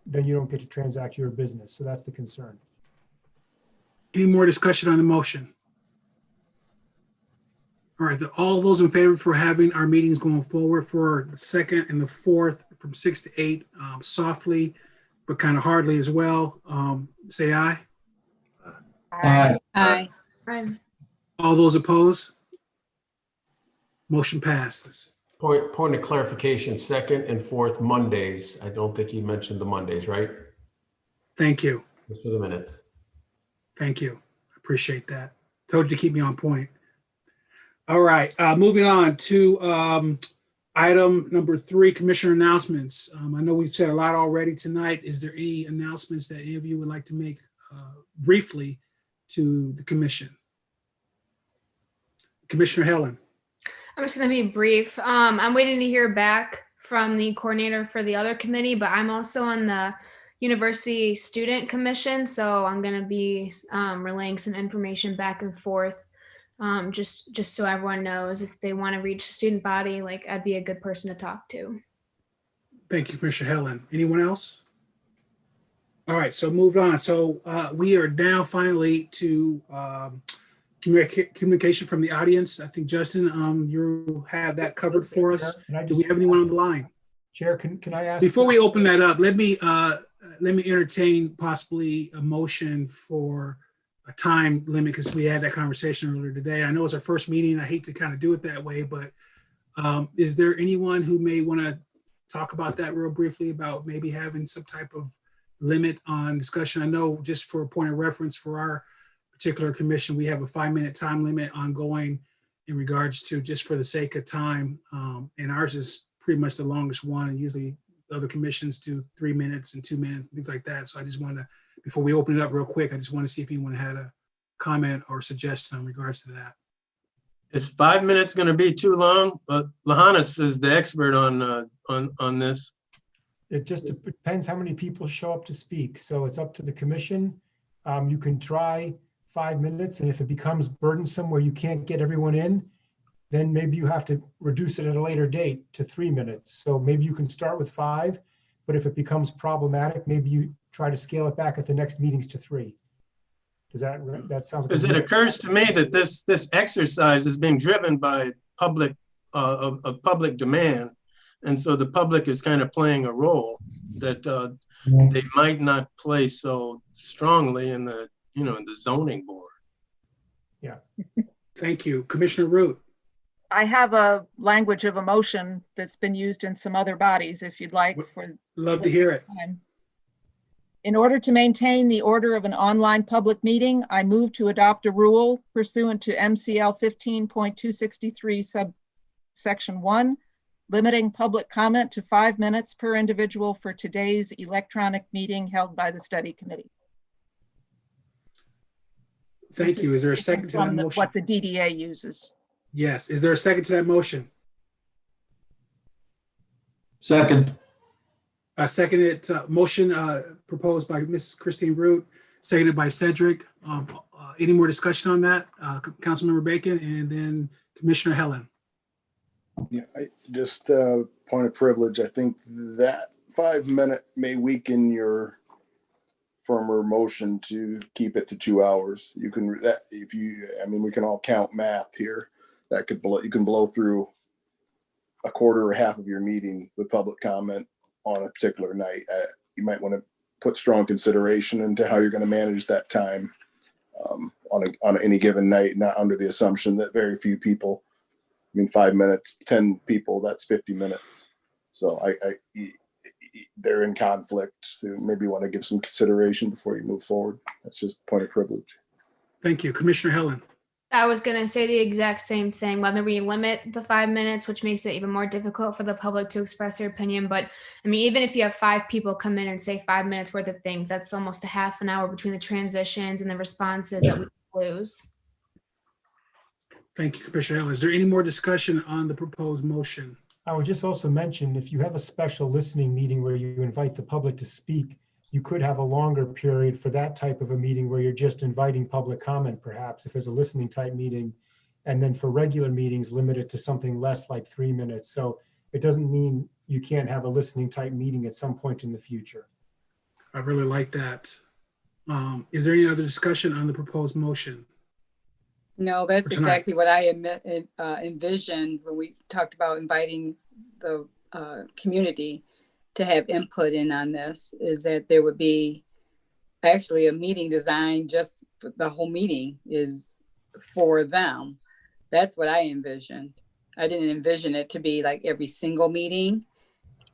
then you don't get to transact your business. So that's the concern. Any more discussion on the motion? All right, all those in favor for having our meetings going forward for the 2nd and the 4th from 6 to 8, softly, but kind of hardly as well, say aye. Aye. Aye. All those opposed? Motion passes. Point of clarification, 2nd and 4th Mondays. I don't think you mentioned the Mondays, right? Thank you. Just for the minutes. Thank you. I appreciate that. Told you to keep me on point. All right, moving on to item number 3, commissioner announcements. I know we've said a lot already tonight. Is there any announcements that any of you would like to make briefly to the commission? Commissioner Helen. I'm just going to be brief. I'm waiting to hear back from the coordinator for the other committee, but I'm also on the University Student Commission, so I'm going to be relaying some information back and forth. Just so everyone knows, if they want to reach the student body, I'd be a good person to talk to. Thank you, Commissioner Helen. Anyone else? All right, so move on. So we are now finally to communication from the audience. I think, Justin, you have that covered for us. Do we have anyone on the line? Chair, can I ask? Before we open that up, let me entertain possibly a motion for a time limit, because we had that conversation earlier today. I know it's our first meeting. I hate to kind of do it that way, but is there anyone who may want to talk about that real briefly, about maybe having some type of limit on discussion? I know, just for a point of reference for our particular commission, we have a 5-minute time limit ongoing in regards to, just for the sake of time. And ours is pretty much the longest one. And usually other commissions do 3 minutes and 2 minutes, things like that. So I just want to, before we open it up real quick, I just want to see if anyone had a comment or suggestion in regards to that. Is 5 minutes going to be too long? Lahanis is the expert on this. It just depends how many people show up to speak. So it's up to the commission. You can try 5 minutes, and if it becomes burdensome where you can't get everyone in, then maybe you have to reduce it at a later date to 3 minutes. So maybe you can start with 5, but if it becomes problematic, maybe you try to scale it back at the next meetings to 3. Does that sounds good? Because it occurs to me that this exercise is being driven by public demand, and so the public is kind of playing a role that they might not play so strongly in the in the zoning board. Yeah. Thank you, Commissioner Root. I have a language of emotion that's been used in some other bodies, if you'd like. Love to hear it. In order to maintain the order of an online public meeting, I move to adopt a rule pursuant to MCL 15.263 subsection 1, limiting public comment to 5 minutes per individual for today's electronic meeting held by the study committee. Thank you. Is there a second to that motion? What the DDA uses. Yes. Is there a second to that motion? Second. Seconded motion proposed by Ms. Christine Root, seconded by Cedric. Any more discussion on that? Councilmember Bacon and then Commissioner Helen. Yeah, just point of privilege. I think that 5 minute may weaken your firmer motion to keep it to 2 hours. You can we can all count math here. That could blow. You can blow through a quarter or half of your meeting with public comment on a particular night. You might want to put strong consideration into how you're going to manage that time on any given night, not under the assumption that very few people. 5 minutes, 10 people, that's 50 minutes. So they're in conflict. So maybe want to give some consideration before you move forward. That's just a point of privilege. Thank you, Commissioner Helen. I was going to say the exact same thing, whether we limit the 5 minutes, which makes it even more difficult for the public to express their opinion. But even if you have 5 people come in and say 5 minutes worth of things, that's almost a half an hour between the transitions and the responses that we lose. Thank you, Commissioner Helen. Is there any more discussion on the proposed motion? I would just also mention, if you have a special listening meeting where you invite the public to speak, you could have a longer period for that type of a meeting where you're just inviting public comment, perhaps, if it's a listening type meeting. And then for regular meetings, limit it to something less like 3 minutes. So it doesn't mean you can't have a listening type meeting at some point in the future. I really like that. Is there any other discussion on the proposed motion? No, that's exactly what I envisioned when we talked about inviting the community to have input in on this, is that there would be actually a meeting designed, just the whole meeting is for them. That's what I envisioned. I didn't envision it to be like every single meeting.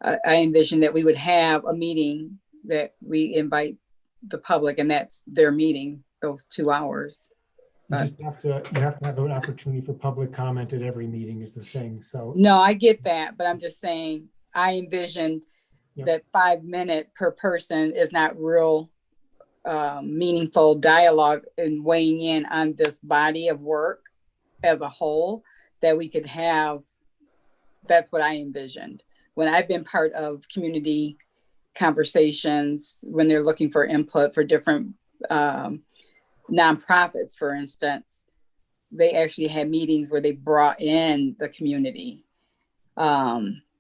I envisioned that we would have a meeting that we invite the public, and that's their meeting, those 2 hours. You have to have an opportunity for public comment at every meeting is the thing. So no, I get that, but I'm just saying I envisioned that 5 minute per person is not real meaningful dialogue and weighing in on this body of work as a whole that we could have. That's what I envisioned when I've been part of community conversations, when they're looking for input for different nonprofits, for instance. They actually had meetings where they brought in the community.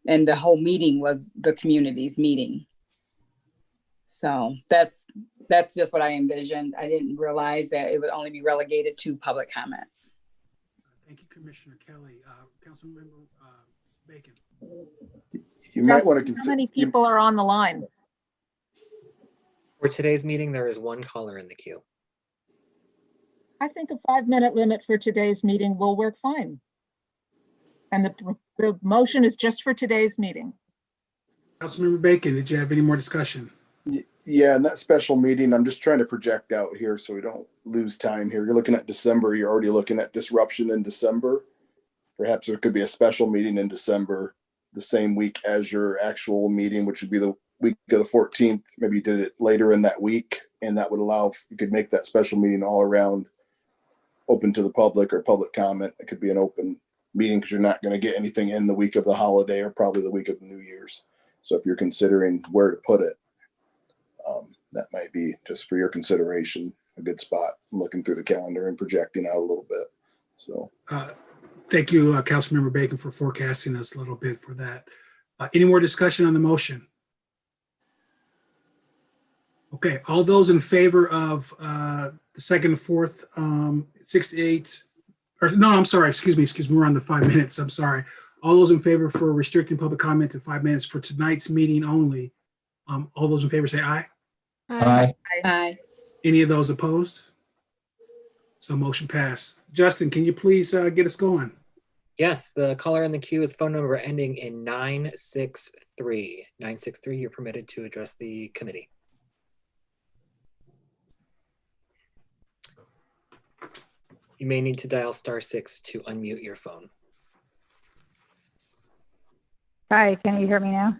And the whole meeting was the community's meeting. So that's just what I envisioned. I didn't realize that it would only be relegated to public comment. Thank you, Commissioner Kelly. Councilmember Bacon. You might want to How many people are on the line? For today's meeting, there is one caller in the queue. I think a 5-minute limit for today's meeting will work fine. And the motion is just for today's meeting. Councilmember Bacon, did you have any more discussion? Yeah, and that special meeting, I'm just trying to project out here so we don't lose time here. You're looking at December, you're already looking at disruption in December. Perhaps there could be a special meeting in December, the same week as your actual meeting, which would be the week of the 14th. Maybe you did it later in that week, and that would allow, you could make that special meeting all around open to the public or public comment. It could be an open meeting because you're not going to get anything in the week of the holiday or probably the week of New Year's. So if you're considering where to put it, that might be, just for your consideration, a good spot. I'm looking through the calendar and projecting out a little bit. So Thank you, Councilmember Bacon, for forecasting us a little bit for that. Any more discussion on the motion? Okay, all those in favor of the second and fourth, 6 to 8, or no, I'm sorry, excuse me, we're on the 5 minutes, I'm sorry. All those in favor for restricting public comment to 5 minutes for tonight's meeting only, all those in favor say aye. Aye. Aye. Any of those opposed? So motion passed. Justin, can you please get us going? Yes, the caller in the queue is phone number ending in 963. 963, you're permitted to address the committee. You may need to dial *6 to unmute your phone. Hi, can you hear me now?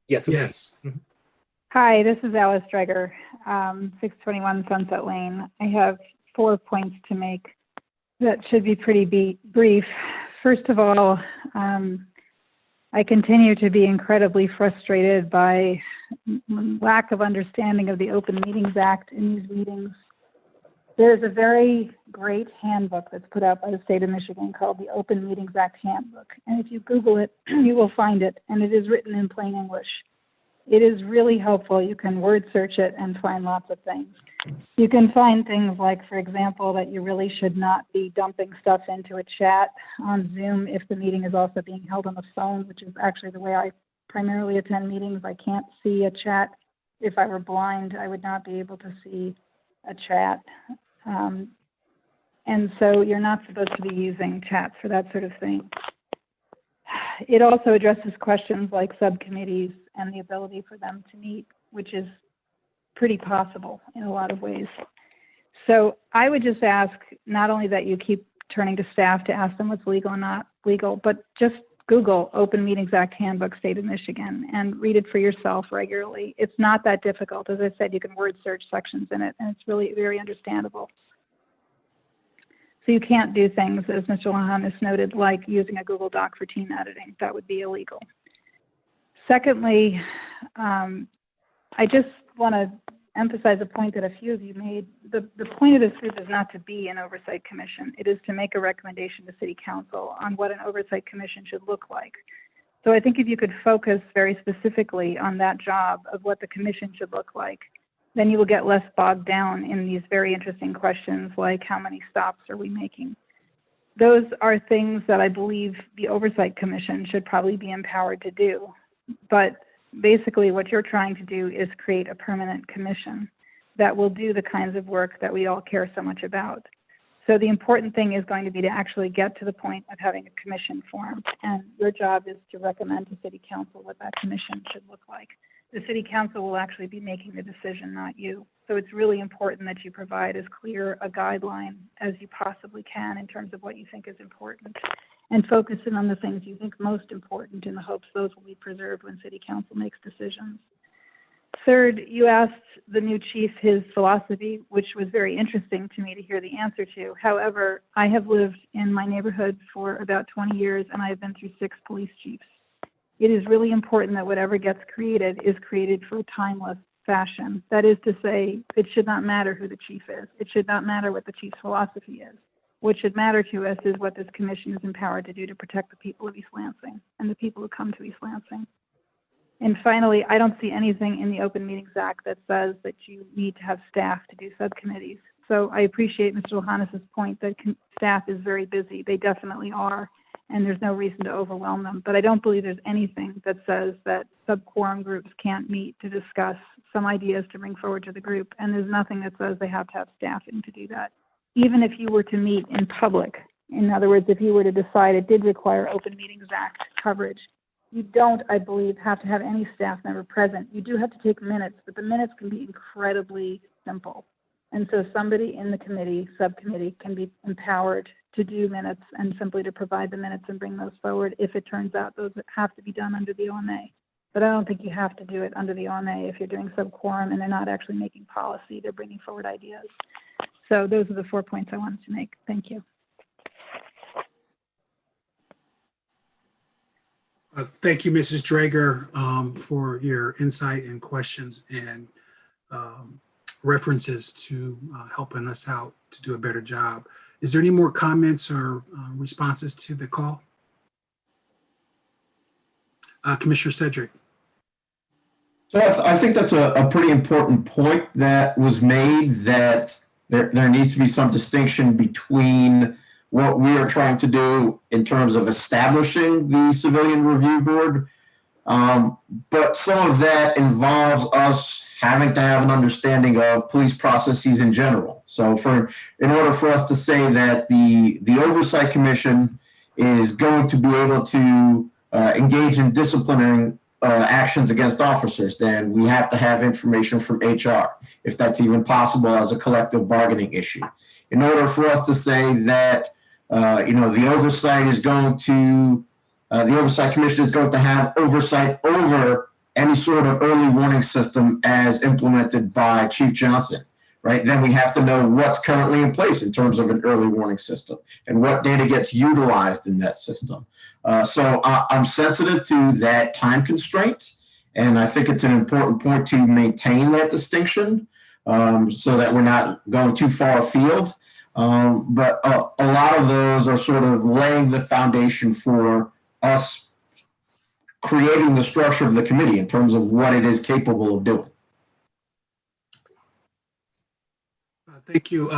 Yes. Yes. Hi, this is Alice Dreger, 621 Sunset Lane. I have 4 points to make that should be pretty brief. First of all, I continue to be incredibly frustrated by lack of understanding of the Open Meetings Act in these meetings. There's a very great handbook that's put out by the state of Michigan called the Open Meetings Act Handbook. And if you Google it, you will find it, and it is written in plain English. It is really helpful. You can word search it and find lots of things. You can find things like, for example, that you really should not be dumping stuff into a chat on Zoom if the meeting is also being held on the phone, which is actually the way I primarily attend meetings. I can't see a chat. If I were blind, I would not be able to see a chat. And so you're not supposed to be using chats for that sort of thing. It also addresses questions like subcommittees and the ability for them to meet, which is pretty possible in a lot of ways. So I would just ask not only that you keep turning to staff to ask them what's legal and not legal, but just Google Open Meetings Act Handbook, State of Michigan, and read it for yourself regularly. It's not that difficult. As I said, you can word search sections in it, and it's really very understandable. So you can't do things, as Mr. Lahanis noted, like using a Google Doc for team editing. That would be illegal. Secondly, I just want to emphasize a point that a few of you made. The point of this group is not to be an oversight commission. It is to make a recommendation to City Council on what an oversight commission should look like. So I think if you could focus very specifically on that job of what the commission should look like, then you will get less bogged down in these very interesting questions like how many stops are we making. Those are things that I believe the Oversight Commission should probably be empowered to do. But basically what you're trying to do is create a permanent commission that will do the kinds of work that we all care so much about. So the important thing is going to be to actually get to the point of having a commission formed. And your job is to recommend to City Council what that commission should look like. The City Council will actually be making the decision, not you. So it's really important that you provide as clear a guideline as you possibly can in terms of what you think is important, and focus in on the things you think most important in the hopes those will be preserved when City Council makes decisions. Third, you asked the new chief his philosophy, which was very interesting to me to hear the answer to. However, I have lived in my neighborhood for about 20 years, and I have been through 6 police chiefs. It is really important that whatever gets created is created for a timeless fashion. That is to say, it should not matter who the chief is. It should not matter what the chief's philosophy is. What should matter to us is what this commission is empowered to do to protect the people of East Lansing and the people who come to East Lansing. And finally, I don't see anything in the Open Meetings Act that says that you need to have staff to do subcommittees. So I appreciate Mr. Lahanis' point that staff is very busy. They definitely are. and there's no reason to overwhelm them. But I don't believe there's anything that says that sub-quorum groups can't meet to discuss some ideas to bring forward to the group. And there's nothing that says they have to have staffing to do that. Even if you were to meet in public, in other words, if you were to decide it did require Open Meetings Act coverage, you don't, I believe, have to have any staff member present. You do have to take minutes, but the minutes can be incredibly simple. And so somebody in the committee, subcommittee, can be empowered to do minutes and simply to provide the minutes and bring those forward if it turns out those have to be done under the OMA. But I don't think you have to do it under the OMA if you're doing sub-quorum and they're not actually making policy, they're bringing forward ideas. So those are the 4 points I wanted to make. Thank you. Thank you, Mrs. Drager, for your insight and questions and references to helping us out to do a better job. Is there any more comments or responses to the call? Commissioner Cedric. So I think that's a pretty important point that was made, that there needs to be some distinction between what we are trying to do in terms of establishing the Civilian Review Board. But some of that involves us having to have an understanding of police processes in general. So in order for us to say that the Oversight Commission is going to be able to engage in disciplinary actions against officers, then we have to have information from HR, if that's even possible as a collective bargaining issue. In order for us to say that the Oversight is going to, the Oversight Commission is going to have oversight over any sort of early warning system as implemented by Chief Johnson, right? Then we have to know what's currently in place in terms of an early warning system and what data gets utilized in that system. So I'm sensitive to that time constraint, and I think it's an important point to maintain that distinction so that we're not going too far afield. But a lot of those are sort of laying the foundation for us creating the structure of the committee in terms of what it is capable of doing. Thank you,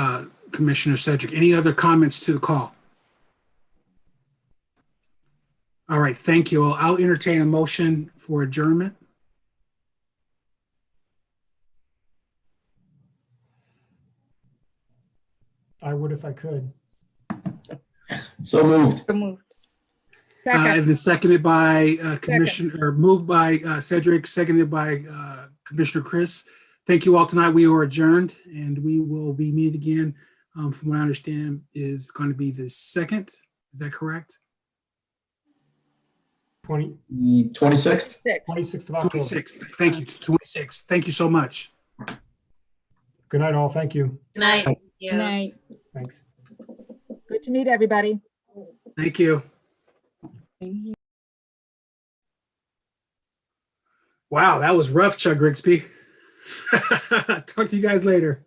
Commissioner Cedric. Any other comments to the call? All right, thank you. I'll entertain a motion for adjournment. I would if I could. So moved. So moved. And then seconded by Commissioner, or moved by Cedric, seconded by Commissioner Chris. Thank you all tonight. We are adjourned, and we will be meeting again, from what I understand, is going to be the 2nd. Is that correct? 26th? 26th of October. 26th. Thank you. 26th. Thank you so much. Good night, all. Thank you. Good night. Thank you. Good night. Thanks. Good to meet everybody. Thank you. Wow, that was rough, Chuck Grigsby. Talk to you guys later.